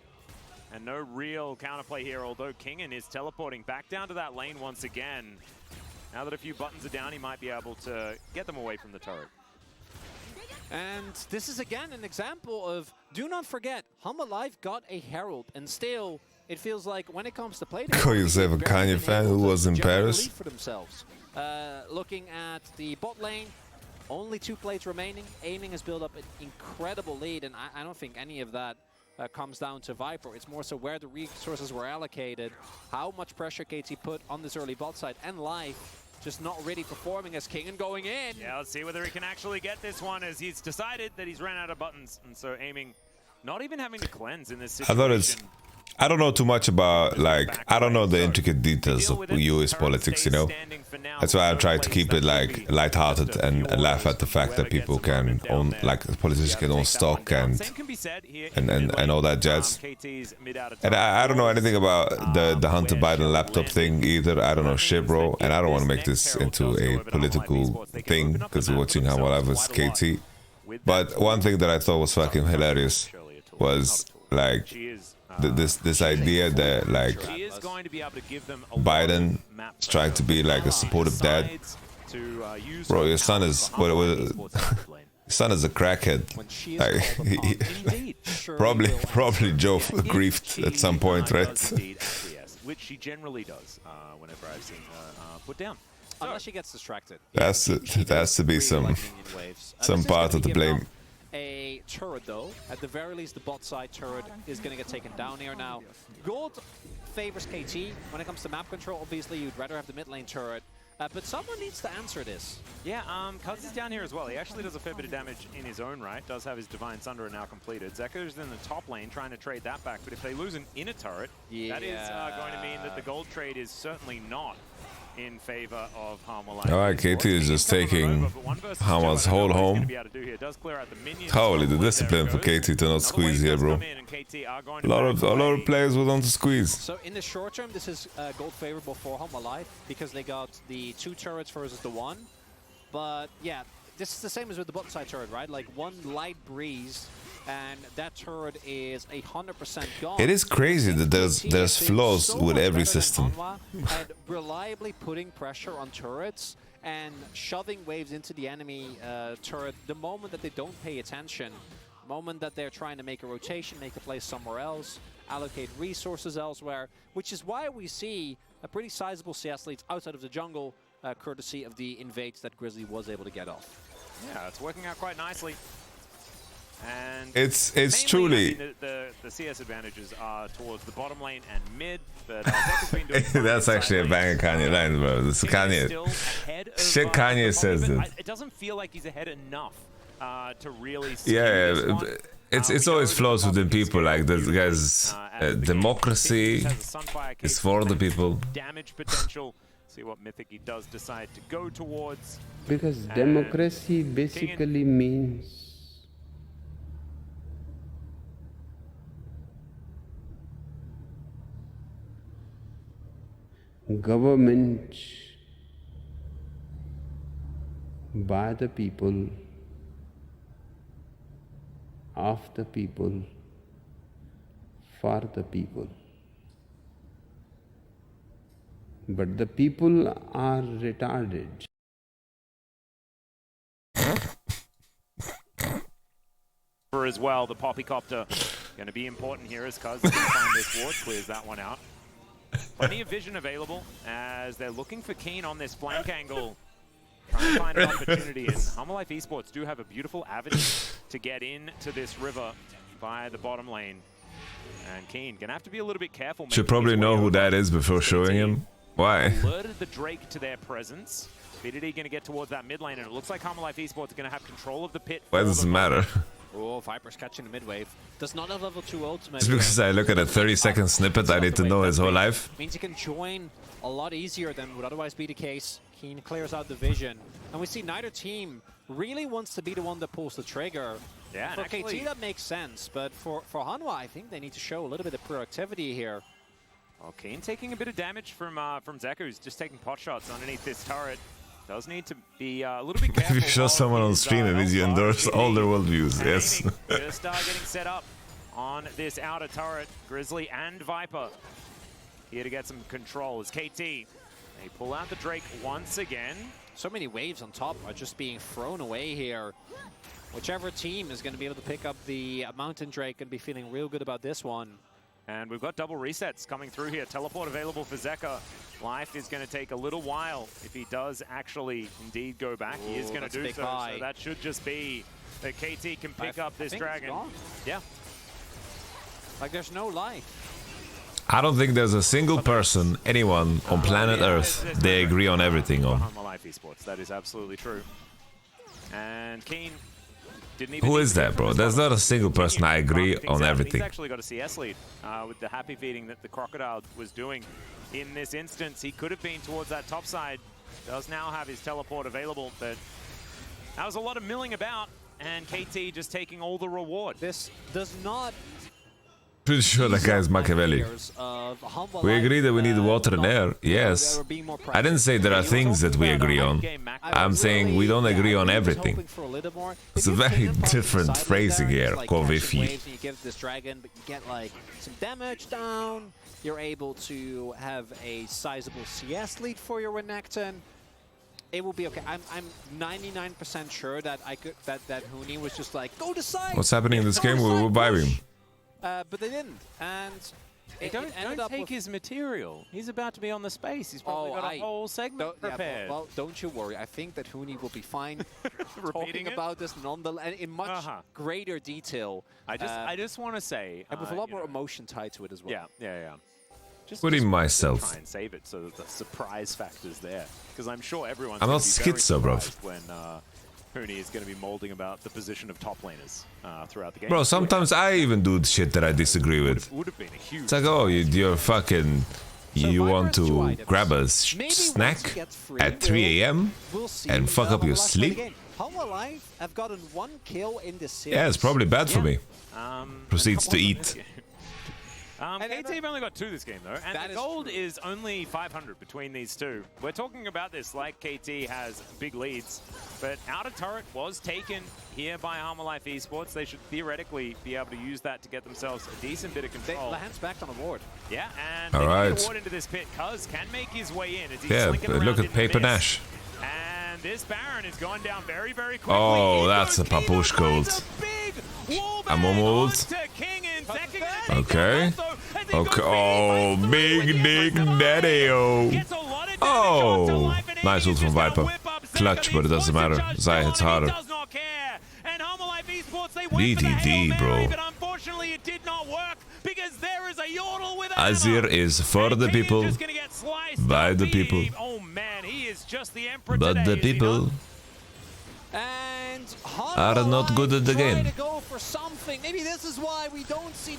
[SPEAKER 2] And no real counterplay here, although Kingen is teleporting back down to that lane once again. Now that a few buttons are down, he might be able to get them away from the turret.
[SPEAKER 1] And this is again an example of, do not forget, Hum Alive got a Herald, and still, it feels like when it comes to play,
[SPEAKER 3] Call yourself a Kanye fan who was in Paris.
[SPEAKER 1] For themselves. Looking at the bot lane, only 2 plates remaining. Aiming has built up an incredible lead, and I don't think any of that comes down to Viper. It's more so where the resources were allocated, how much pressure KT put on this early bot side, and Life just not really performing as King and going in.
[SPEAKER 2] Yeah, let's see whether he can actually get this one, as he's decided that he's ran out of buttons, and so aiming, not even having to cleanse in this situation.
[SPEAKER 3] I don't know too much about, like, I don't know the intricate details of US politics, you know? That's why I try to keep it, like, lighthearted and laugh at the fact that people can own, like, politicians can own stock and all that jazz. And I don't know anything about the Hunter Biden laptop thing either. I don't know shit, bro. And I don't want to make this into a political thing because we're watching How Alive with KT. But one thing that I thought was fucking hilarious was, like, this idea that, like, Biden is trying to be like a supportive dad. Bro, your son is your son is a crackhead. Like, probably Joe griefed at some point, right?
[SPEAKER 2] Which she generally does whenever I've seen her put down.
[SPEAKER 1] Unless she gets distracted.
[SPEAKER 3] That has to be some part of the blame.
[SPEAKER 1] A turret though, at the very least the bot side turret is going to get taken down here now. Gold favors KT when it comes to map control. Obviously you'd rather have the mid lane turret, but someone needs to answer this.
[SPEAKER 2] Yeah, Cuz is down here as well. He actually does a fair bit of damage in his own right, does have his Divine Sunderer now completed. Zeko's in the top lane trying to trade that back, but if they lose an inner turret, that is going to mean that the gold trade is certainly not in favor of Hama.
[SPEAKER 3] Alright, KT is just taking Hama's whole home. Holy, the discipline for KT to not squeeze here, bro. A lot of players would want to squeeze.
[SPEAKER 1] So in the short term, this is gold favorable for Hama Life because they got the 2 turrets versus the 1. But yeah, this is the same as with the bot side turret, right? Like one light breeze and that turret is 100% gone.
[SPEAKER 3] It is crazy that there's flaws with every system.
[SPEAKER 1] And reliably putting pressure on turrets and shoving waves into the enemy turret the moment that they don't pay attention, the moment that they're trying to make a rotation, make a play somewhere else, allocate resources elsewhere, which is why we see a pretty sizable CS lead outside of the jungle, courtesy of the invades that Grizzly was able to get off.
[SPEAKER 2] Yeah, it's working out quite nicely. And
[SPEAKER 3] it's
[SPEAKER 2] mainly,
[SPEAKER 3] truly...
[SPEAKER 2] I mean, the CS advantages are towards the bottom lane and mid, but Zeka's been doing
[SPEAKER 3] That's actually a banger Kanye line, bro. This is Kanye. Shit Kanye says that.
[SPEAKER 2] It doesn't feel like he's ahead enough to really...
[SPEAKER 3] Yeah, it's always flows within people, like the guys. Democracy is for the people.
[SPEAKER 2] Damage potential. See what Mythic he does decide to go towards.
[SPEAKER 12] Because democracy basically means government by the people, of the people, for the people. But the people are retarded.
[SPEAKER 2] As well, the Poppycopter going to be important here as Cuz can find this ward, clears that one out. Plenty of vision available as they're looking for Keen on this flank angle. Trying to find an opportunity, and Humble Life Esports do have a beautiful avenue to get into this river via the bottom lane. And Keen gonna have to be a little bit careful.
[SPEAKER 3] Should probably know who that is before showing him. Why?
[SPEAKER 2] Alerted the Drake to their presence. Vidity gonna get towards that mid lane, and it looks like Humble Life Esports are gonna have control of the pit.
[SPEAKER 3] Why does it matter?
[SPEAKER 1] Oh, Viper's catching the mid wave. Does not have level 2 ultimate.
[SPEAKER 3] Just because I look at a 30-second snippet, I need to know his whole life.
[SPEAKER 1] Means he can join a lot easier than would otherwise be the case. Keen clears out the vision. And we see neither team really wants to be the one that pulls the trigger.
[SPEAKER 2] Yeah,
[SPEAKER 1] for
[SPEAKER 2] actually,
[SPEAKER 1] KT that makes sense, but for Hanwha, I think they need to show a little bit of proactivity here.
[SPEAKER 2] Well, Keen taking a bit of damage from Zeku, who's just taking pot shots underneath this turret. Does need to be a little bit careful.
[SPEAKER 3] If you show someone on stream, it means you endorse all their worldviews, yes.
[SPEAKER 2] Just getting set up on this outer turret. Grizzly and Viper here to get some control as KT. They pull out the Drake once again.
[SPEAKER 1] So many waves on top are just being thrown away here. Whichever team is going to be able to pick up the Mountain Drake and be feeling real good about this one.
[SPEAKER 2] And we've got double resets coming through here. Teleport available for Zeka. Life is going to take a little while if he does actually indeed go back. He is going to do so. So that should just be that KT can pick up this dragon. Yeah.
[SPEAKER 1] Like there's no life.
[SPEAKER 3] I don't think there's a single person, anyone on planet Earth, they agree on everything on.
[SPEAKER 2] Life Esports. That is absolutely true. And Keen didn't even...
[SPEAKER 3] Who is that, bro? There's not a single person I agree on everything.
[SPEAKER 2] He's actually got a CS lead with the happy feeding that the Crocodile was doing. In this instance, he could have been towards that top side. Does now have his teleport available, but that was a lot of milling about, and KT just taking all the reward.
[SPEAKER 1] This does not...
[SPEAKER 3] Pretty sure that guy is Machiavelli. We agree that we need water and air, yes. I didn't say there are things that we agree on. I'm saying we don't agree on everything. It's a very different phrasing here, Kovifi.
[SPEAKER 1] You give this dragon, but you get like some damage down. You're able to have a sizable CS lead for your Renekton. It will be okay. I'm 99% sure that that Huni was just like, go to side.
[SPEAKER 3] What's happening in this game? We were vibing.
[SPEAKER 1] But they didn't, and
[SPEAKER 2] don't take his material. He's about to be on the space. He's probably got a whole segment prepared.
[SPEAKER 1] Yeah, well, don't you worry. I think that Huni will be fine talking about this nonetheless in much greater detail.
[SPEAKER 2] I just want to say,
[SPEAKER 1] and with a lot more emotion tied to it as well.
[SPEAKER 2] Yeah. Just
[SPEAKER 3] putting myself.
[SPEAKER 2] Try and save it so that the surprise factor's there, because I'm sure everyone's.
[SPEAKER 3] I'm not schizo, bro.
[SPEAKER 2] When Huni is going to be molding about the position of top laners throughout the game.
[SPEAKER 3] Bro, sometimes I even do shit that I disagree with.
[SPEAKER 2] Would have been a huge...
[SPEAKER 3] It's like, oh, you're fucking... You want to grab a snack at 3 AM and fuck up your sleep?
[SPEAKER 1] Life have gotten 1 kill in this series.
[SPEAKER 3] Yeah, it's probably bad for me. Proceeds to eat.
[SPEAKER 2] KT have only got 2 this game, though, and the gold is only 500 between these two. We're talking about this like KT has big leads, but outer turret was taken here by Humble Life Esports. They should theoretically be able to use that to get themselves a decent bit of control.
[SPEAKER 1] The hands back on the ward.
[SPEAKER 2] Yeah, and they need a ward into this pit. Cuz can make his way in as he's slinking around
[SPEAKER 3] look at
[SPEAKER 2] in
[SPEAKER 3] Paper
[SPEAKER 2] the
[SPEAKER 3] Nash.
[SPEAKER 2] And this Baron is going down very, very quickly.
[SPEAKER 3] Oh, that's a papushka ult. I'm on ult. Okay. Okay. Oh, big dick daddy. Oh, nice ult from Viper. Clutch, but it doesn't matter. Zai hits harder. BDD, bro. Azir is for the people, by the people, but the people are not good at the game.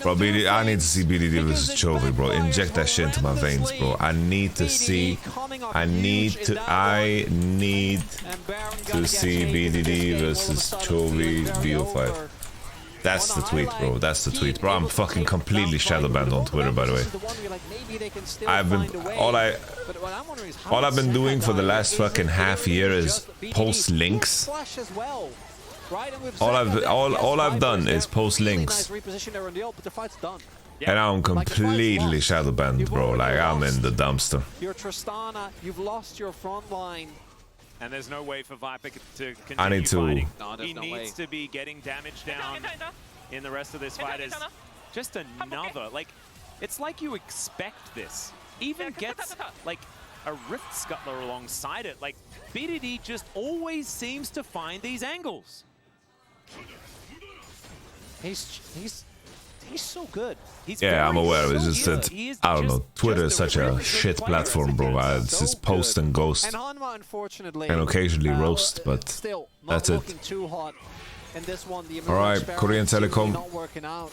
[SPEAKER 3] Bro, I need to see BDD versus Chovy, bro. Inject that shit into my veins, bro. I need to see. I need to see BDD versus Chovy BO5. That's the tweet, bro. That's the tweet, bro. I'm fucking completely shadow banned on Twitter, by the way. I've been all I've been doing for the last fucking half year is post links. All I've done is post links, and I'm completely shadow banned, bro. Like I'm in the dumpster.
[SPEAKER 1] You're Tristana. You've lost your front line.
[SPEAKER 2] And there's no way for Viper to continue
[SPEAKER 3] I need to.
[SPEAKER 2] fighting.
[SPEAKER 1] No,
[SPEAKER 2] he needs to be getting damage down in the rest of this fight. Is just another, like, it's like you expect this. Even gets, like, a Rift Scuttler alongside it. Like, BDD just always seems to find these angles.
[SPEAKER 1] He's so good.
[SPEAKER 3] Yeah, I'm aware. It's just that, I don't know, Twitter is such a shit platform, bro. It's just post and ghost. And occasionally roast, but that's it. Alright, Korean Telecom.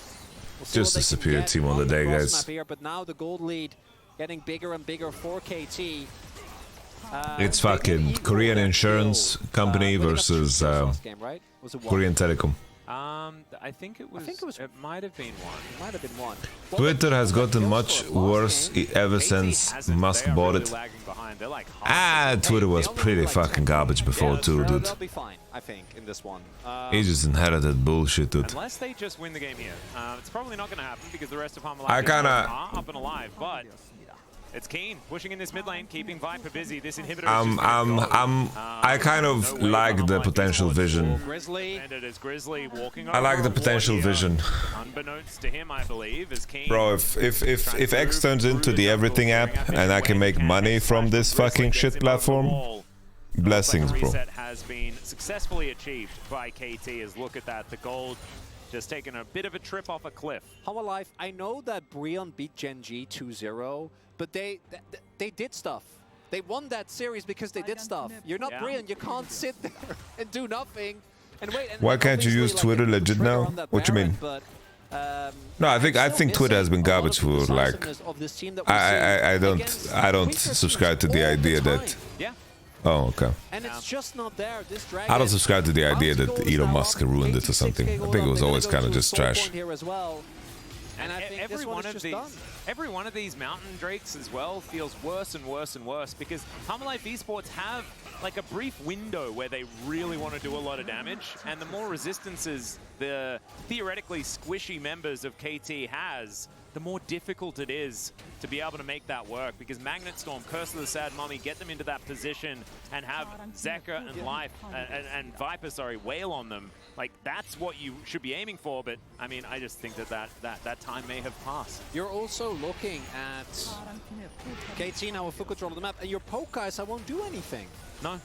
[SPEAKER 3] Just a superior team on the day, guys.
[SPEAKER 1] But now the gold lead getting bigger and bigger for KT.
[SPEAKER 3] It's fucking Korean insurance company versus Korean Telecom.
[SPEAKER 2] I think it was. It might have been one. It might have been one.
[SPEAKER 3] Twitter has gotten much worse ever since Musk bought it. Twitter was pretty fucking garbage before too, dude.
[SPEAKER 1] They'll be fine, I think, in this one.
[SPEAKER 3] He just inherited bullshit, dude.
[SPEAKER 2] Unless they just win the game here, it's probably not going to happen because the rest of Palmer
[SPEAKER 3] I kinda
[SPEAKER 2] are up and alive, but. It's Keen pushing in this mid lane, keeping Viper busy. This inhibitor
[SPEAKER 3] I kind of like the potential vision. I like the potential vision.
[SPEAKER 2] Unbeknownst to him, I believe, is Keen.
[SPEAKER 3] Bro, if X turns into the everything app and I can make money from this fucking shit platform, blessings, bro.
[SPEAKER 2] Reset has been successfully achieved by KT. As look at that, the gold just taking a bit of a trip off a cliff.
[SPEAKER 1] How alive? I know that Brion beat Gen G 2-0. But they did stuff. They won that series because they did stuff. You're not Brian. You can't sit there and do nothing and wait. And
[SPEAKER 3] why can't you use Twitter legit now? What you mean? No, I think Twitter has been garbage for like. I don't subscribe to the idea that. Oh, okay.
[SPEAKER 1] And it's just not there. This dragon,
[SPEAKER 3] I don't subscribe to the idea that Elon Musk ruined it or something. I think it was always kind of just trash.
[SPEAKER 2] And I think every one of these Mountain Drakes as well feels worse and worse and worse because Life Esports have like a brief window where they really want to do a lot of damage, and the more resistances the theoretically squishy members of KT has, the more difficult it is to be able to make that work, because Magnet Storm, Curse of the Sad Mummy, get them into that position and have Zeka and Life and Viper, sorry, wail on them. Like, that's what you should be aiming for, but I mean, I just think that time may have passed.
[SPEAKER 1] You're also looking at KT now with full control of the map, and your poke guys, I won't do anything.
[SPEAKER 2] No.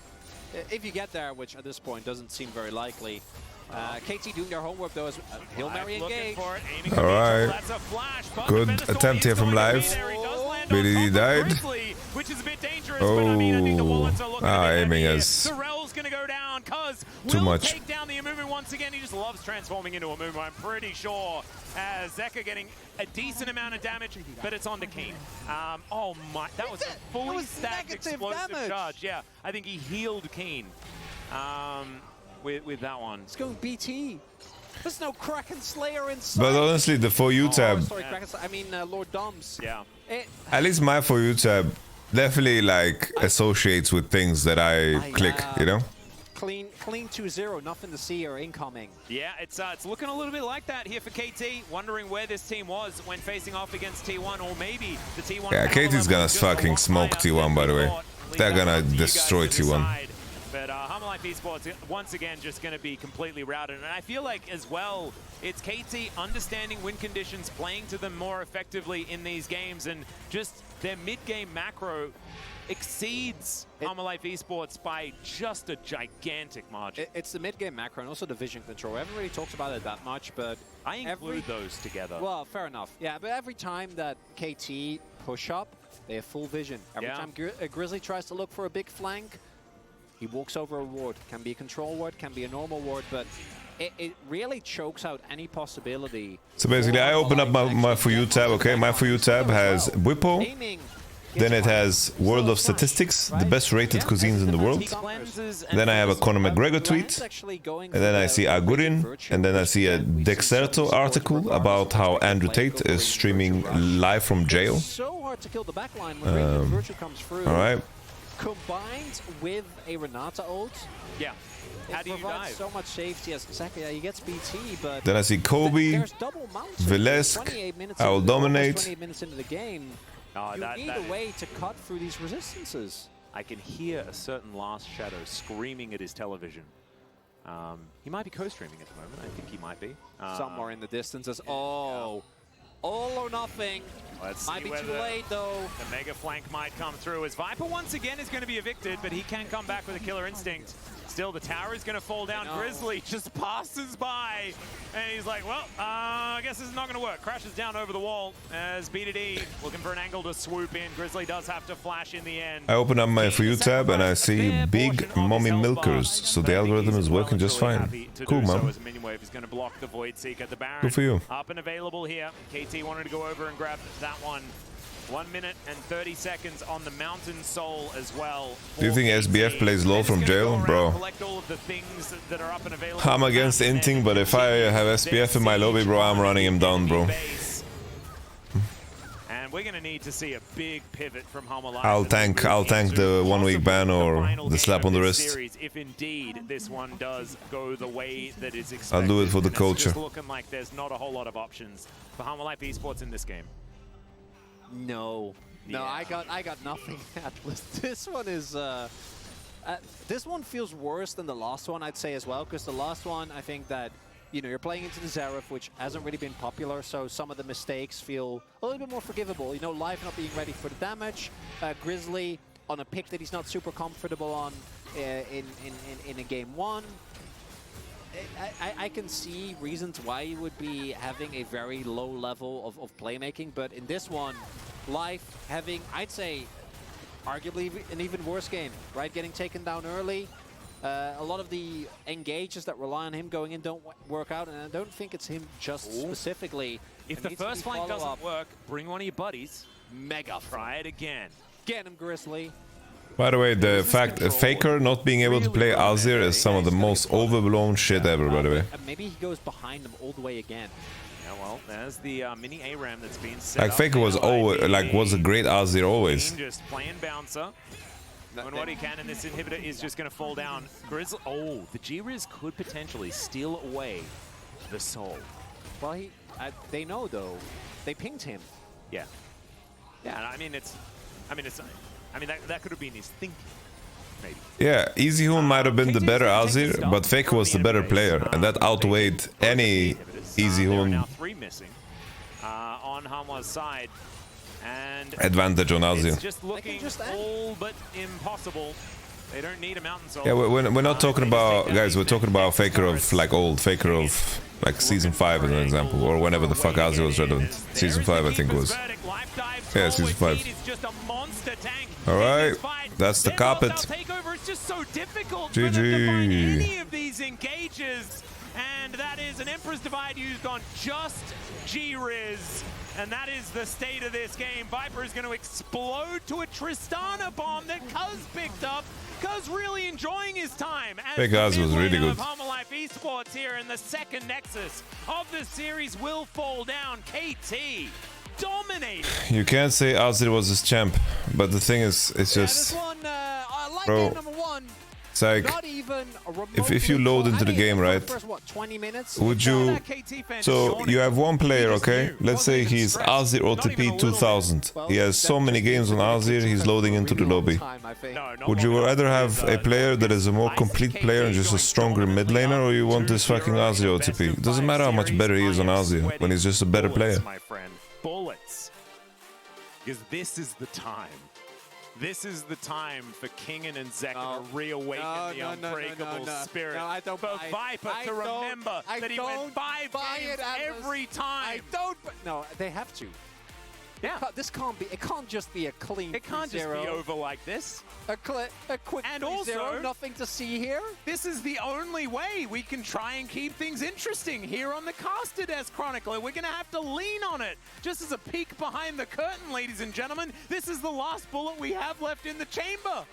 [SPEAKER 1] If you get there, which at this point doesn't seem very likely. KT doing their homework though, as Hail Mary engage.
[SPEAKER 3] Alright. Good attempt here from Live. Billy died.
[SPEAKER 2] Which is a bit dangerous, but I mean, I think the Wallets are looking
[SPEAKER 3] aiming as
[SPEAKER 2] Sorrel's gonna go down, cuz
[SPEAKER 3] too much.
[SPEAKER 2] Take down the Amumu once again. He just loves transforming into Amumu, I'm pretty sure. Zeka getting a decent amount of damage, but it's on the Keen. Oh my, that was a fully stacked explosive charge. Yeah, I think he healed Keen with that one.
[SPEAKER 1] It's going BT. There's no Kraken Slayer inside.
[SPEAKER 3] But honestly, the For You tab.
[SPEAKER 1] Sorry, Kraken Slayer. I mean, Lord Doms.
[SPEAKER 2] Yeah.
[SPEAKER 3] At least my For You tab definitely like associates with things that I click, you know?
[SPEAKER 1] Clean 2-0, nothing to see or incoming.
[SPEAKER 2] Yeah, it's looking a little bit like that here for KT, wondering where this team was when facing off against T1, or maybe the T1.
[SPEAKER 3] Yeah, KT's gonna fucking smoke T1, by the way. They're gonna destroy T1.
[SPEAKER 2] But Life Esports, once again, just going to be completely routed. And I feel like, as well, it's KT understanding win conditions, playing to them more effectively in these games, and just their mid-game macro exceeds Life Esports by just a gigantic margin.
[SPEAKER 1] It's the mid-game macro and also the vision control. Everybody talks about it that much, but
[SPEAKER 2] I include those together.
[SPEAKER 1] Well, fair enough. Yeah, but every time that KT push up, they have full vision. Every time Grizzly tries to look for a big flank, he walks over a ward. Can be a control ward, can be a normal ward, but it really chokes out any possibility.
[SPEAKER 3] So basically, I open up my For You tab, okay? My For You tab has Whippo, then it has World of Statistics, the best rated cuisines in the world. Then I have a Conor McGregor tweet, and then I see Agurin, and then I see a Dexerto article about how Andrew Tate is streaming live from jail.
[SPEAKER 1] So hard to kill the backline when Virtue comes through.
[SPEAKER 3] Alright.
[SPEAKER 1] Combined with a Renata ult.
[SPEAKER 2] Yeah. How do you dive?
[SPEAKER 1] So much safety as exactly. He gets BT, but
[SPEAKER 3] then I see Kobe, Velesk, I will dominate.
[SPEAKER 1] 20 minutes into the game. You need a way to cut through these resistances.
[SPEAKER 2] I can hear a certain Last Shadow screaming at his television. He might be co-streaming at the moment. I think he might be.
[SPEAKER 1] Somewhere in the distances. Oh. All or nothing. Might be too late, though.
[SPEAKER 2] The mega flank might come through as Viper once again is going to be evicted, but he can come back with a killer instinct. Still, the tower is going to fall down. Grizzly just passes by, and he's like, well, I guess this is not going to work. Crashes down over the wall as B2D looking for an angle to swoop in. Grizzly does have to flash in the end.
[SPEAKER 3] I open up my For You tab, and I see big mommy milkers, so the algorithm is working just fine. Cool, man. Good for you.
[SPEAKER 2] Up and available here. KT wanted to go over and grab that one. 1 minute and 30 seconds on the Mountain Soul as well.
[SPEAKER 3] Do you think SBF plays low from jail? Bro, I'm against inting, but if I have SBF in my lobby, bro, I'm running him down, bro.
[SPEAKER 2] And we're going to need to see a big pivot from Homolize.
[SPEAKER 3] I'll tank the 1 week ban or the slap on the wrist.
[SPEAKER 2] If indeed this one does go the way that is expected.
[SPEAKER 3] I'll do it for the culture.
[SPEAKER 2] It's looking like there's not a whole lot of options for Homolife Esports in this game.
[SPEAKER 1] No, I got nothing. Atlas. This one is this one feels worse than the last one, I'd say as well, because the last one, I think that you're playing into the Xerath, which hasn't really been popular, so some of the mistakes feel a little bit more forgivable. Live not being ready for the damage, Grizzly on a pick that he's not super comfortable on in a game one. I can see reasons why you would be having a very low level of playmaking, but in this one, Life having, I'd say, arguably an even worse game, right? Getting taken down early. A lot of the engages that rely on him going in don't work out, and I don't think it's him just specifically.
[SPEAKER 2] If the first flank doesn't work, bring one of your buddies.
[SPEAKER 1] Mega
[SPEAKER 2] try it again.
[SPEAKER 1] Get him, Grizzly.
[SPEAKER 3] By the way, the fact Faker not being able to play Azir is some of the most overblown shit ever, by the way.
[SPEAKER 1] Maybe he goes behind them all the way again.
[SPEAKER 2] Yeah, well, there's the mini ARAM that's been set
[SPEAKER 3] like Faker was was a great Azir always.
[SPEAKER 2] Just playing bouncer. Doing what he can, and this inhibitor is just going to fall down. Grizzly, the G-Riz could potentially steal away the soul.
[SPEAKER 1] Well, they know though. They pinged him.
[SPEAKER 2] Yeah. Yeah, I mean that could have been his thinking, maybe.
[SPEAKER 3] Yeah, EasyHoon might have been the better Azir, but Faker was the better player, and that outweighed any EasyHoon
[SPEAKER 2] now 3 missing on Hamwa's side. And
[SPEAKER 3] advantage on Azir.
[SPEAKER 2] It's just looking all but impossible. They don't need a Mountain Soul.
[SPEAKER 3] Yeah, we're not talking about, guys, we're talking about Faker of like old, Faker of like Season 5 as an example, or whenever the fuck Azir was relevant. Season 5 I think it was. Yeah, Season 5. Alright, that's the carpet. GG.
[SPEAKER 2] Any of these engages, and that is an Emperor's Divide used on just G-Riz. And that is the state of this game. Viper is going to explode to a Tristana bomb that Cuz picked up. Cuz really enjoying his time.
[SPEAKER 3] Cuz was really good.
[SPEAKER 2] Homolife Esports here in the second Nexus of the series will fall down. KT dominating.
[SPEAKER 3] You can't say Azir was his champ, but the thing is, it's just,
[SPEAKER 1] this one, I like
[SPEAKER 3] bro,
[SPEAKER 1] game number 1.
[SPEAKER 3] It's like,
[SPEAKER 1] Not even
[SPEAKER 3] if you load into the game, right?
[SPEAKER 1] First, what, 20 minutes?
[SPEAKER 3] Would you... So you have one player, okay? Let's say he's Azir OTP 2000. He has so many games on Azir, he's loading into the lobby. Would you rather have a player that is a more complete player and just a stronger mid laner, or you want this fucking Azir OTP? It doesn't matter how much better he is on Azir when he's just a better player.
[SPEAKER 2] My friend, bullets. Because this is the time. This is the time for Kingen and Zeka to reawaken the unbreakable spirit.
[SPEAKER 1] No, I don't
[SPEAKER 2] for Viper to remember that he went 5 games every time.
[SPEAKER 1] No, they have to.
[SPEAKER 2] Yeah.
[SPEAKER 1] This can't be. It can't just be a clean.
[SPEAKER 2] It can't just be over like this.
[SPEAKER 1] A quick
[SPEAKER 2] and
[SPEAKER 1] 3-0,
[SPEAKER 2] also,
[SPEAKER 1] nothing to see here.
[SPEAKER 2] This is the only way we can try and keep things interesting here on the Caster Desk Chronicler. We're going to have to lean on it. Just as a peek behind the curtain, ladies and gentlemen, this is the last bullet we have left in the chamber.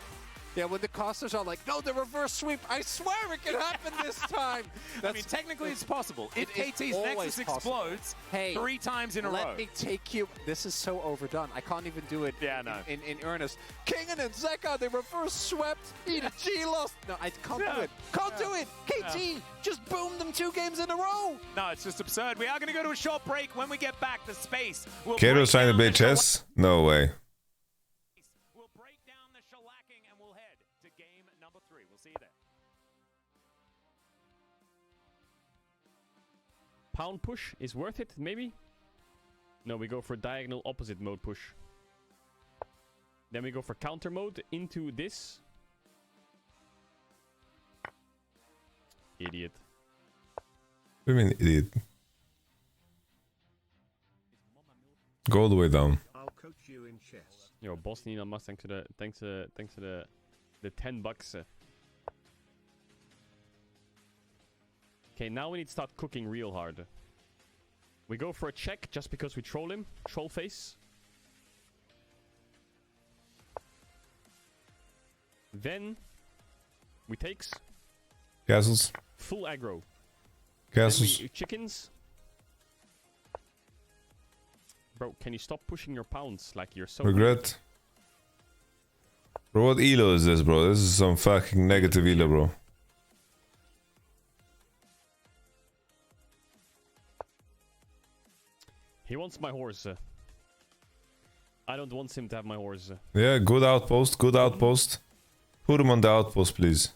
[SPEAKER 1] Yeah, when the casters are like, no, the reverse sweep. I swear it can happen this time.
[SPEAKER 2] I mean, technically it's possible. If KT's Nexus explodes 3 times in a row.
[SPEAKER 1] Let me take you. This is so overdone. I can't even do it in earnest. Kingen and Zeka, they reverse swept. EG lost. No, I can't do it. Can't do it. KT just boomed them 2 games in a row.
[SPEAKER 2] No, it's just absurd. We are going to go to a short break. When we get back to space, we'll
[SPEAKER 3] Kato's trying to play chess? No way.
[SPEAKER 13] Pound push is worth it, maybe? No, we go for diagonal opposite mode push. Then we go for counter mode into this. Idiot.
[SPEAKER 3] What do you mean, idiot? Go all the way down.
[SPEAKER 14] I'll coach you in chess.
[SPEAKER 13] Yo, boss Nina Mas, thanks to the $10. Okay, now we need to start cooking real hard. We go for a check just because we troll him. Troll face. Then we takes.
[SPEAKER 3] Castles.
[SPEAKER 13] Full aggro.
[SPEAKER 3] Castles.
[SPEAKER 13] Then we chickens. Bro, can you stop pushing your pounds like you're so...
[SPEAKER 3] Regret. Bro, what elo is this, bro? This is some fucking negative elo, bro.
[SPEAKER 13] He wants my horse. I don't want him to have my horse.
[SPEAKER 3] Yeah, good outpost, good outpost. Put him on the outpost, please.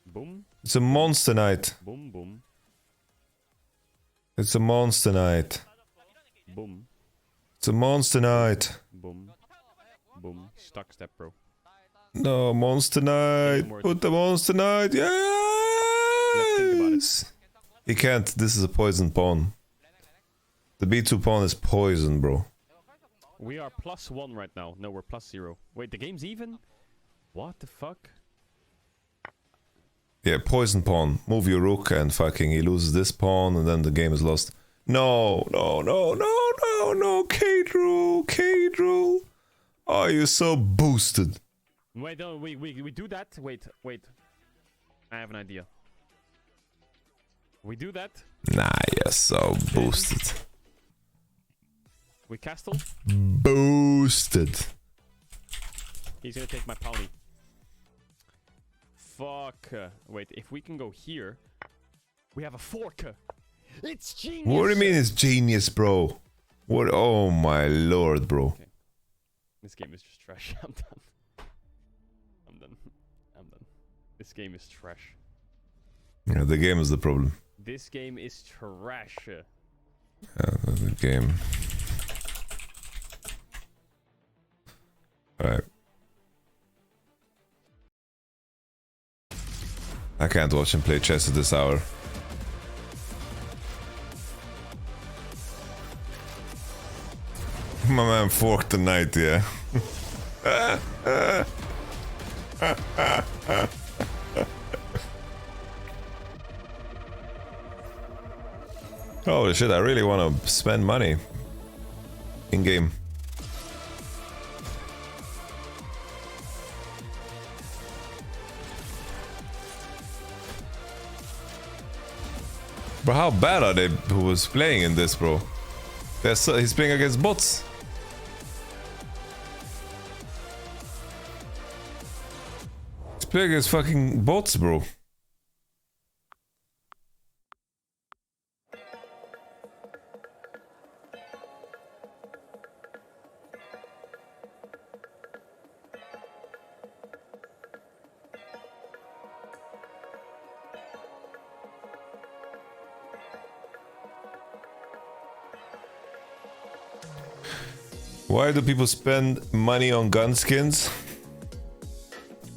[SPEAKER 13] Boom.
[SPEAKER 3] It's a monster night.
[SPEAKER 13] Boom, boom.
[SPEAKER 3] It's a monster night.
[SPEAKER 13] Boom.
[SPEAKER 3] It's a monster night.
[SPEAKER 13] Boom. Boom. Stuck step, bro.
[SPEAKER 3] No, monster night. Put the monster night. Yes. He can't. This is a poison pawn. The B2 pawn is poison, bro.
[SPEAKER 13] We are +1 right now. No, we're +0. Wait, the game's even? What the fuck?
[SPEAKER 3] Yeah, poison pawn. Move your rook and fucking he loses this pawn and then the game is lost. No, no, no, no, no, no. K-Drool, K-Drool. Oh, you're so boosted.
[SPEAKER 13] Wait, no, we do that. Wait. I have an idea. We do that.
[SPEAKER 3] Nah, you're so boosted.
[SPEAKER 13] We castle.
[SPEAKER 3] Boosted.
[SPEAKER 13] He's gonna take my pony. Fuck. Wait, if we can go here, we have a fork. It's genius.
[SPEAKER 3] What do you mean it's genius, bro? What? Oh my lord, bro.
[SPEAKER 13] Okay. This game is just trash. I'm done. This game is trash.
[SPEAKER 3] Yeah, the game is the problem.
[SPEAKER 13] This game is trash.
[SPEAKER 3] Yeah, the game. Alright. I can't watch him play chess at this hour. My man forked the knight, yeah. Oh shit, I really want to spend money in game. But how bad are they who was playing in this, bro? He's playing against bots. He's play against fucking bots, bro. Why do people spend money on gun skins?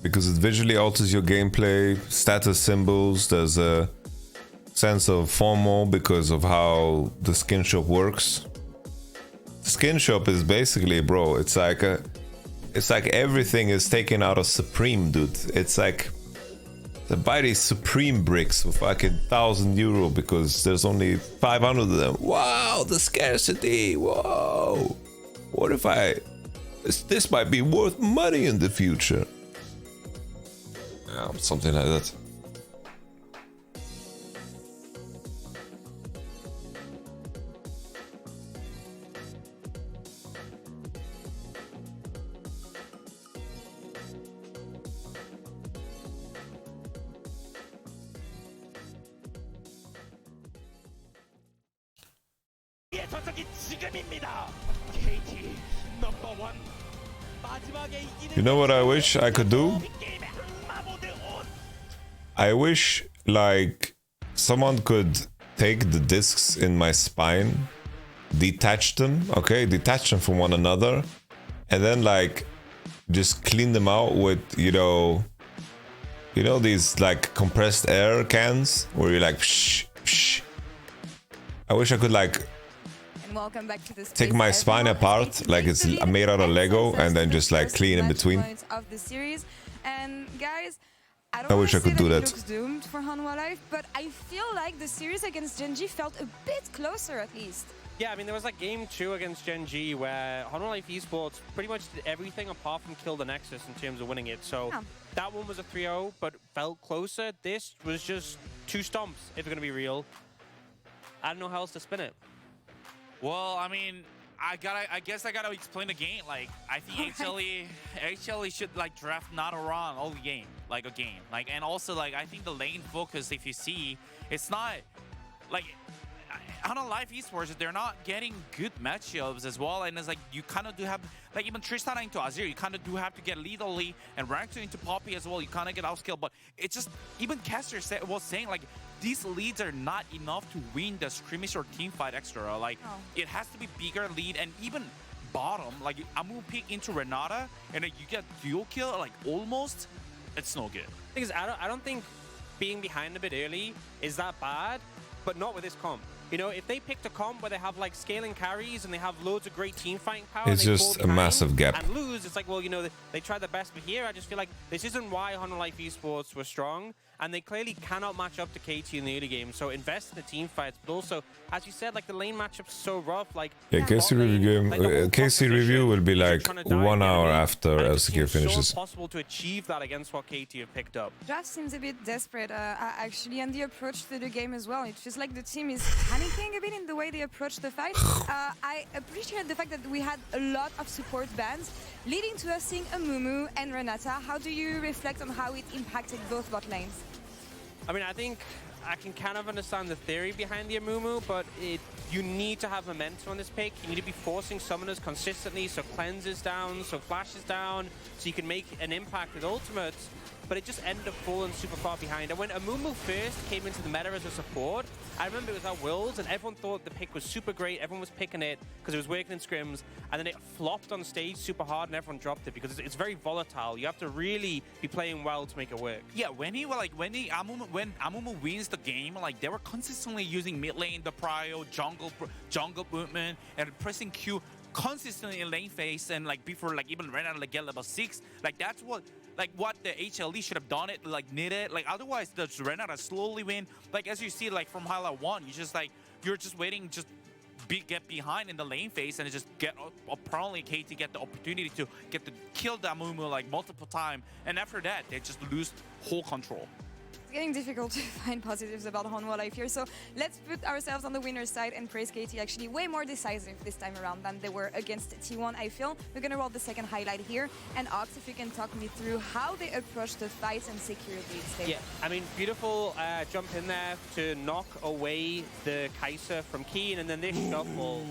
[SPEAKER 3] Because it visually alters your gameplay, status symbols, there's a sense of FOMO because of how the skin shop works. The skin shop is basically, bro, it's like everything is taken out of Supreme, dude. It's like they buy these Supreme bricks for fucking €1,000 because there's only 500 of them. Wow, the scarcity, whoa. What if this might be worth money in the future? Yeah, something like that. You know what I wish I could do? I wish like someone could take the discs in my spine, detach them, okay, detach them from one another, and then like just clean them out with, you know these like compressed air cans where you're like psh, psh. I wish I could like
[SPEAKER 15] welcome back to the
[SPEAKER 3] take my spine apart like it's made out of Lego and then just like clean in between.
[SPEAKER 15] Of the series. And guys,
[SPEAKER 3] I wish I could do that.
[SPEAKER 15] It looks doomed for Hanwha Life, but I feel like the series against Gen G felt a bit closer at least.
[SPEAKER 16] Yeah, I mean, there was like game 2 against Gen G where Hanwha Life Esports pretty much did everything apart from kill the Nexus in terms of winning it. So that one was a 3-0, but felt closer. This was just 2 stomps, if we're going to be real. I don't know how else to spin it.
[SPEAKER 17] Well, I mean, I guess I gotta explain the game. Like, I think HLE should like draft not around all game, like a game. Like, and also like I think the lane focus, if you see, it's not like on a live esports, they're not getting good matchups as well. And it's like you kind of do have like even Tristana into Azir, you kind of do have to get lethally, and Ranked into Poppy as well. You kind of get outskilled, but it's just even Caster was saying like these leads are not enough to win the scrimmage or team fight extra. Like it has to be bigger lead, and even bottom like Amu pick into Renata and then you get dual kill like almost. It's no good.
[SPEAKER 16] Thing is, I don't think being behind a bit early is that bad, but not with this comp. You know, if they picked a comp where they have like scaling carries and they have loads of great team fighting power,
[SPEAKER 3] it's just a massive gap.
[SPEAKER 16] And lose, it's like, well, you know, they tried their best, but here I just feel like this isn't why Hanwha Life Esports were strong, and they clearly cannot match up to KT in the early game. So invest in the team fights, but also, as you said, like the lane matchup's so rough. Like
[SPEAKER 3] KC review KC review will be like 1 hour after LCK finishes.
[SPEAKER 16] So possible to achieve that against what KT have picked up.
[SPEAKER 15] Draft seems a bit desperate, actually, and the approach to the game as well. It feels like the team is panicking a bit in the way they approach the fight. I appreciate the fact that we had a lot of support bans, leading to us seeing Amumu and Renata. How do you reflect on how it impacted both bot lanes?
[SPEAKER 16] I mean, I think I can kind of understand the theory behind the Amumu, but you need to have momentum on this pick. You need to be forcing summoners consistently, so Cleanse is down, so Flash is down, so you can make an impact with ultimates, but it just ended up falling super far behind. And when Amumu first came into the meta as a support, I remember it was at Worlds, and everyone thought the pick was super great. Everyone was picking it because it was working in scrims, and then it flopped on stage super hard, and everyone dropped it because it's very volatile. You have to really be playing well to make it work.
[SPEAKER 17] Yeah, when Amumu wins the game, like they were consistently using mid lane, the prio, jungle movement, and pressing Q consistently in lane phase, and like before like even ran out like get level 6. Like that's what the HLE should have done it, like needed. Like otherwise the Renata slowly win. Like as you see like from highlight 1, you're just waiting, just get behind in the lane phase, and just get apparently KT get the opportunity to get to kill the Amumu like multiple times, and after that they just lose whole control.
[SPEAKER 15] getting difficult to find positives about Hanwha Life here. So let's put ourselves on the winner's side and praise KT. Actually, way more decisive this time around than they were against T1, I feel. We're going to roll the second highlight here. And Ox, if you can talk me through how they approach the fights and secure the lead state.
[SPEAKER 16] Yeah, I mean, beautiful jump in there to knock away the Kai'Sa from Keen, and then this shuffle.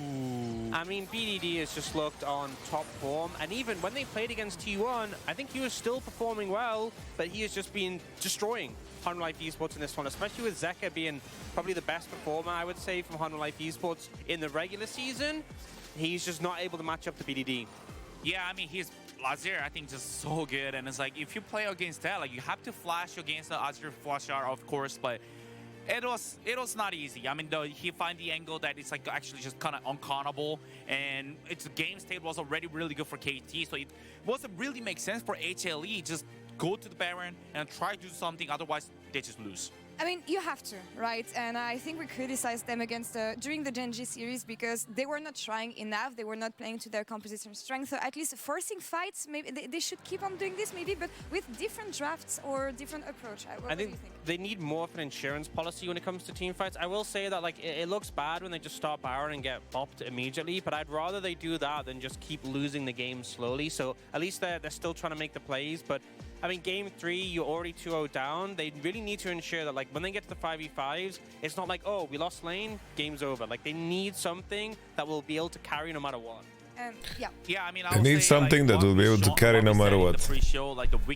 [SPEAKER 16] I mean, BDD has just looked on top form, and even when they played against T1, I think he was still performing well, but he has just been destroying Hanwha Life Esports in this one, especially with Zeka being probably the best performer, I would say, from Hanwha Life Esports in the regular season. He's just not able to match up to BDD.
[SPEAKER 17] Yeah, I mean, Azir, I think, just so good, and it's like, if you play against that, like, you have to flash against the Azir Flashar, of course, but it was not easy. I mean, he find the angle that it's like actually just kind of uncountable, and its game state was already really good for KT, so it wasn't really make sense for HLE. Just go to the Baron and try to do something, otherwise they just lose.
[SPEAKER 15] I mean, you have to, right? And I think we criticized them against during the Genji series because they were not trying enough. They were not playing to their composition strength. So at least forcing fights, maybe they should keep on doing this, maybe, but with different drafts or different approach. What do you think?
[SPEAKER 16] They need more of an insurance policy when it comes to team fights. I will say that like it looks bad when they just start Baron and get bopped immediately, but I'd rather they do that than just keep losing the game slowly. So at least they're still trying to make the plays, but I mean, game 3, you're already 2-0 down. They really need to ensure that, like, when they get to the 5v5s, it's not like, oh, we lost lane, game's over. Like, they need something that will be able to carry no matter what.
[SPEAKER 17] Yeah, I mean,
[SPEAKER 3] They need something that will be able to carry no matter what.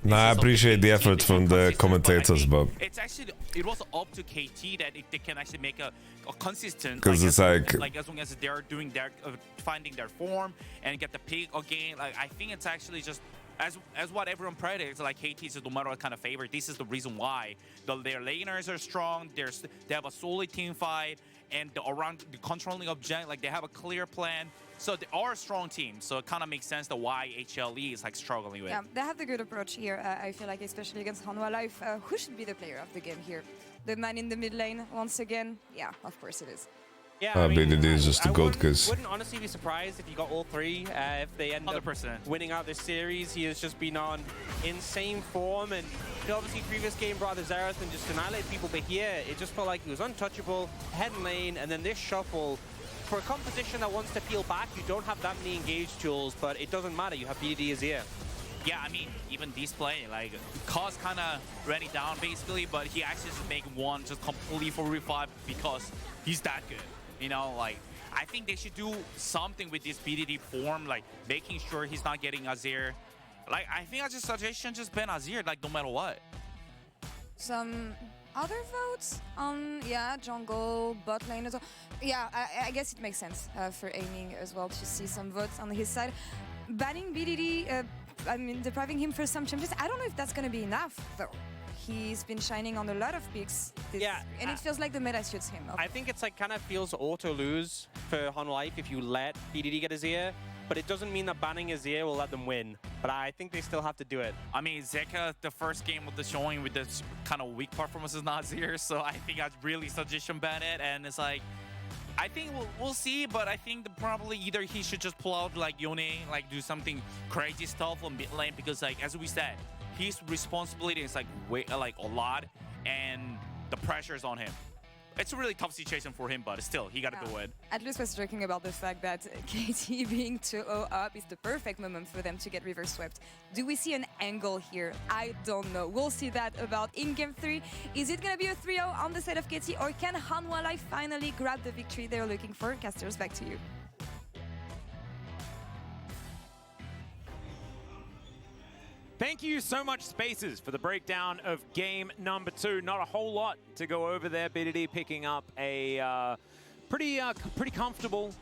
[SPEAKER 3] Nah, I appreciate the effort from the commentators, but
[SPEAKER 17] it was up to KT that if they can actually make a consistent,
[SPEAKER 3] because it's like
[SPEAKER 17] as long as they're doing their finding their form and get the pick again. Like, I think it's actually just as what everyone predicts, like KT is no matter what kind of favorite. This is the reason why their laners are strong. They have a solid team fight, and around the controlling object, like they have a clear plan. So they are a strong team. So it kind of makes sense that why HLE is like struggling with.
[SPEAKER 15] Yeah, they have the good approach here. I feel like, especially against Hanwha Life. Who should be the player of the game here? The man in the mid lane once again? Yeah, of course it is.
[SPEAKER 16] Yeah, I mean,
[SPEAKER 3] BDD is just a gold case.
[SPEAKER 16] I wouldn't honestly be surprised if you got all 3. If they end
[SPEAKER 17] 100%.
[SPEAKER 16] up winning out this series, he has just been on insane form, and you know, obviously previous game brought the Xerath and just annihilated people, but here it just felt like he was untouchable, head and lane, and then this shuffle. For a composition that wants to peel back, you don't have that many engage tools, but it doesn't matter. You have BDD Azir.
[SPEAKER 17] Yeah, I mean, even this play, like, Cos kind of ran it down basically, but he actually just make one just completely for revive because he's that good. You know, like, I think they should do something with this BDD form, like making sure he's not getting Azir. Like, I think I just suggestion just ban Azir, like, no matter what.
[SPEAKER 15] Some other votes on, yeah, jungle, bot lane as well. Yeah, I guess it makes sense for aiming as well to see some votes on his side. Banning BDD, I mean, depriving him for some champions, I don't know if that's going to be enough, though. He's been shining on a lot of picks. And it feels like the meta shoots him up.
[SPEAKER 16] I think it's like kind of feels auto-lose for Hanwha Life if you let BDD get Azir, but it doesn't mean that banning Azir will let them win. But I think they still have to do it.
[SPEAKER 17] I mean, Zeka, the first game with the showing with this kind of weak performance is not Azir, so I think I'd really suggestion ban it, and it's like, I think we'll see, but I think probably either he should just pull out like Yone, like do something crazy stuff on mid lane, because like, as we said, his responsibility is like a lot, and the pressure is on him. It's a really tough situation for him, but still, he got to do it.
[SPEAKER 15] At least was joking about the fact that KT being 2-0 up is the perfect moment for them to get reverse swept. Do we see an angle here? I don't know. We'll see that about in game 3. Is it going to be a 3-0 on the side of KT, or can Hanwha Life finally grab the victory they're looking for? Casters, back to you.
[SPEAKER 2] Thank you so much, Spaces, for the breakdown of game number 2. Not a whole lot to go over there. BDD picking up a pretty comfortable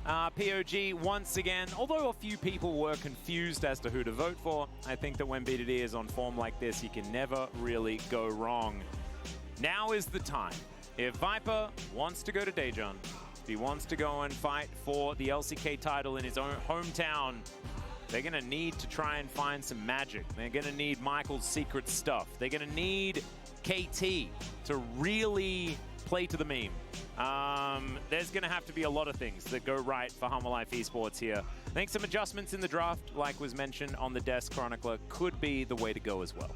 [SPEAKER 2] POG once again. Although a few people were confused as to who to vote for, I think that when BDD is on form like this, you can never really go wrong. Now is the time. If Viper wants to go to Daejeon, if he wants to go and fight for the LCK title in his own hometown, they're going to need to try and find some magic. They're going to need Michael's secret stuff. They're going to need KT to really play to the meme. There's going to have to be a lot of things that go right for Hanwha Life Esports here. I think some adjustments in the draft, like was mentioned on the desk, Chronicler, could be the way to go as well.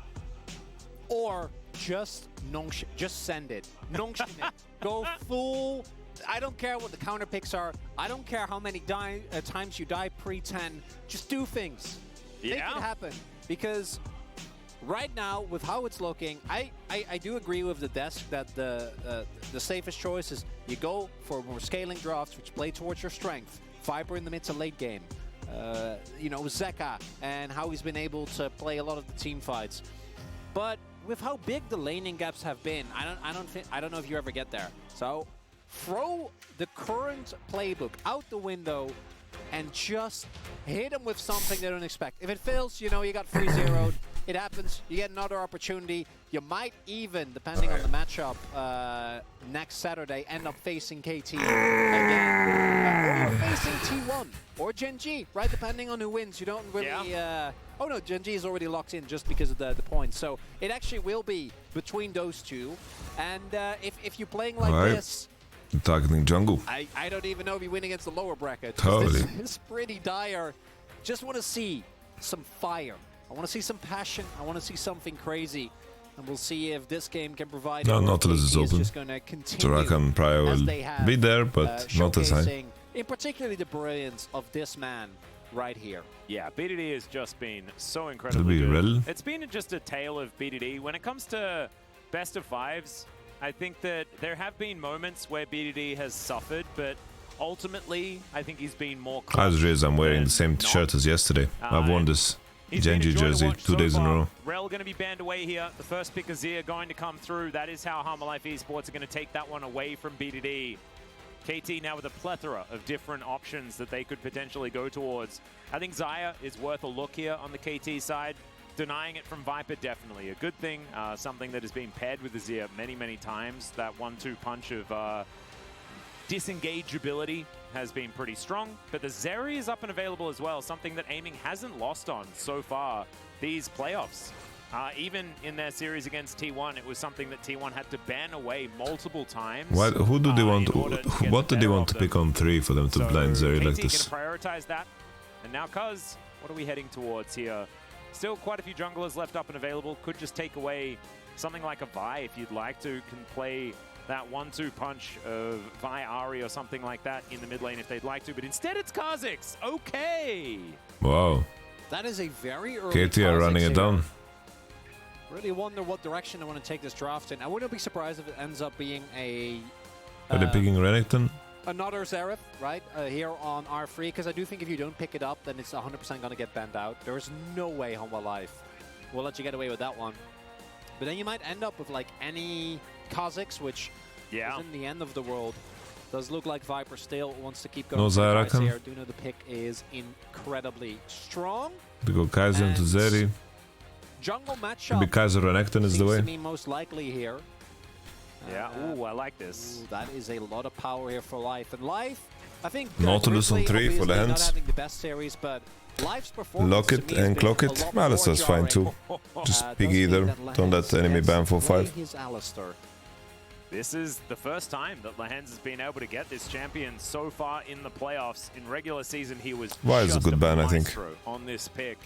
[SPEAKER 1] or just send it. Nonchalant. Go full. I don't care what the counter picks are. I don't care how many times you die pre-10. Just do things. Make it happen. Because right now, with how it's looking, I do agree with the desk that the safest choice is you go for more scaling drafts, which play towards your strength. Viper in the mid to late game. You know, Zeka and how he's been able to play a lot of the team fights. But with how big the laning gaps have been, I don't know if you ever get there. So throw the current playbook out the window and just hit them with something they don't expect. If it fails, you know, you got 3-0'd. It happens. You get another opportunity. You might even, depending on the matchup, next Saturday, end up facing KT again. Or facing T1 or Gen G, right? Depending on who wins. You don't really... oh no, Gen G is already locked in just because of the points. So it actually will be between those two. And if you're playing like this...
[SPEAKER 3] Targeting jungle.
[SPEAKER 1] I don't even know if you win against the lower bracket.
[SPEAKER 3] Totally.
[SPEAKER 1] This is pretty dire. Just want to see some fire. I want to see some passion. I want to see something crazy. And we'll see if this game can provide...
[SPEAKER 3] No, Nautilus is open. So I can probably will be there, but not as high.
[SPEAKER 1] In particularly the brilliance of this man right here.
[SPEAKER 2] Yeah, BDD has just been so incredibly good.
[SPEAKER 3] Real.
[SPEAKER 2] It's been just a tale of BDD. When it comes to best of fives, I think that there have been moments where BDD has suffered, but ultimately, I think he's been more...
[SPEAKER 3] As it is, I'm wearing the same shirt as yesterday. I've worn this Genji jersey 2 days in a row.
[SPEAKER 2] Rel going to be banned away here. The first pick Azir going to come through. That is how Hammerlife Esports are going to take that one away from BDD. KT now with a plethora of different options that they could potentially go towards. I think Xayah is worth a look here on the KT side. Denying it from Viper, definitely a good thing. Something that has been paired with Azir many, many times. That 1-2 punch of disengageability has been pretty strong. But the Zeri is up and available as well. Something that Aiming hasn't lost on so far these playoffs. Even in their series against T1, it was something that T1 had to ban away multiple times.
[SPEAKER 3] Who do they want? What do they want to pick on 3 for them to blind Zeri like this?
[SPEAKER 2] Can prioritize that. And now, Cuz, what are we heading towards here? Still quite a few junglers left up and available. Could just take away something like a Vi if you'd like to. Can play that 1-2 punch of Vi Ari or something like that in the mid lane if they'd like to. But instead it's Kha'Zix. Okay.
[SPEAKER 3] Wow.
[SPEAKER 1] That is a very early
[SPEAKER 3] KT are running it down.
[SPEAKER 1] Really wonder what direction they want to take this draft in. I wouldn't be surprised if it ends up being a...
[SPEAKER 3] Are they picking Renekton?
[SPEAKER 1] Another Xerath, right, here on R3, because I do think if you don't pick it up, then it's 100% going to get banned out. There's no way Humble Life will let you get away with that one. But then you might end up with, like, any Kha'Zix, which isn't the end of the world. Does look like Viper still wants to keep going.
[SPEAKER 3] No Xayah
[SPEAKER 1] here. Do know the pick is incredibly strong.
[SPEAKER 3] We go Kaiser into Zeri.
[SPEAKER 1] Jungle matchup.
[SPEAKER 3] Maybe Kaiser Renekton is the way.
[SPEAKER 1] To me most likely here.
[SPEAKER 2] Yeah, ooh, I like this.
[SPEAKER 1] Ooh, that is a lot of power here for Life. And Life, I think...
[SPEAKER 3] Nautilus on 3 for the hands.
[SPEAKER 1] Not having the best series, but Life's performance
[SPEAKER 3] lock it and clock it. Alistar's fine too. Just pick either. Don't let the enemy ban for 5.
[SPEAKER 2] This is the first time that Lehens has been able to get this champion so far in the playoffs. In regular season, he was
[SPEAKER 3] just a good ban, I think,
[SPEAKER 2] on this pick.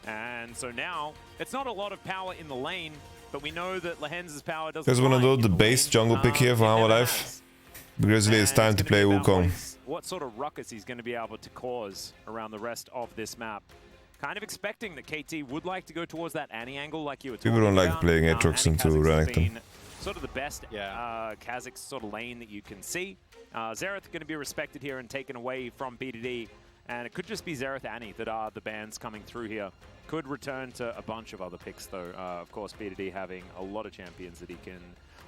[SPEAKER 2] And so now, it's not a lot of power in the lane, but we know that Lehens' power doesn't...
[SPEAKER 3] You guys want to do the base jungle pick here for Hammerlife? Grizzly, it's time to play Wukong.
[SPEAKER 2] What sort of ruckus he's going to be able to cause around the rest of this map. Kind of expecting that KT would like to go towards that Annie angle like you were talking about.
[SPEAKER 3] People don't like playing Aatrox into Renekton.
[SPEAKER 2] Sort of the best Kha'Zix sort of lane that you can see. Xerath going to be respected here and taken away from BDD. And it could just be Xerath Annie that are the bans coming through here. Could return to a bunch of other picks though. Of course, BDD having a lot of champions that he can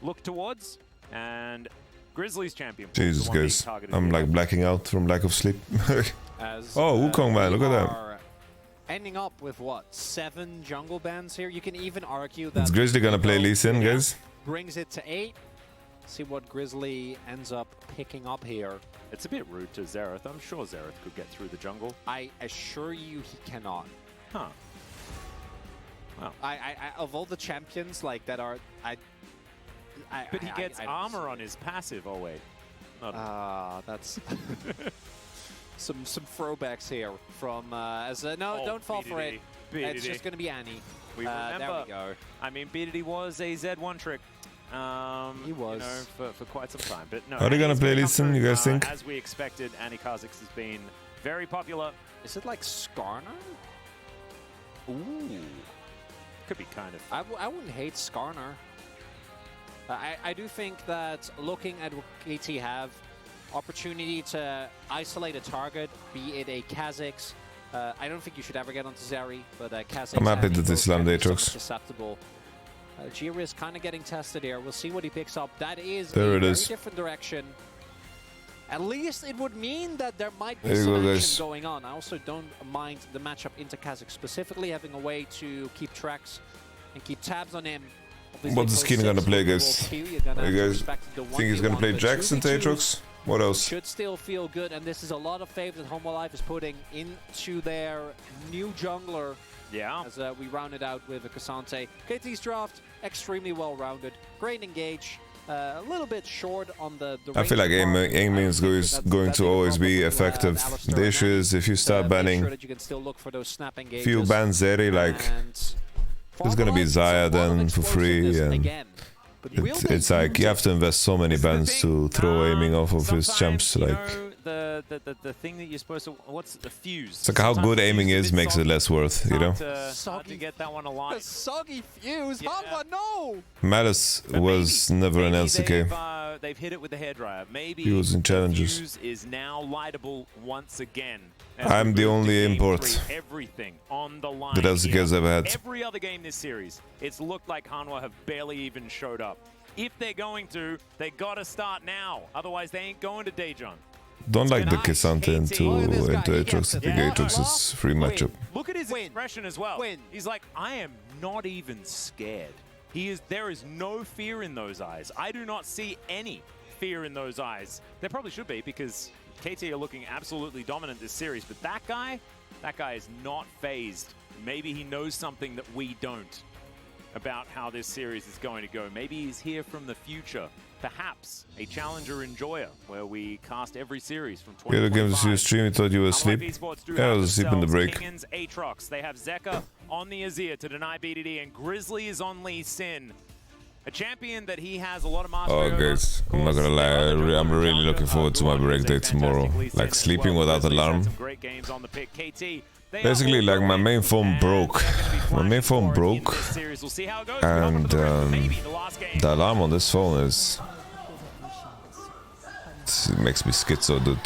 [SPEAKER 2] look towards. And Grizzly's champion.
[SPEAKER 3] Jesus, guys. I'm like blacking out from lack of sleep. Oh, Wukong, man. Look at that.
[SPEAKER 1] Ending up with what? 7 jungle bans here? You can even argue that...
[SPEAKER 3] Is Grizzly gonna play Lee Sin, guys?
[SPEAKER 1] Brings it to 8. See what Grizzly ends up picking up here.
[SPEAKER 2] It's a bit rude to Xerath. I'm sure Xerath could get through the jungle.
[SPEAKER 1] I assure you he cannot.
[SPEAKER 2] Huh. Well.
[SPEAKER 1] I of all the champions like that are...
[SPEAKER 2] But he gets armor on his passive. Oh, wait.
[SPEAKER 1] That's... some throwbacks here from... no, don't fall for it. It's just going to be Annie.
[SPEAKER 2] We remember.
[SPEAKER 1] There we go.
[SPEAKER 2] I mean, BDD was a Z1 trick.
[SPEAKER 1] He was.
[SPEAKER 2] You know, for quite some time. But no,
[SPEAKER 3] Are they gonna play Lee Sin, you guys think?
[SPEAKER 2] As we expected, Annie Kha'Zix has been very popular.
[SPEAKER 1] Is it like Skarner? Ooh.
[SPEAKER 2] Could be kind of.
[SPEAKER 1] I wouldn't hate Skarner. I do think that looking at what KT have, opportunity to isolate a target, be it a Kha'Zix. I don't think you should ever get onto Zeri, but Kha'Zix.
[SPEAKER 3] I'm happy that they slammed Aatrox.
[SPEAKER 1] Susceptible. Jira is kind of getting tested here. We'll see what he picks up. That is
[SPEAKER 3] there
[SPEAKER 1] a
[SPEAKER 3] it
[SPEAKER 1] very
[SPEAKER 3] is.
[SPEAKER 1] different direction. At least it would mean that there might be
[SPEAKER 3] There you
[SPEAKER 1] some
[SPEAKER 3] go,
[SPEAKER 1] action
[SPEAKER 3] guys.
[SPEAKER 1] going on. I also don't mind the matchup into Kha'Zix, specifically having a way to keep tracks and keep tabs on him.
[SPEAKER 3] What's the skin gonna play, guys? You guys think he's gonna play Jax and Aatrox? What else?
[SPEAKER 1] Should still feel good, and this is a lot of faith that Home Life is putting into their new jungler.
[SPEAKER 2] Yeah.
[SPEAKER 1] As we round it out with a Cassante. KT's draft, extremely well-rounded. Great engage. A little bit short on the
[SPEAKER 3] I feel like aiming is going to always be effective. The issue is if you start banning few bans Zeri, like there's gonna be Zaya then for free, and it's like you have to invest so many bans to throw aiming off of his champs. Like
[SPEAKER 2] the thing that you're supposed to, what's the fuse?
[SPEAKER 3] it's like how good aiming is makes it less worth, you know.
[SPEAKER 2] Hard to get that one alive.
[SPEAKER 1] The soggy fuse, Hanwha, no!
[SPEAKER 3] Malice was never an LCK.
[SPEAKER 2] They've hit it with the hairdryer. Maybe
[SPEAKER 3] he was in
[SPEAKER 2] the
[SPEAKER 3] challenges.
[SPEAKER 2] fuse is now lightable once again.
[SPEAKER 3] I'm the only import
[SPEAKER 2] Everything on the line.
[SPEAKER 3] that LCK has ever had.
[SPEAKER 2] Every other game this series, it's looked like Hanwha have barely even showed up. If they're going to, they gotta start now. Otherwise, they ain't going to Daejeon.
[SPEAKER 3] Don't like the Cassante into Aatrox. I think Aatrox is free matchup.
[SPEAKER 2] Look at his expression as well. He's like, I am not even scared. There is no fear in those eyes. I do not see any fear in those eyes. There probably should be, because KT are looking absolutely dominant this series. But that guy is not phased. Maybe he knows something that we don't about how this series is going to go. Maybe he's here from the future. Perhaps a challenger enjoyer, where we cast every series from 2025.
[SPEAKER 3] Yeah, the game to see you stream, you thought you were asleep. Yeah, I was asleep in the break.
[SPEAKER 2] Kingans, Aatrox. They have Zeka on the Azir to deny BDD, and Grizzly is on Lee Sin. A champion that he has a lot of mastery over.
[SPEAKER 3] Guys, I'm not gonna lie, I'm really looking forward to my break day tomorrow. Like sleeping without alarm.
[SPEAKER 2] Great games on the pick. KT,
[SPEAKER 3] basically, like my main phone broke. My main phone broke, and the alarm on this phone is... it makes me schizo, dude.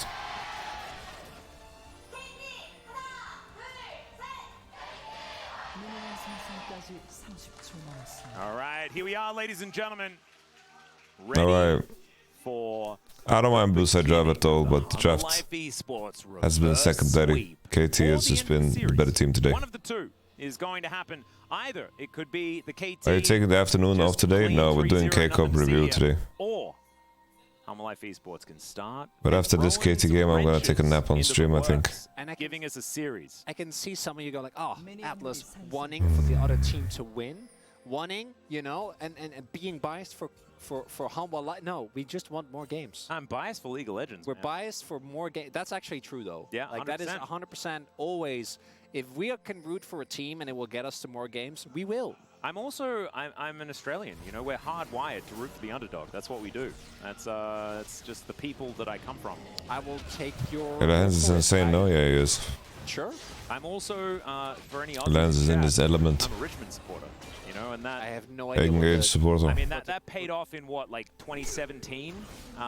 [SPEAKER 2] Alright, here we are, ladies and gentlemen.
[SPEAKER 3] Alright.
[SPEAKER 2] For
[SPEAKER 3] I don't mind blue side drive at all, but the draft has been secondary. KT has just been the better team today.
[SPEAKER 2] One of the two is going to happen. Either it could be the KT.
[SPEAKER 3] Are you taking the afternoon off today? No, we're doing K-Cup review today.
[SPEAKER 2] Or Home Life Esports can start.
[SPEAKER 3] But after this KT game, I'm gonna take a nap on stream, I think.
[SPEAKER 1] And
[SPEAKER 2] giving us a series.
[SPEAKER 1] I can see some of you go like, oh, Atlas wanting for the other team to win, wanting, you know, and being biased for Hanwha Life. No, we just want more games.
[SPEAKER 2] I'm biased for League of Legends.
[SPEAKER 1] We're biased for more games. That's actually true, though.
[SPEAKER 2] Yeah,
[SPEAKER 1] like
[SPEAKER 2] 100%.
[SPEAKER 1] that is 100% always. If we can root for a team and it will get us to more games, we will.
[SPEAKER 2] I'm an Australian. You know, we're hardwired to root for the underdog. That's what we do. That's just the people that I come from.
[SPEAKER 1] I will take your.
[SPEAKER 3] Lance is insane, no? Yeah, he is.
[SPEAKER 1] Sure.
[SPEAKER 2] I'm also for any other.
[SPEAKER 3] Lance is in his element.
[SPEAKER 2] I'm a Richmond supporter. You know, and that
[SPEAKER 1] I have no idea.
[SPEAKER 3] Engaged supporter.
[SPEAKER 2] I mean, that paid off in what, like 2017.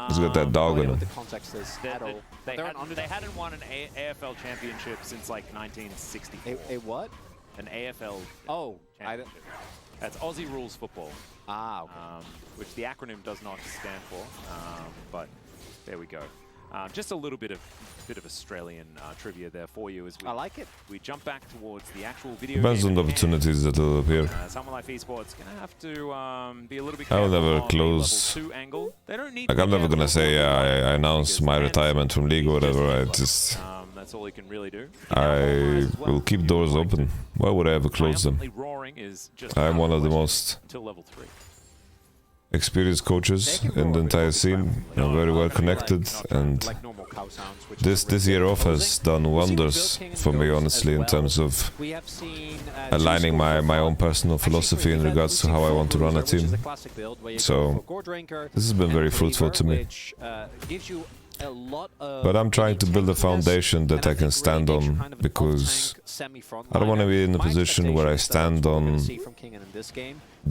[SPEAKER 3] He's got that dog in him.
[SPEAKER 1] What the context is at all.
[SPEAKER 2] They hadn't won an AFL championship since like 1964.
[SPEAKER 1] A what?
[SPEAKER 2] An AFL.
[SPEAKER 1] Oh,
[SPEAKER 2] that's Aussie Rules Football.
[SPEAKER 1] Ah, okay.
[SPEAKER 2] Which the acronym does not stand for. But there we go. Just a little bit of Australian trivia there for you as
[SPEAKER 1] I like it.
[SPEAKER 2] We jump back towards the actual video.
[SPEAKER 3] Depends on the opportunities that will appear.
[SPEAKER 2] Summer Life Esports gonna have to be a little bit
[SPEAKER 3] I will
[SPEAKER 2] careful
[SPEAKER 3] never
[SPEAKER 2] on
[SPEAKER 3] close.
[SPEAKER 2] the level 2 angle. They don't need
[SPEAKER 3] Like I'm never gonna say I announce my retirement from League or whatever. I just
[SPEAKER 2] that's all he can really do.
[SPEAKER 3] I will keep doors open. Why would I ever close them? I'm one of the most experienced coaches in the entire scene. I'm very well connected, and
[SPEAKER 1] cow sounds. Which
[SPEAKER 3] This year off has done wonders for me, honestly, in terms of aligning my own personal philosophy in regards to how I want to run a team. So this has been very fruitful to me. But I'm trying to build a foundation that I can stand on, because I don't want to be in a position where I stand on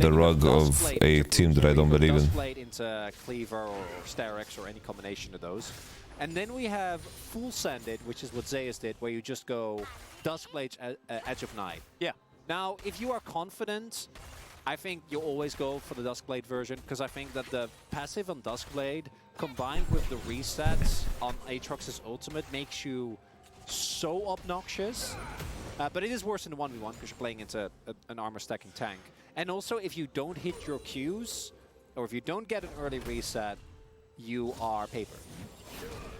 [SPEAKER 3] the rug of a team that I don't believe in.
[SPEAKER 1] Into Cleaver or Starix or any combination of those. And then we have Full Sended, which is what Zeus did, where you just go Duskblade, Edge of Night. Yeah. Now, if you are confident, I think you always go for the Duskblade version, because I think that the passive on Duskblade combined with the resets on Aatrox's ultimate makes you so obnoxious. But it is worse in the 1v1 because you're playing into an armor stacking tank. And also, if you don't hit your Qs, or if you don't get an early reset, you are paper.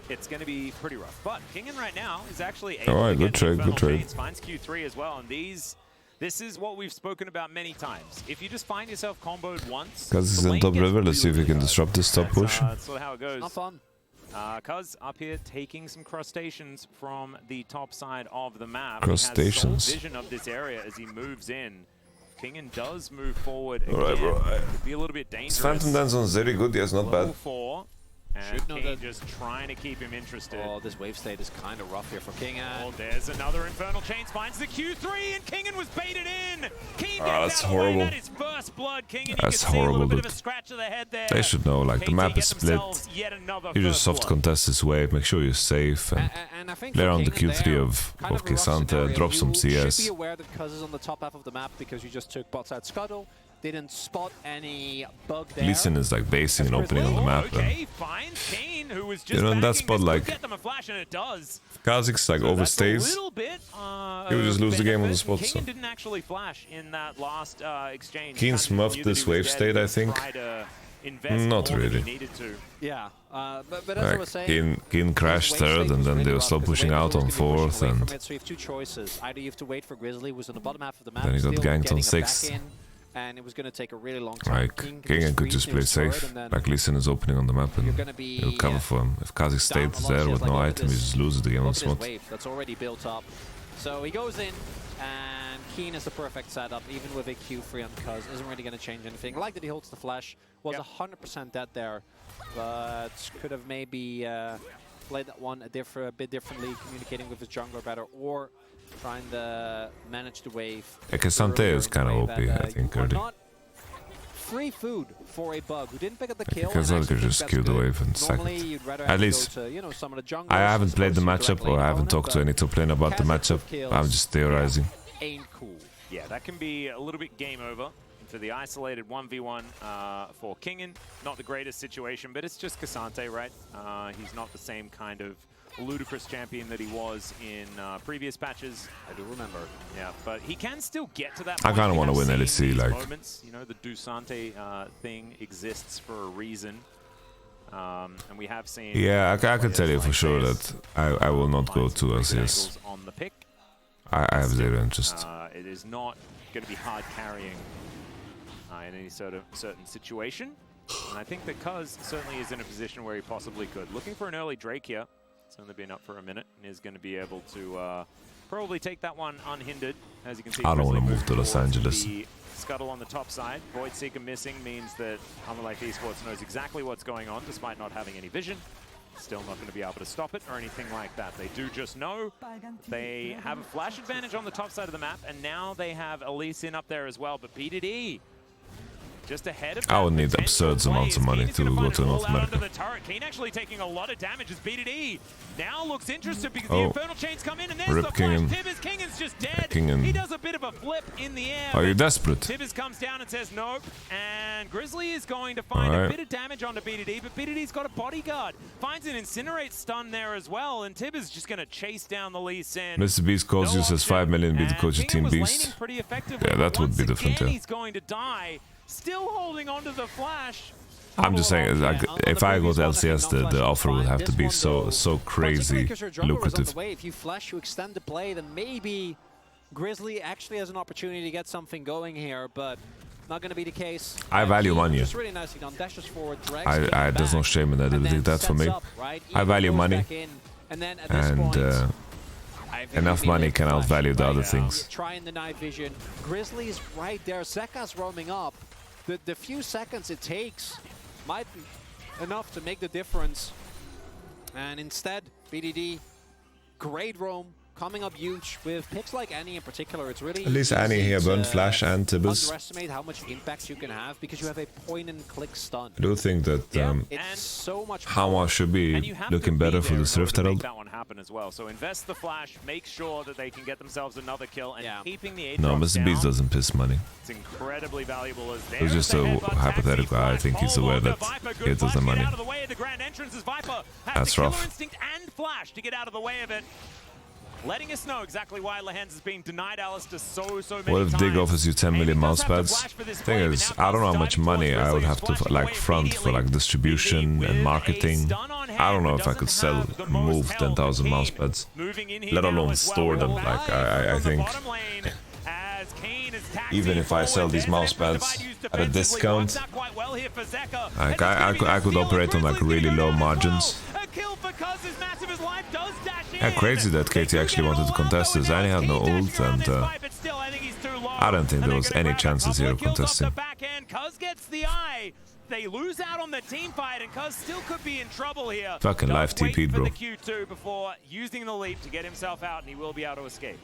[SPEAKER 2] It's going to be pretty rough. But Kingen right now is actually
[SPEAKER 3] able to
[SPEAKER 2] get
[SPEAKER 3] good trade.
[SPEAKER 2] Finds Q3 as well, and this is what we've spoken about many times. If you just find yourself comboed once,
[SPEAKER 3] Cuz is in top river, let's see if we can disrupt this top push.
[SPEAKER 2] That's sort of how it goes.
[SPEAKER 1] Not fun.
[SPEAKER 2] Cuz up here taking some crustaceans from the top side of the map.
[SPEAKER 3] Crustaceans.
[SPEAKER 2] He has sole vision of this area as he moves in. Kingen does move forward again.
[SPEAKER 3] Alright, bro.
[SPEAKER 2] Could be a little bit dangerous.
[SPEAKER 3] This Phantom Dance on very good, yes, not bad.
[SPEAKER 2] 4. And King just trying to keep him interested.
[SPEAKER 1] Oh, this wave state is kind of rough here for Kingen.
[SPEAKER 2] Oh, there's another Infernal Chains, finds the Q3, and Kingen was baited in! King
[SPEAKER 3] that's horrible.
[SPEAKER 2] That is first blood, Kingen.
[SPEAKER 3] That's
[SPEAKER 2] you can
[SPEAKER 3] horrible,
[SPEAKER 2] see a little bit of
[SPEAKER 3] but
[SPEAKER 2] a scratch of the head there.
[SPEAKER 3] they should know, like, the map is split. You just soft contest this wave, make sure you're safe, and play around the Q3 of Kisante, drop some CS.
[SPEAKER 1] You should be aware that Cuz is on the top half of the map because you just took bot side Scuttle. Didn't spot any bug there.
[SPEAKER 3] Lee Sin is like basing and opening on the map.
[SPEAKER 2] Okay, finds Kane, who was just
[SPEAKER 3] you know, in that spot, like,
[SPEAKER 2] get them a flash, and it does.
[SPEAKER 3] if Kha'Zix like overstays, he would just lose the game on the spot.
[SPEAKER 2] Kane didn't actually flash in that last exchange.
[SPEAKER 3] Keen smuffed this wave state, I think. Not really.
[SPEAKER 1] Yeah, but as I was saying,
[SPEAKER 3] Keen crashed third, and then they were still pushing out on fourth, and
[SPEAKER 1] so you have two choices. Either you have to wait for Grizzly, who's on the bottom half of the map,
[SPEAKER 3] then he got ganked on sixth.
[SPEAKER 1] And it was going to take a really long time.
[SPEAKER 3] Like, Kingen could just play safe. Like, Lee Sin is opening on the map, and he'll cover for him. If Kha'Zix stayed there with no item, he just loses the game on the spot.
[SPEAKER 1] That's already built up. So he goes in, and Keen is the perfect setup, even with a Q3 on Cuz. Isn't really going to change anything. I like that he holds the flash. Was 100% dead there, but could have maybe played that one a bit differently, communicating with his jungler better, or trying to manage the wave.
[SPEAKER 3] Kisante is kind of OP, I think, early.
[SPEAKER 1] Free food for a bug who didn't pick up the kill.
[SPEAKER 3] Kisante could just kill the wave in second. At least,
[SPEAKER 1] some of the
[SPEAKER 3] I haven't played the matchup, or I haven't talked to any top lane about the matchup. I'm just theorizing.
[SPEAKER 1] Ain't cool.
[SPEAKER 2] Yeah, that can be a little bit game over for the isolated 1v1 for Kingen. Not the greatest situation, but it's just Kisante, right? He's not the same kind of ludicrous champion that he was in previous patches.
[SPEAKER 1] I do remember.
[SPEAKER 2] Yeah, but he can still get to that
[SPEAKER 3] I
[SPEAKER 2] point.
[SPEAKER 3] kind of want to win LCK, like.
[SPEAKER 2] Moments, you know, the Dusante thing exists for a reason. And we have seen...
[SPEAKER 3] Yeah, I can tell you for sure that I will not go to LCS.
[SPEAKER 2] On the pick.
[SPEAKER 3] I have zero interest.
[SPEAKER 2] It is not going to be hard carrying in any sort of certain situation. And I think that Cuz certainly is in a position where he possibly could. Looking for an early Drake here. It's only been up for a minute and is going to be able to probably take that one unhindered. As you can see,
[SPEAKER 3] I don't want to move to Los Angeles.
[SPEAKER 2] The Scuttle on the top side. Void Seeker missing means that Life Esports knows exactly what's going on despite not having any vision. Still not going to be able to stop it or anything like that. They do just know they have a flash advantage on the top side of the map, and now they have Elise in up there as well. But BDD just ahead of
[SPEAKER 3] I would need absurd amounts of money to go to North America.
[SPEAKER 2] Kane actually taking a lot of damage as BDD now looks interested because the Infernal Chains come in, and there's the flash. Kingen's just dead. He does a bit of a flip in the air.
[SPEAKER 3] Are you desperate?
[SPEAKER 2] Tibbers comes down and says nope, and Grizzly is going to find a bit of damage onto BDD, but BDD's got a bodyguard. Finds an Incinerate stun there as well, and Tibbers just going to chase down the Lee Sin.
[SPEAKER 3] Mr. Beast calls you, says 5 million, be the coach of Team Beast. Yeah, that would be different, yeah.
[SPEAKER 2] He's going to die. Still holding onto the flash.
[SPEAKER 3] I'm just saying, like, if I go to LCS, the offer would have to be so crazy lucrative.
[SPEAKER 1] If you flash, you extend the play, then maybe Grizzly actually has an opportunity to get something going here, but not going to be the case.
[SPEAKER 3] I value money.
[SPEAKER 1] Just really nicely done. Dashes forward,
[SPEAKER 3] There's no shame in that. I think that for me. I value money, and enough money can outvalue the other things.
[SPEAKER 1] Trying the night vision. Grizzly's right there. Zeka's roaming up. The few seconds it takes might be enough to make the difference. And instead, BDD, great roam. Coming up huge with picks like Annie in particular. It's really
[SPEAKER 3] at least Annie here burned Flash and Tibbers.
[SPEAKER 1] Underestimate how much impact you can have because you have a point-and-click stun.
[SPEAKER 3] I do think that
[SPEAKER 1] it's so much
[SPEAKER 3] Hanwha should be looking better for this Rift Herald.
[SPEAKER 2] That one happen as well. So invest the Flash, make sure that they can get themselves another kill, and keeping the 8
[SPEAKER 3] No, Mr. Beast doesnn't piss money.
[SPEAKER 2] It's incredibly valuable as
[SPEAKER 3] It was just a hypothetical. I think he's aware that he doesn't money. That's rough.
[SPEAKER 2] Instinct and Flash to get out of the way of it. Letting us know exactly why Lehens is being denied Alistair so many times.
[SPEAKER 3] What if Dig offers you 10 million mouse pads? Thing is, I don't know how much money I would have to like front for like distribution and marketing. I don't know if I could move 10,000 mouse pads, let alone store them. Like I think even if I sell these mouse pads at a discount, like I could operate on like really low margins. Yeah, crazy that KT actually wanted to contest this. Annie had no ult, and I don't think there was any chances here of contesting.
[SPEAKER 2] They lose out on the team fight, and Cuz still could be in trouble here.
[SPEAKER 3] Fucking live TP'd, bro.
[SPEAKER 2] The Q2 before using the leap to get himself out, and he will be able to escape.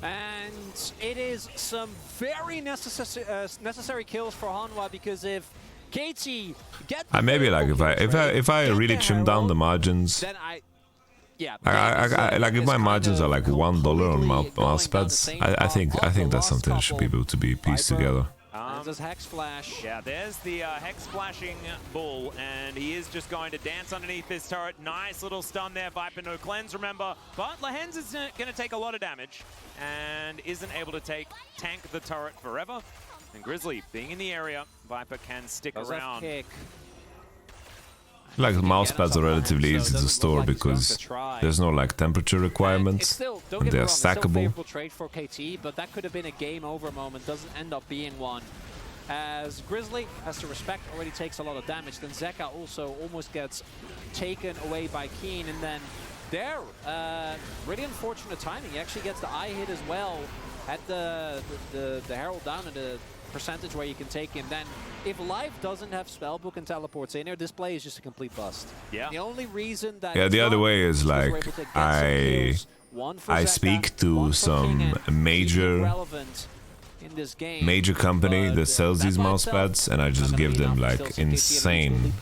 [SPEAKER 1] And it is some very necessary kills for Hanwha, because if KT get
[SPEAKER 3] maybe like if I really trim down the margins,
[SPEAKER 1] then
[SPEAKER 3] like if my margins are like $1 on mouse pads, I think that's something that should be able to be pieced together.
[SPEAKER 1] There's Hex Flash.
[SPEAKER 2] Yeah, there's the Hex flashing bull, and he is just going to dance underneath this turret. Nice little stun there. Viper no cleanse, remember, but Lehens is going to take a lot of damage and isn't able to tank the turret forever. And Grizzly being in the area, Viper can stick around.
[SPEAKER 3] Like mouse pads are relatively easy to store because there's no like temperature requirements and they are stackable.
[SPEAKER 1] Trade for KT, but that could have been a game over moment. Doesn't end up being one, as Grizzly has to respect, already takes a lot of damage. Then Zeka also almost gets taken away by Keen, and then there, really unfortunate timing. He actually gets the eye hit as well at the Herald down at the percentage where you can take him. Then if Life doesn't have Spellbook and teleports in there, this play is just a complete bust.
[SPEAKER 2] Yeah.
[SPEAKER 1] The only reason that
[SPEAKER 3] the other way is like I speak to some major company that sells these mouse pads, and I just give them like an insane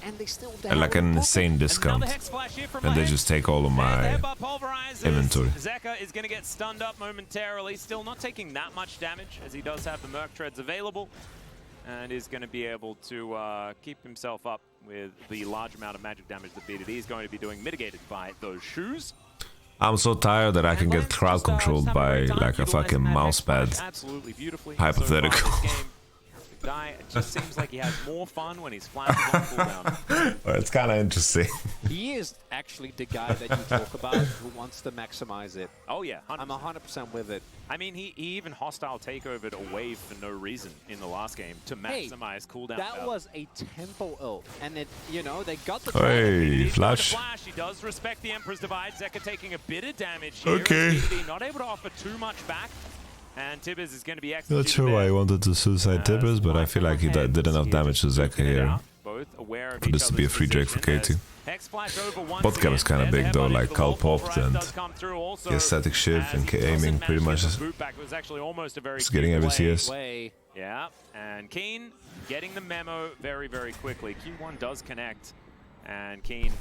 [SPEAKER 3] discount, and they just take all of my inventory.
[SPEAKER 2] Zeka is going to get stunned up momentarily, still not taking that much damage as he does have the Merc Treads available, and is going to be able to keep himself up with the large amount of magic damage that BDD is going to be doing, mitigated by those shoes.
[SPEAKER 3] I'm so tired that I can get crowd controlled by like a fucking mouse pad.
[SPEAKER 2] Absolutely beautifully.
[SPEAKER 3] Hypothetical.
[SPEAKER 2] The guy, it just seems like he has more fun when he's flat on cooldown.
[SPEAKER 3] Well, it's kind of interesting.
[SPEAKER 1] He is actually the guy that you talk about who wants to maximize it.
[SPEAKER 2] Oh yeah, 100%.
[SPEAKER 1] I'm 100% with it.
[SPEAKER 2] I mean, he even hostile takeovered a wave for no reason in the last game to maximize cooldown.
[SPEAKER 1] That was a tempo ult, and it, you know, they got the
[SPEAKER 3] hey, Flash.
[SPEAKER 2] He does respect the Emperor's Divide. Zeka taking a bit of damage here.
[SPEAKER 3] Okay.
[SPEAKER 2] Not able to offer too much back. And Tibbers is going to be
[SPEAKER 3] executed. Not sure why he wanted to suicide Tibbers, but I feel like he did enough damage to Zeka here for this to be a free Drake for KT. Botcap is kind of big though, like Cal popped and the aesthetic shift and aiming pretty much is getting every CS.
[SPEAKER 2] Yeah, and Keen getting the memo very, very quickly. Q1 does connect, and Keen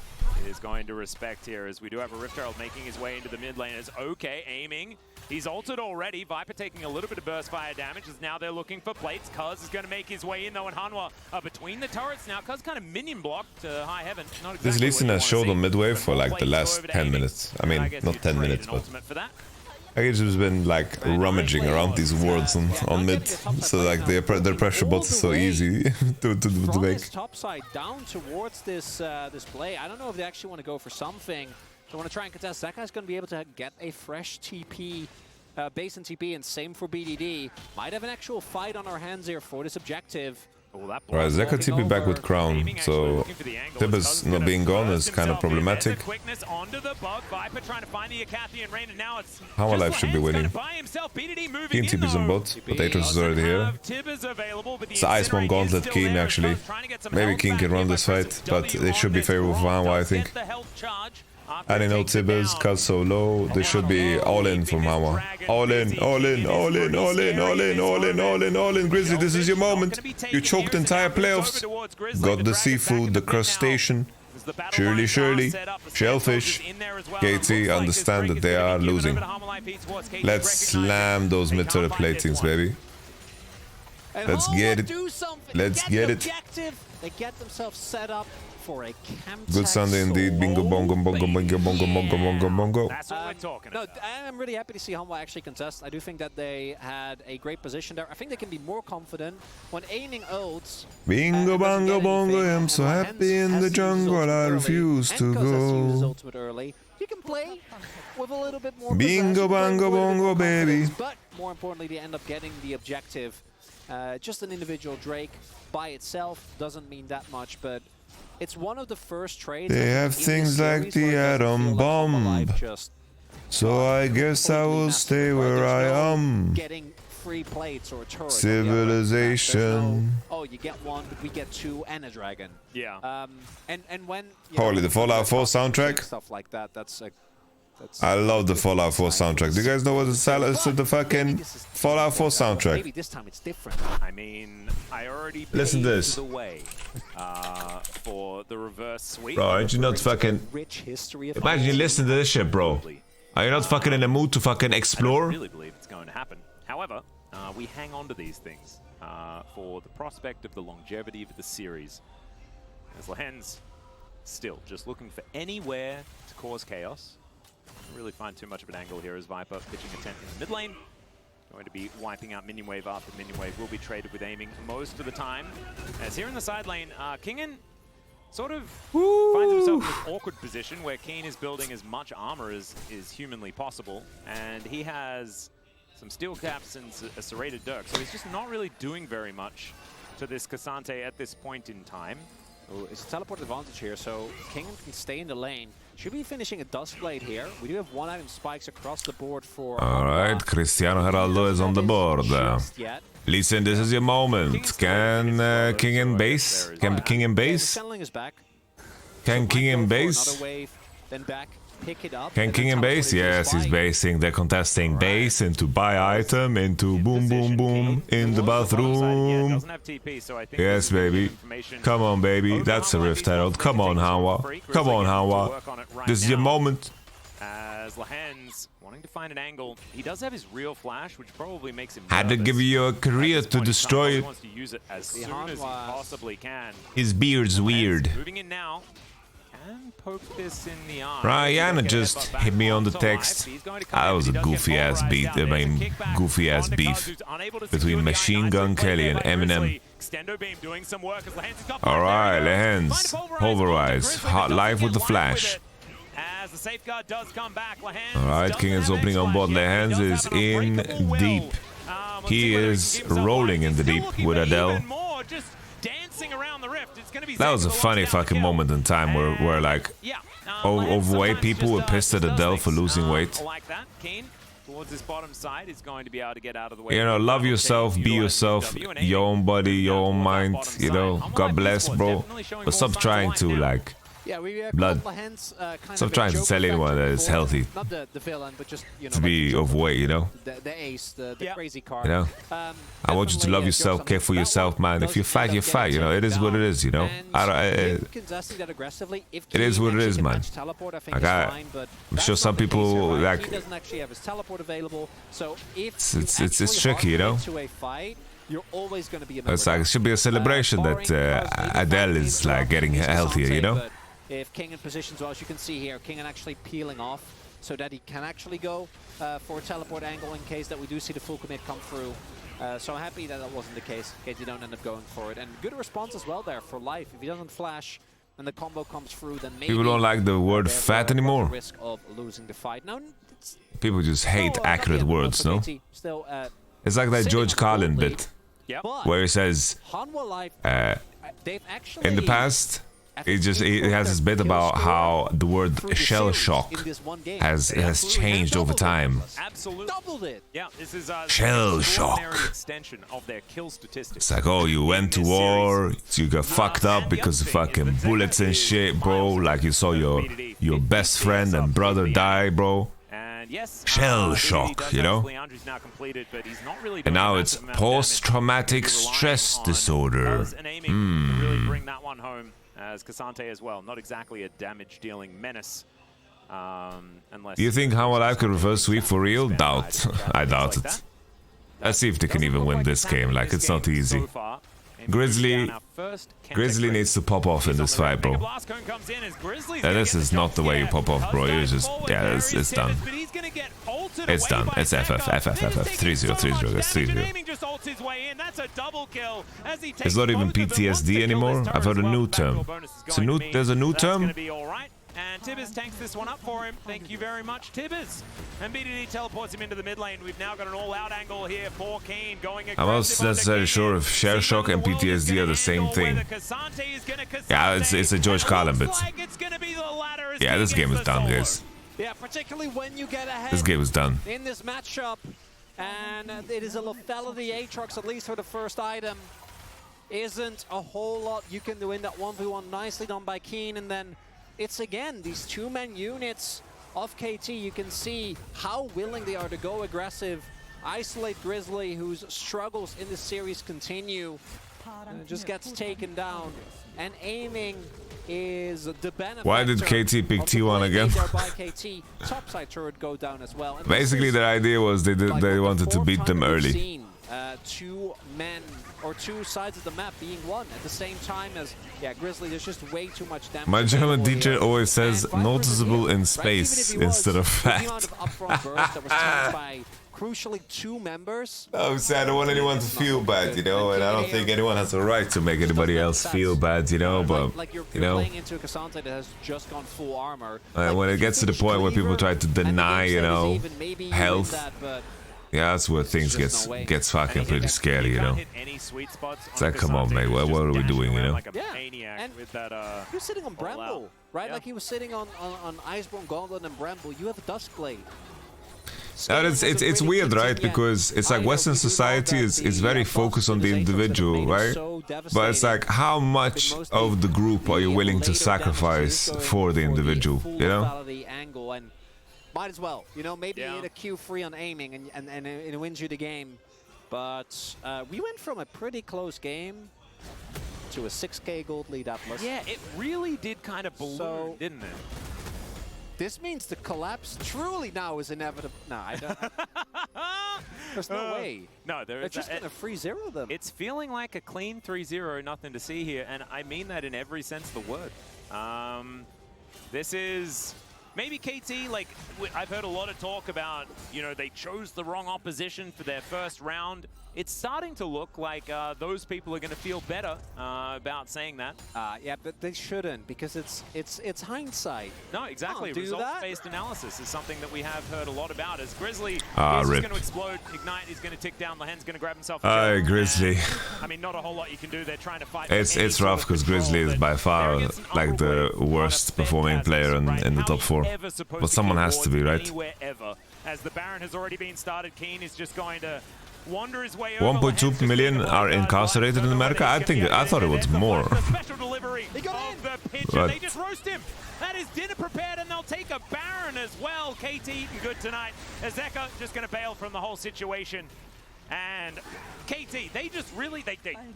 [SPEAKER 2] is going to respect here as we do have a Rift Herald making his way into the mid lane. Is okay, aiming. He's ulted already. Viper taking a little bit of burst fire damage as now they're looking for plates. Cuz is going to make his way in though, and Hanwha between the turrets now. Cuz kind of minion blocked to high heaven. Not exactly
[SPEAKER 3] this Lee Sin has showed on midway for like the last 10 minutes. I mean, not 10 minutes, but I guess it's been like rummaging around these wards on mid, so like their pressure bot is so easy to make.
[SPEAKER 1] Top side down towards this play. I don't know if they actually want to go for something. They want to try and contest. Zeka is going to be able to get a fresh TP base and TP, and same for BDD. Might have an actual fight on our hands here for this objective.
[SPEAKER 3] Alright, Zeka TP back with Crown, so Tibbers not being gone is kind of problematic. How Alive should be winning. Keen TP's on bot, but Atros is already here. It's the Ice Bomb Gauntlet Keen actually. Maybe Keen can run this fight, but it should be favorable for Hanwha, I think. Adding no Tibbers, cut so low, they should be all in from Hanwha. All in, all in, all in, all in, all in, all in, all in, all in. Grizzly, this is your moment. You choked the entire playoffs. Got the seafood, the crustacean. Shirley, Shellfish. KT, understand that they are losing. Let's slam those mid-turret platings, baby. Let's get it. Let's get it.
[SPEAKER 1] They get themselves set up for a
[SPEAKER 3] Good Sunday indeed. Bingo, bongo, bongo, bongo, bongo, bongo, bongo, bongo.
[SPEAKER 2] That's what we're talking about.
[SPEAKER 1] No, I'm really happy to see Hanwha actually contest. I do think that they had a great position there. I think they can be more confident when aiming ults.
[SPEAKER 3] Bingo, bongo, bongo. I'm so happy in the jungle. I refuse to go.
[SPEAKER 1] Ultimate early. You can play with a little bit more.
[SPEAKER 3] Bingo, bongo, bongo, baby.
[SPEAKER 1] But more importantly, they end up getting the objective. Just an individual Drake by itself doesn't mean that much, but it's one of the first trades.
[SPEAKER 3] They have things like the atom bomb, so I guess I will stay where I am.
[SPEAKER 1] Getting free plates or turrets.
[SPEAKER 3] Civilization.
[SPEAKER 1] Oh, you get one, we get two, and a dragon.
[SPEAKER 2] Yeah.
[SPEAKER 1] And when
[SPEAKER 3] Holy, the Fallout 4 soundtrack.
[SPEAKER 1] Stuff like that. That's
[SPEAKER 3] I love the Fallout 4 soundtrack. Do you guys know what the fucking Fallout 4 soundtrack?
[SPEAKER 1] Maybe this time it's different.
[SPEAKER 2] I mean, I already
[SPEAKER 3] listen to this.
[SPEAKER 2] The way for the reverse sweep.
[SPEAKER 3] Bro, aren't you not fucking... Imagine you listen to this shit, bro. Are you not fucking in the mood to fucking explore?
[SPEAKER 2] I don't really believe it's going to happen. However, we hang on to these things for the prospect of the longevity of the series. As Lehens still just looking for anywhere to cause chaos. Don't really find too much of an angle here as Viper pitching a tent in the mid lane. Going to be wiping out minion wave after minion wave. Will be traded with aiming most of the time. As here in the side lane, Kingen sort of finds himself in this awkward position where Keen is building as much armor as is humanly possible. And he has some steel caps and a serrated dirk. So he's just not really doing very much to this Cassante at this point in time.
[SPEAKER 1] Oh, it's a teleport advantage here, so Kingen can stay in the lane. Should be finishing a Duskblade here. We do have one item spikes across the board for...
[SPEAKER 3] Alright, Cristiano Geraldo is on the board. Listen, this is your moment. Can Kingen base? Can Kingen base? Can Kingen base? Can Kingen base? Yes, he's basing. They're contesting base into buy item, into boom, boom, boom, in the bathroom. Yes, baby. Come on, baby. That's a Rift Herald. Come on, Hanwha. Come on, Hanwha. This is your moment.
[SPEAKER 2] As Lehens wanting to find an angle, he does have his real flash, which probably makes him
[SPEAKER 3] had to give you a career to destroy it.
[SPEAKER 2] Wants to use it as soon as he possibly can.
[SPEAKER 3] His beard's weird.
[SPEAKER 2] Moving in now. And poke this in the eye.
[SPEAKER 3] Ryan just hit me on the text. That was a goofy ass beat. I mean, goofy ass beef between Machine Gun Kelly and Eminem. Alright, Lehens. Pulverize. Hot life with the flash. Alright, King is opening on board. Lehens is in deep. He is rolling in the deep with Adele. That was a funny fucking moment in time where like overweight people were pissed at Adele for losing weight. You know, love yourself, be yourself, your own body, your own mind, you know, God bless, bro. But stop trying to like blood. Stop trying to tell anyone that it's healthy to be overweight, you know.
[SPEAKER 1] The ace, the crazy card.
[SPEAKER 3] You know, I want you to love yourself, care for yourself, man. If you fight, you fight. You know, it is what it is. You know, it is what it is, man. Like I'm sure some people like. It's tricky, you know. It's like it should be a celebration that Adele is like getting healthier, you know.
[SPEAKER 1] If Kingen positions well, as you can see here, Kingen actually peeling off so that he can actually go for a teleport angle in case that we do see the full commit come through. So I'm happy that that wasn't the case, in case you don't end up going for it. And good response as well there for Life. If he doesn't flash, and the combo comes through, then maybe
[SPEAKER 3] People don't like the word fat anymore.
[SPEAKER 1] Risk of losing the fight. No,
[SPEAKER 3] People just hate accurate words, no?
[SPEAKER 1] Still,
[SPEAKER 3] it's like that George Carlin bit, where he says, in the past, he has this bit about how the word shell shock has changed over time.
[SPEAKER 2] Absolutely. Yeah, this is
[SPEAKER 3] shell shock.
[SPEAKER 2] Extension of their kill statistics.
[SPEAKER 3] It's like, oh, you went to war, you got fucked up because of fucking bullets and shit, bro. Like you saw your best friend and brother die, bro.
[SPEAKER 2] Yes,
[SPEAKER 3] shell shock, you know? And now it's post-traumatic stress disorder.
[SPEAKER 2] Really bring that one home as Cassante as well. Not exactly a damage-dealing menace. Unless
[SPEAKER 3] you think How Alive could reverse sweep for real? Doubt. I doubt it. Let's see if they can even win this game. Like, it's not easy. Grizzly needs to pop off in this fight, bro. This is not the way you pop off, bro. You're just, yeah, it's done. It's done. It's FF 3-0, 3-0, that's 3-0. It's not even PTSD anymore. I've heard a new term. There's a new term?
[SPEAKER 2] And Tibbers tanks this one up for him. Thank you very much, Tibbers. And BDD teleports him into the mid lane. We've now got an all-out angle here for Keen going aggressive.
[SPEAKER 3] I'm not necessarily sure if shell shock and PTSD are the same thing. Yeah, it's a George Carlin bit. Yeah, this game is done, guys.
[SPEAKER 1] Yeah, particularly when you get ahead.
[SPEAKER 3] This game is done.
[SPEAKER 1] In this matchup, and it is a lethality Aatrox, at least for the first item. Isn't a whole lot you can do in that 1v1. Nicely done by Keen, and then it's again these two-man units of KT. You can see how willing they are to go aggressive, isolate Grizzly, whose struggles in this series continue, just gets taken down, and aiming is the benefit.
[SPEAKER 3] Why did KT pick T1 again?
[SPEAKER 1] Topside turret go down as well. And
[SPEAKER 3] basically, their idea was they wanted to beat them early.
[SPEAKER 1] Two men or two sides of the map being one at the same time as Grizzly. There's just way too much damage.
[SPEAKER 3] My German teacher always says noticeable in space instead of fat.
[SPEAKER 1] Crucially, two members.
[SPEAKER 3] I'm sad. I don't want anyone to feel bad, you know, and I don't think anyone has a right to make anybody else feel bad, you know, but,
[SPEAKER 1] you're playing into a Cassante that has just gone full armor.
[SPEAKER 3] When it gets to the point where people try to deny, you know, health, yeah, that's where things gets fucking pretty scary, you know. It's like, come on, mate, what are we doing, you know?
[SPEAKER 1] Yeah, and he was sitting on Bramble, right? Like he was sitting on Iceborne Gauntlet and Bramble. You have a Duskblade.
[SPEAKER 3] It's weird, right? Because it's like Western society is very focused on the individual, right? But it's like, how much of the group are you willing to sacrifice for the individual, you know?
[SPEAKER 1] Might as well, you know, maybe hit a Q3 on aiming and it wins you the game. But we went from a pretty close game to a 6k gold lead Atlas.
[SPEAKER 2] Yeah, it really did kind of balloon, didn't it?
[SPEAKER 1] This means the collapse truly now is inevitable. No, I don't. There's no way.
[SPEAKER 2] No,
[SPEAKER 1] they're just going to 3-0 them.
[SPEAKER 2] It's feeling like a clean 3-0, nothing to see here, and I mean that in every sense of the word. This is maybe KT, like, I've heard a lot of talk about, you know, they chose the wrong opposition for their first round. It's starting to look like those people are going to feel better about saying that.
[SPEAKER 1] Yeah, but they shouldn't, because it's hindsight.
[SPEAKER 2] No, exactly. Results-based analysis is something that we have heard a lot about. As Grizzly is
[SPEAKER 3] going
[SPEAKER 2] to explode, Ignite is going to tick down, Lahen's going to grab himself.
[SPEAKER 3] Grizzly.
[SPEAKER 2] I mean, not a whole lot you can do. They're trying to fight.
[SPEAKER 3] It's rough because Grizzly is by far like the worst performing player in the top 4. But someone has to be, right?
[SPEAKER 2] As the Baron has already been started, Keen is just going to wander his way
[SPEAKER 3] 1.2 million are incarcerated in America. I thought it was more.
[SPEAKER 2] Special delivery of the pigeon. They just roast him. That is dinner prepared, and they'll take a Baron as well. KT eating good tonight. Azeka just going to bail from the whole situation. And KT, they just really,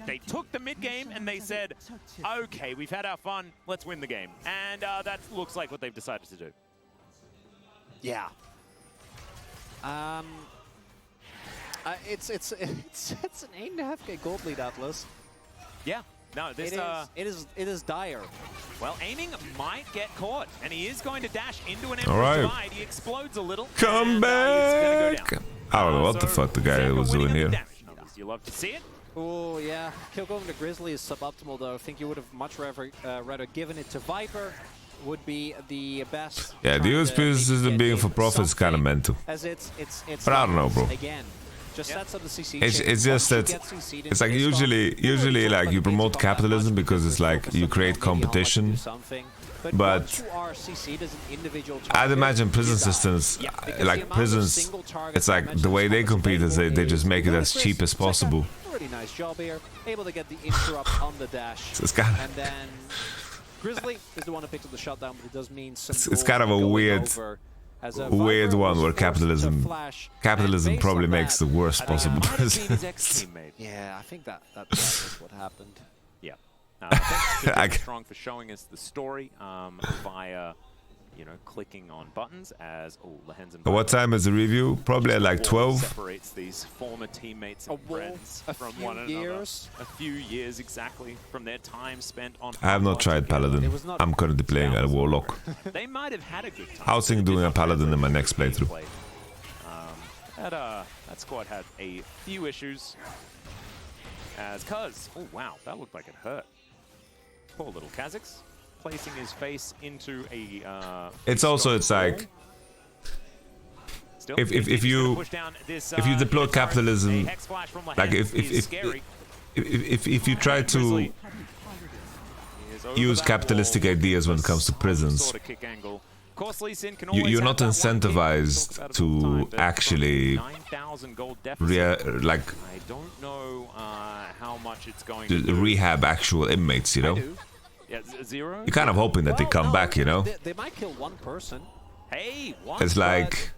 [SPEAKER 2] they took the mid game and they said, okay, we've had our fun, let's win the game. And that looks like what they've decided to do.
[SPEAKER 1] Yeah. It's an 8.5k gold lead, Atlas.
[SPEAKER 2] Yeah. No, this
[SPEAKER 1] it is dire.
[SPEAKER 2] Well, aiming might get caught, and he is going to dash into an
[SPEAKER 3] All right.
[SPEAKER 2] divide. He explodes a little.
[SPEAKER 3] Come back! I don't know what the fuck the guy was doing here.
[SPEAKER 2] You love to see it.
[SPEAKER 1] Oh, yeah. Kill going to Grizzly is suboptimal, though. I think you would have much rather given it to Viper. Would be the best.
[SPEAKER 3] Yeah, the USP system being for profit is kind of mental. But I don't know, bro.
[SPEAKER 1] Again, just sets up the CC
[SPEAKER 3] it's just that it's like usually like you promote capitalism because it's like you create competition. But I'd imagine prison systems, like prisons, it's like the way they compete is they just make it as cheap as possible.
[SPEAKER 1] Pretty nice job here, able to get the interrupt on the dash,
[SPEAKER 3] so it's kind of,
[SPEAKER 1] and then Grizzly is the one who picks up the shutdown, but it does mean some
[SPEAKER 3] it's kind of a weird one where capitalism probably makes the worst possible prisons.
[SPEAKER 1] Yeah, I think that was what happened.
[SPEAKER 2] Yeah. Thanks Strong for showing us the story via, you know, clicking on buttons as
[SPEAKER 3] what time is the review? Probably at like 12.
[SPEAKER 2] Separates these former teammates and friends from one another. A few years exactly from their time spent on.
[SPEAKER 3] I have not tried Paladin. I'm currently playing at a Warlock.
[SPEAKER 2] They might have had a good time.
[SPEAKER 3] How's thing doing a Paladin in my next playthrough?
[SPEAKER 2] That squad had a few issues. Oh wow, that looked like it hurt. Poor little Kha'Zix, placing his face into a.
[SPEAKER 3] It's like if you deploy capitalism, like if you try to use capitalistic ideas when it comes to prisons, you're not incentivized to actually rehab actual inmates, you know? You're kind of hoping that they come back, you know?
[SPEAKER 1] They might kill one person.
[SPEAKER 3] It's like,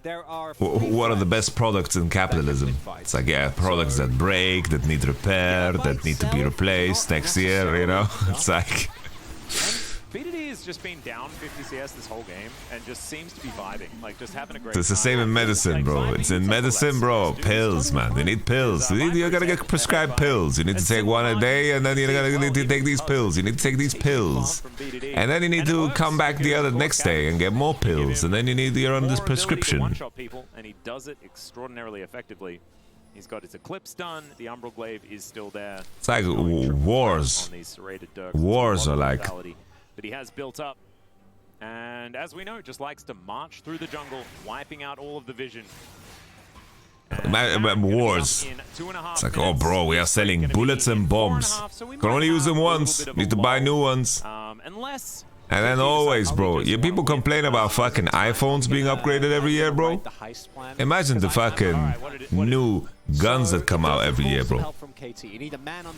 [SPEAKER 3] what are the best products in capitalism? It's like, yeah, products that break, that need repair, that need to be replaced next year, you know? It's like...
[SPEAKER 2] BDD has just been down 50 CS this whole game and just seems to be vibing, like just having a great
[SPEAKER 3] It's the same in medicine, bro. It's in medicine, bro. Pills, man. They need pills. You gotta get prescribed pills. You need to take one a day, and then you're gonna need to take these pills. You need to take these pills, and then you need to come back the other next day and get more pills, and then you're on this prescription.
[SPEAKER 2] One-shot people, and he does it extraordinarily effectively. He's got his Eclipse done. The Umbral Glaive is still there.
[SPEAKER 3] It's like wars. Wars are like.
[SPEAKER 2] That he has built up, and as we know, just likes to march through the jungle, wiping out all of the vision.
[SPEAKER 3] Wars. It's like, oh bro, we are selling bullets and bombs. Can only use them once. Need to buy new ones. And then always, bro, people complain about fucking iPhones being upgraded every year, bro. Imagine the fucking new guns that come out every year, bro.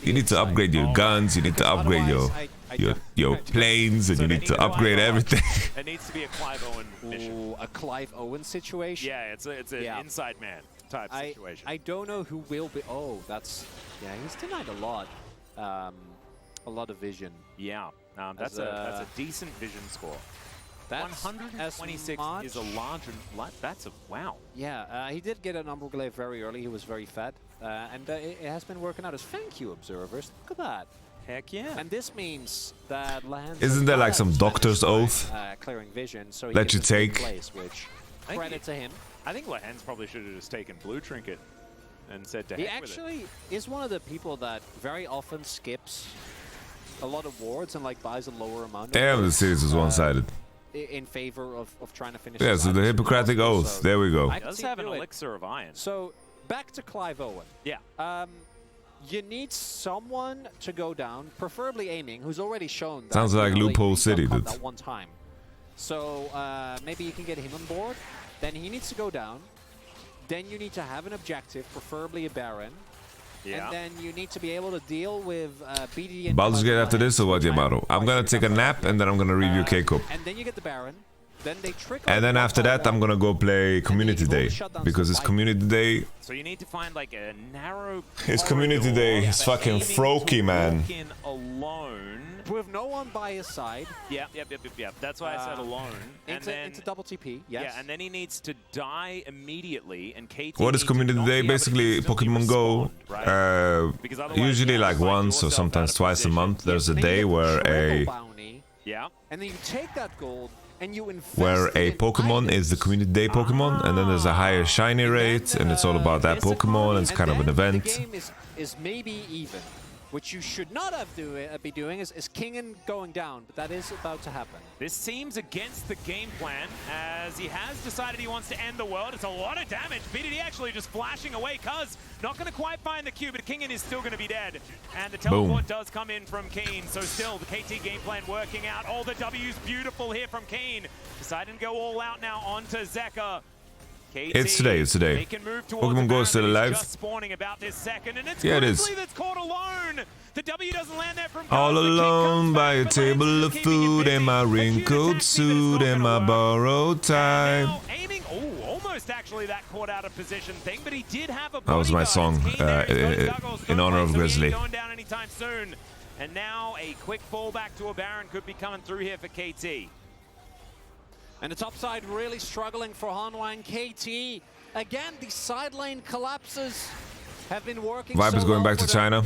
[SPEAKER 3] You need to upgrade your guns, you need to upgrade your planes, and you need to upgrade everything.
[SPEAKER 2] It needs to be a Clive Owen mission.
[SPEAKER 1] A Clive Owen situation?
[SPEAKER 2] Yeah, it's an inside man type situation.
[SPEAKER 1] I don't know who will be. Oh, that's... Yeah, he's denied a lot. A lot of vision.
[SPEAKER 2] Yeah. That's a decent vision score.
[SPEAKER 1] That's
[SPEAKER 2] 126 is a large... That's a... Wow.
[SPEAKER 1] Yeah, he did get an Umbral Glaive very early. He was very fed. And it has been working out as thank you, observers. Look at that.
[SPEAKER 2] Heck yeah.
[SPEAKER 1] And this means that Lehens...
[SPEAKER 3] Isn't there like some doctor's oath
[SPEAKER 1] clearing vision, so
[SPEAKER 3] that you take?
[SPEAKER 1] Which, credit to him.
[SPEAKER 2] I think Lehens probably should have just taken Blue Trinket and said to heck with it.
[SPEAKER 1] He actually is one of the people that very often skips a lot of wards and like buys a lower amount.
[SPEAKER 3] Damn, the series was one-sided.
[SPEAKER 1] In favor of trying to finish.
[SPEAKER 3] Yeah, so the Hippocratic Oath. There we go.
[SPEAKER 2] He does have an elixir of iron.
[SPEAKER 1] So back to Clive Owen.
[SPEAKER 2] Yeah.
[SPEAKER 1] You need someone to go down, preferably aiming, who's already shown that.
[SPEAKER 3] Sounds like Loophole City did.
[SPEAKER 1] That one time. So maybe you can get him on board. Then he needs to go down. Then you need to have an objective, preferably a Baron.
[SPEAKER 2] Yeah.
[SPEAKER 1] And then you need to be able to deal with BDD and...
[SPEAKER 3] Baldur's Gate after this or what, Yamato? I'm gonna take a nap and then I'm gonna review K-Cup.
[SPEAKER 1] And then you get the Baron. Then they trick
[SPEAKER 3] and then after that, I'm gonna go play Community Day. Because it's Community Day.
[SPEAKER 2] So you need to find like a narrow...
[SPEAKER 3] It's Community Day. It's fucking Froaky, man.
[SPEAKER 2] Alone.
[SPEAKER 1] With no one by his side.
[SPEAKER 2] Yep. That's why I said alone.
[SPEAKER 1] Into double TP, yes.
[SPEAKER 2] Yeah, and then he needs to die immediately, and KT...
[SPEAKER 3] What is Community Day? Basically, Pokemon Go. Usually like once or sometimes twice a month, there's a day where a...
[SPEAKER 2] Yeah.
[SPEAKER 1] And then you take that gold, and you invest
[SPEAKER 3] where a Pokemon is the Community Day Pokemon, and then there's a higher shiny rate, and it's all about that Pokemon, and it's kind of an event.
[SPEAKER 1] The game is maybe even. Which you should not have be doing is Kingen going down, but that is about to happen.
[SPEAKER 2] This seems against the game plan, as he has decided he wants to end the world. It's a lot of damage. BDD actually just flashing away, cuz not going to quite find the Q, but Kingen is still going to be dead. And the teleport does come in from Keen, so still the KT game plan working out. All the W's beautiful here from Keen. Deciding to go all out now onto Zeka.
[SPEAKER 3] It's today. Pokemon Go is still alive. Yeah, it is. All alone by a table of food in my wrinkled suit and my borrowed time.
[SPEAKER 2] Almost actually that caught out of position thing, but he did have a
[SPEAKER 3] that was my song in honor of Grizzly.
[SPEAKER 2] Going down anytime soon. And now a quick fallback to a Baron could be coming through here for KT.
[SPEAKER 1] And the top side really struggling for Hanwha and KT. Again, the side lane collapses have been working.
[SPEAKER 3] Viper's going back to China.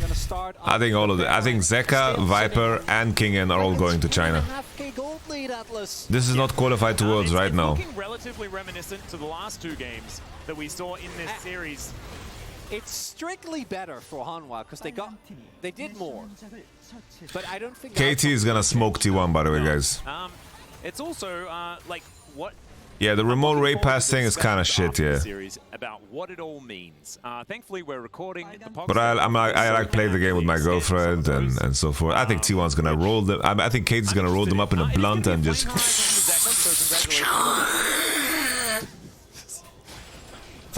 [SPEAKER 3] I think all of it. I think Zeka, Viper, and Kingen are all going to China. This is not qualified to Worlds right now.
[SPEAKER 2] Looking relatively reminiscent to the last two games that we saw in this series.
[SPEAKER 1] It's strictly better for Hanwha because they did more. But I don't think
[SPEAKER 3] KT is gonna smoke T1, by the way, guys.
[SPEAKER 2] It's also like what.
[SPEAKER 3] Yeah, the remote rate pass thing is kind of shit, yeah.
[SPEAKER 2] Series about what it all means. Thankfully, we're recording.
[SPEAKER 3] But I like play the game with my girlfriend and so forth. I think T1's gonna roll them. I think KT's gonna roll them up in a blunt and just.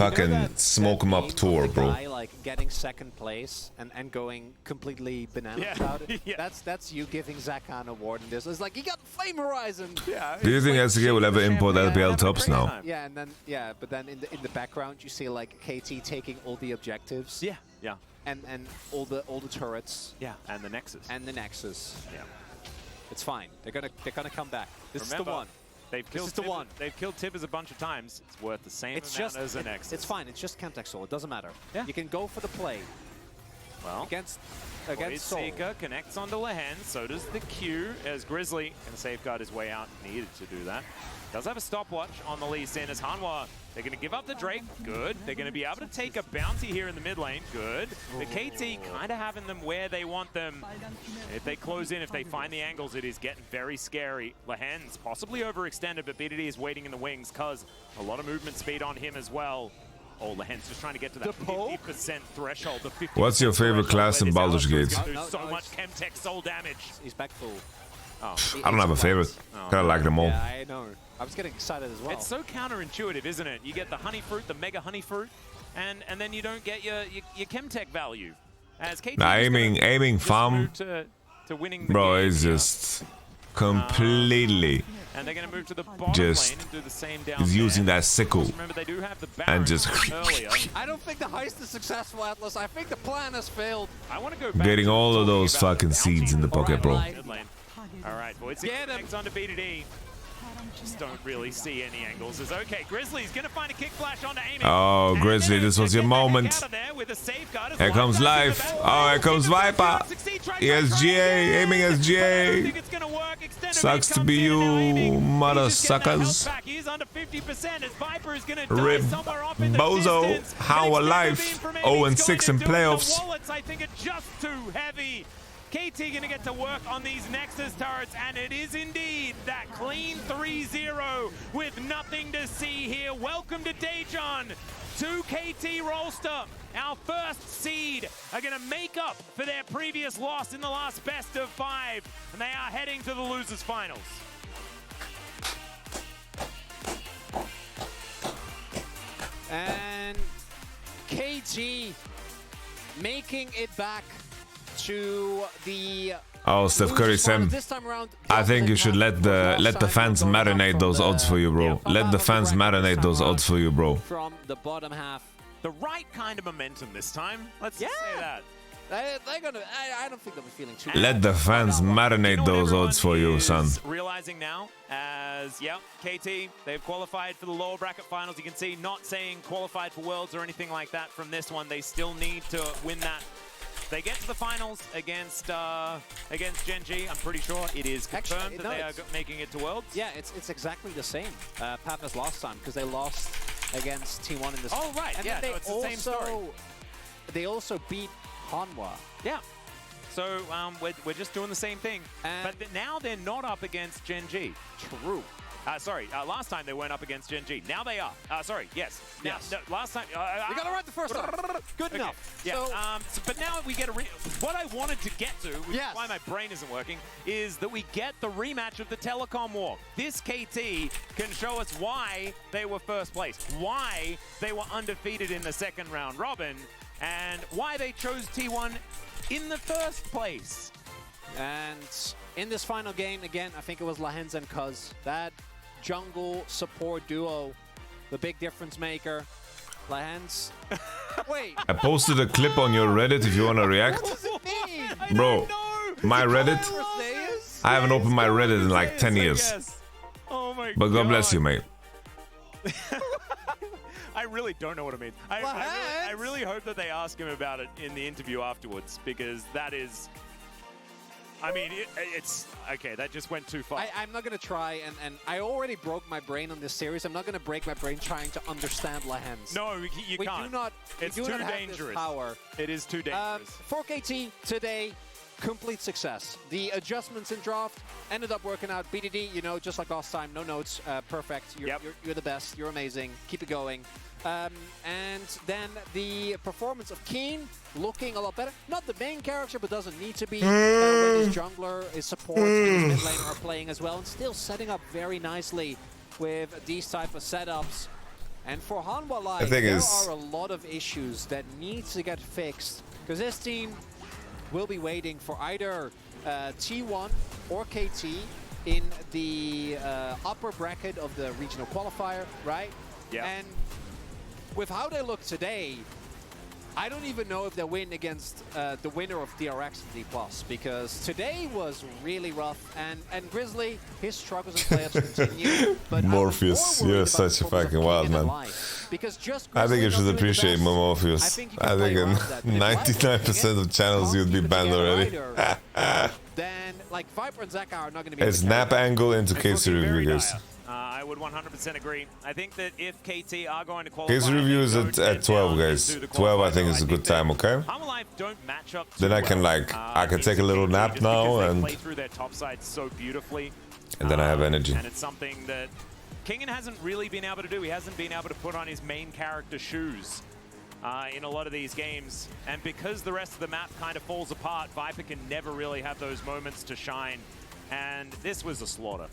[SPEAKER 3] Fucking smoke them up tour, bro.
[SPEAKER 1] Like getting second place and going completely bananas about it. That's you giving Zaka an award in this. It's like, you got Flame Horizon. Yeah.
[SPEAKER 3] Do you think LCK will ever import LPL tops now?
[SPEAKER 1] Yeah, and then but then in the background you see like KT taking all the objectives.
[SPEAKER 2] Yeah.
[SPEAKER 1] And all the turrets.
[SPEAKER 2] Yeah. And the Nexus.
[SPEAKER 1] Yeah. It's fine. They're gonna come back. This is the one.
[SPEAKER 2] They've killed Tibbers a bunch of times. It's worth the same amount as the Nexus.
[SPEAKER 1] It's fine. It's just Chemtech Soul. It doesn't matter. Yeah. You can go for the play.
[SPEAKER 2] Well,
[SPEAKER 1] against Soul.
[SPEAKER 2] Seeker connects onto Lehen. So does the Q, as Grizzly can safeguard his way out. Needed to do that. Does have a stopwatch on the Lee Sin as Hanwha. They're going to give up the Drake. Good. They're going to be able to take a bounty here in the mid lane. Good. The KT kind of having them where they want them. If they close in, if they find the angles, it is getting very scary. Lehen's possibly overextended, but BDD is waiting in the wings because a lot of movement speed on him as well. Oh, Lehen's just trying to get to that 50% threshold. The 50%
[SPEAKER 3] What's your favorite class in Baldur's Gate?
[SPEAKER 2] So much Chemtech Soul damage.
[SPEAKER 1] He's back full.
[SPEAKER 3] Oh, I don't have a favorite. Kind of like them all.
[SPEAKER 1] Yeah, I know. I was getting excited as well.
[SPEAKER 2] It's so counterintuitive, isn't it? You get the honey fruit, the mega honey fruit, and then you don't get your Chemtech value. As KT
[SPEAKER 3] aiming farm,
[SPEAKER 2] to winning the
[SPEAKER 3] bro,
[SPEAKER 2] game,
[SPEAKER 3] is just completely.
[SPEAKER 2] And they're going to move to the bottom
[SPEAKER 3] just
[SPEAKER 2] lane and do the same down
[SPEAKER 3] is using
[SPEAKER 2] there.
[SPEAKER 3] that sickle
[SPEAKER 2] Remember, they do have the
[SPEAKER 3] and just
[SPEAKER 1] I don't think the heist is successful, Atlas. I think the plan has failed.
[SPEAKER 2] I want to go back
[SPEAKER 3] getting all of those fucking seeds in the pocket, bro.
[SPEAKER 2] All right, boys. Next on to BDD. Just don't really see any angles. It's okay. Grizzly's gonna find a kick flash onto aiming.
[SPEAKER 3] Oh, Grizzly, this was your moment. Here comes life. Oh, here comes Viper. SGA, aiming SGA. Sucks to be you, mother suckers. Rip Bozo, how alive. 0-6 in playoffs.
[SPEAKER 2] I think it's just too heavy. KT gonna get to work on these Nexus turrets, and it is indeed that clean 3-0 with nothing to see here. Welcome to Daejeon. 2 KT Rolster, our first seed, are gonna make up for their previous loss in the last best of 5, and they are heading to the losers finals.
[SPEAKER 1] And KT making it back to the
[SPEAKER 3] Steph Curry, Sam. I think you should let the fans marinate those odds for you, bro. Let the fans marinate those odds for you, bro.
[SPEAKER 1] From the bottom half,
[SPEAKER 2] the right kind of momentum this time. Let's just say that.
[SPEAKER 1] They're gonna. I don't think they'll be feeling too.
[SPEAKER 3] Let the fans marinate those odds for you, son.
[SPEAKER 2] Realizing now, as KT, they've qualified for the lower bracket finals. You can see, not saying qualified for Worlds or anything like that from this one. They still need to win that they get to the finals against Gen G, I'm pretty sure it is confirmed that they are making it to Worlds.
[SPEAKER 1] Yeah, it's exactly the same path as last time because they lost against T1 in this.
[SPEAKER 2] Oh right,
[SPEAKER 1] and
[SPEAKER 2] yeah,
[SPEAKER 1] they
[SPEAKER 2] it's the same story.
[SPEAKER 1] They also beat Hanwha.
[SPEAKER 2] Yeah. So we're just doing the same thing. But now they're not up against Gen G.
[SPEAKER 1] True.
[SPEAKER 2] Sorry, last time they weren't up against Gen G. Now they are. Sorry, yes. Now,
[SPEAKER 1] Yes.
[SPEAKER 2] no, last time...
[SPEAKER 1] we got it right the first time. Good enough.
[SPEAKER 2] Yeah, but now we get what I wanted to get to, which is why my brain isn't working, is that we get the rematch of the Telecom War. This KT can show us why they were first place, why they were undefeated in the second round robin, and why they chose T1 in the first place.
[SPEAKER 1] And in this final game, again, I think it was Lahens and Cuz. That jungle support duo, the big difference maker. Lahens. Wait.
[SPEAKER 3] I posted a clip on your Reddit if you want to react.
[SPEAKER 1] What does it mean?
[SPEAKER 3] Bro, my Reddit, I haven't opened my Reddit in like 10 years.
[SPEAKER 2] Oh my
[SPEAKER 3] But God bless you, mate.
[SPEAKER 2] I really don't know what it means. I really hope that they ask him about it in the interview afterwards, because that is... I mean, it's... Okay, that just went too far.
[SPEAKER 1] I'm not going to try, and I already broke my brain on this series. I'm not going to break my brain trying to understand Lahens.
[SPEAKER 2] No, you can't.
[SPEAKER 1] Do not,
[SPEAKER 2] it's
[SPEAKER 1] do
[SPEAKER 2] too
[SPEAKER 1] not
[SPEAKER 2] dangerous.
[SPEAKER 1] Power.
[SPEAKER 2] It is too dangerous.
[SPEAKER 1] For KT, today, complete success. The adjustments in draft ended up working out. BDD, you know, just like last time, no notes, perfect. You're the best. You're amazing. Keep it going. And then the performance of Keen looking a lot better. Not the main character, but doesn't need to be. When his jungler, his support, and his mid laner are playing as well, and still setting up very nicely with these type of setups. And for Hanwha Live, there are a lot of issues that need to get fixed, because this team will be waiting for either T1 or KT in the upper bracket of the regional qualifier, right?
[SPEAKER 2] Yeah.
[SPEAKER 1] And with how they look today, I don't even know if they win against the winner of DRX and D+, because today was really rough, and Grizzly, his struggles in playoffs continue. But
[SPEAKER 3] Morpheus, you're such a fucking wild man.
[SPEAKER 1] Because just
[SPEAKER 3] I think you should appreciate Morpheus. I think in 99% of channels you'd be banned already.
[SPEAKER 1] Then, like, Viper and Zeka are not going to be...
[SPEAKER 3] It's snap angle into case review, guys.
[SPEAKER 2] I would 100% agree. I think that if KT are going to qualify...
[SPEAKER 3] Case review is at 12, guys. 12, I think, is a good time, okay?
[SPEAKER 2] Don't match up
[SPEAKER 3] then I can, like, I can take a little nap now and...
[SPEAKER 2] play through their top side so beautifully.
[SPEAKER 3] And then I have energy.
[SPEAKER 2] And it's something that Kingen hasn't really been able to do. He hasn't been able to put on his main character shoes in a lot of these games. And because the rest of the map kind of falls apart, Viper can never really have those moments to shine. And this was a slaughter.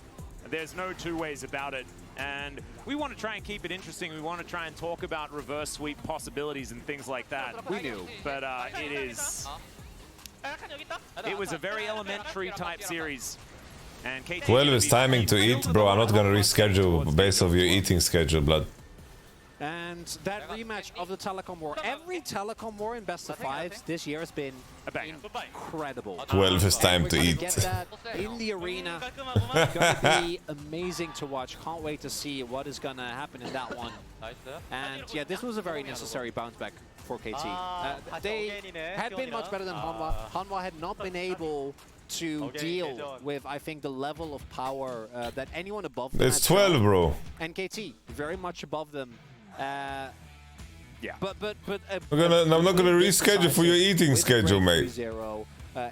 [SPEAKER 2] There's no two ways about it. And we want to try and keep it interesting. We want to try and talk about reverse sweep possibilities and things like that.
[SPEAKER 1] We knew.
[SPEAKER 2] But it was a very elementary type series. And KT
[SPEAKER 3] 12 is timing to eat, bro. I'm not gonna reschedule based off your eating schedule, blood.
[SPEAKER 1] And that rematch of the Telecom War, every Telecom War in best of fives this year has been incredible.
[SPEAKER 3] 12 is time to eat.
[SPEAKER 1] Get that in the arena. Gonna be amazing to watch. Can't wait to see what is gonna happen in that one. And yeah, this was a very necessary bounce back for KT. They had been much better than Hanwha. Hanwha had not been able to deal with, I think, the level of power that anyone above them.
[SPEAKER 3] It's 12, bro.
[SPEAKER 1] And KT very much above them.
[SPEAKER 2] Yeah.
[SPEAKER 1] But
[SPEAKER 3] I'm not gonna reschedule for your eating schedule, mate.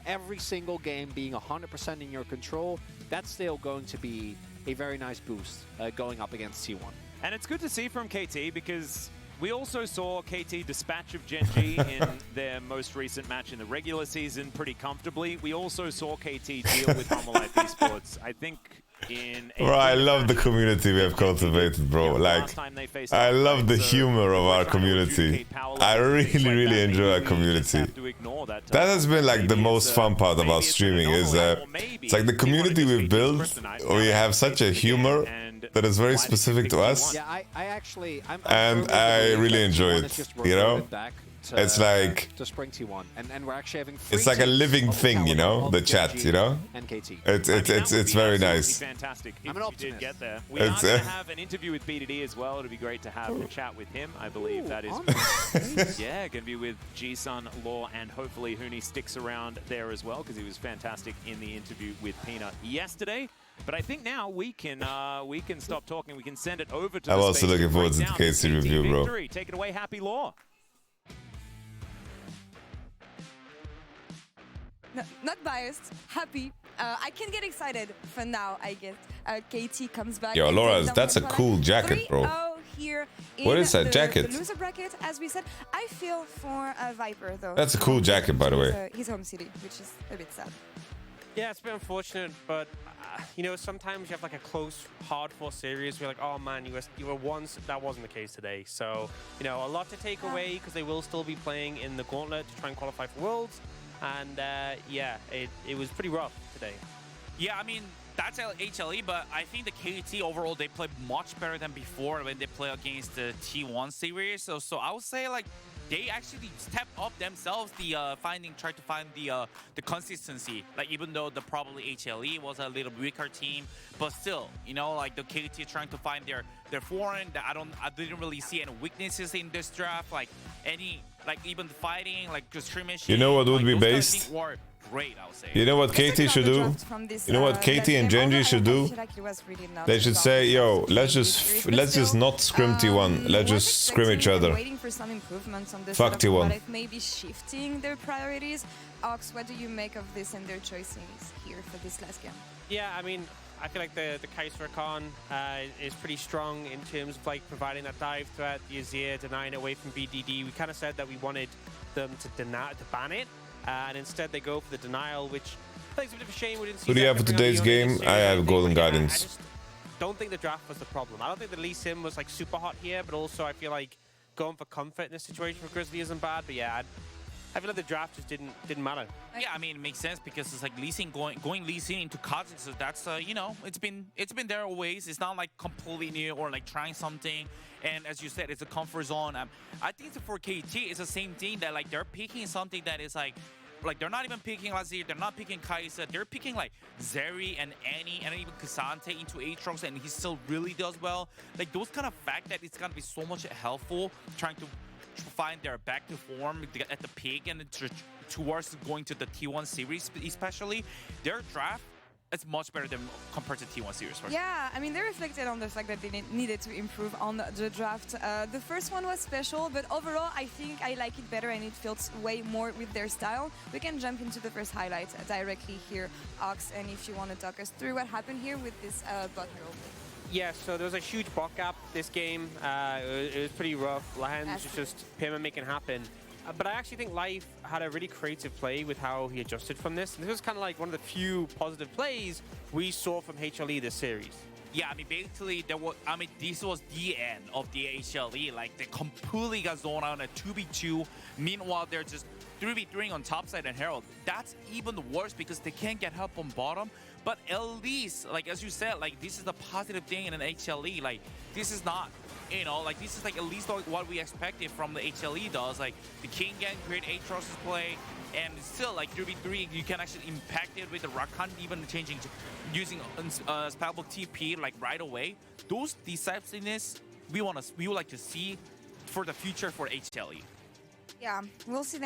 [SPEAKER 1] Every single game being 100% in your control, that's still going to be a very nice boost going up against T1.
[SPEAKER 2] And it's good to see from KT, because we also saw KT dispatch of Gen G in their most recent match in the regular season pretty comfortably. We also saw KT deal with Hanwha Live Esports, I think, in...
[SPEAKER 3] Bro, I love the community we have cultivated, bro. Like, I love the humor of our community. I really enjoy our community. That has been like the most fun part about streaming, is it's like the community we've built. We have such a humor that is very specific to us.
[SPEAKER 1] Yeah, I actually...
[SPEAKER 3] and I really enjoy it, you know? it's like
[SPEAKER 1] to Spring T1, and we're actually having
[SPEAKER 3] it's like a living thing, you know, the chat, you know.
[SPEAKER 1] NKT.
[SPEAKER 3] It's very nice.
[SPEAKER 2] Fantastic.
[SPEAKER 1] I'm an optimist.
[SPEAKER 2] Get there. We are going to have an interview with BDD as well. It'll be great to have a chat with him. I believe that is. Yeah, going to be with G-Sun, Law, and hopefully Huni sticks around there as well because he was fantastic in the interview with Peanut yesterday. But I think now we can stop talking. We can send it over to.
[SPEAKER 3] I'm also looking forward to the KT review, bro.
[SPEAKER 2] Take it away, Happy Law.
[SPEAKER 15] No, not biased, happy. I can get excited for now, I guess. KT comes back.
[SPEAKER 3] Yo, Laura, that's a cool jacket, bro.
[SPEAKER 15] Here
[SPEAKER 3] what is that jacket?
[SPEAKER 15] The loser bracket, as we said. I feel for Viper, though.
[SPEAKER 3] That's a cool jacket, by the way.
[SPEAKER 15] His home city, which is a bit sad.
[SPEAKER 16] Yeah, it's been unfortunate, but you know, sometimes you have like a close, hard-fought series. We're like, oh man, you were once. That wasn't the case today. So, you know, a lot to take away because they will still be playing in the Gauntlet to try and qualify for Worlds. And yeah, it was pretty rough today.
[SPEAKER 17] Yeah, I mean, that's HLE, but I think the KT overall, they play much better than before when they play against the T1 series. So I would say, like, they actually step up themselves, try to find the consistency. Like, even though probably HLE was a little weaker team, but still, you know, like the KT trying to find their foreign. I didn't really see any weaknesses in this draft, like even fighting, like the scrimmage.
[SPEAKER 3] You know what would be based?
[SPEAKER 17] Great, I would say.
[SPEAKER 3] You know what KT should do? You know what KT and Genji should do? They should say, yo, let's just not scrim T1. Let's just scrim each other.
[SPEAKER 15] Waiting for some improvements on this.
[SPEAKER 3] Fuck T1.
[SPEAKER 15] Maybe shifting their priorities. Ox, what do you make of this and their choices here for this last game?
[SPEAKER 16] Yeah, I mean, I feel like the Kaiser Khan is pretty strong in terms of like providing that dive threat, the Azir denying it away from BDD. We kind of said that we wanted them to ban it. And instead they go for the denial, which I think is a bit of a shame. We didn't see.
[SPEAKER 3] Who do you have for today's game? I have Golden Guidance.
[SPEAKER 16] I just don't think the draft was the problem. I don't think the Lee Sim was like super hot here, but also I feel like going for comfort in this situation for Grizzly isn't bad. But yeah, I feel like the draft just didn't matter.
[SPEAKER 17] Yeah, I mean, it makes sense because it's like Lee Sin going Lee Sin into Kazakhstan. So that's you know, it's been there always. It's not like completely new or like trying something. And as you said, it's a comfort zone. I think for KT, it's the same thing that like they're picking something that is like they're not even picking Lazir, they're not picking Kai'Sa, they're picking like Zeri and Annie and even K'Sante into Aatrox, and he still really does well. Like those kind of fact that it's gonna be so much helpful trying to find their back to form at the peak and towards going to the T1 series, especially their draft. It's much better than compared to T1 series.
[SPEAKER 15] Yeah, I mean, they reflected on the fact that they needed to improve on the draft. The first one was special, but overall, I think I like it better and it feels way more with their style. We can jump into the first highlight directly here, Ox, and if you want to talk us through what happened here with this bot hero.
[SPEAKER 16] Yeah, so there was a huge bot gap this game. It was pretty rough. Lahens was just Pima making it happen. But I actually think Life had a really creative play with how he adjusted from this. And this was kind of like one of the few positive plays we saw from HLE this series.
[SPEAKER 17] Yeah, I mean, basically, this was the end of the HLE. Like, they completely got zoned out on a 2v2. Meanwhile, they're just 3v3 on top side and Herald. That's even worse because they can't get help on bottom. But at least, like, as you said, like, this is the positive thing in an HLE. Like, this is not, you know, like, this is, like, at least what we expected from the HLE does. Like, the King gang create Aatrox's play, and still, like, 3v3, you can actually impact it with the Rakan even changing, using Spellbook TP, like, right away. Those decisiveness we would like to see for the future for HLE.
[SPEAKER 15] Yeah, we'll see that.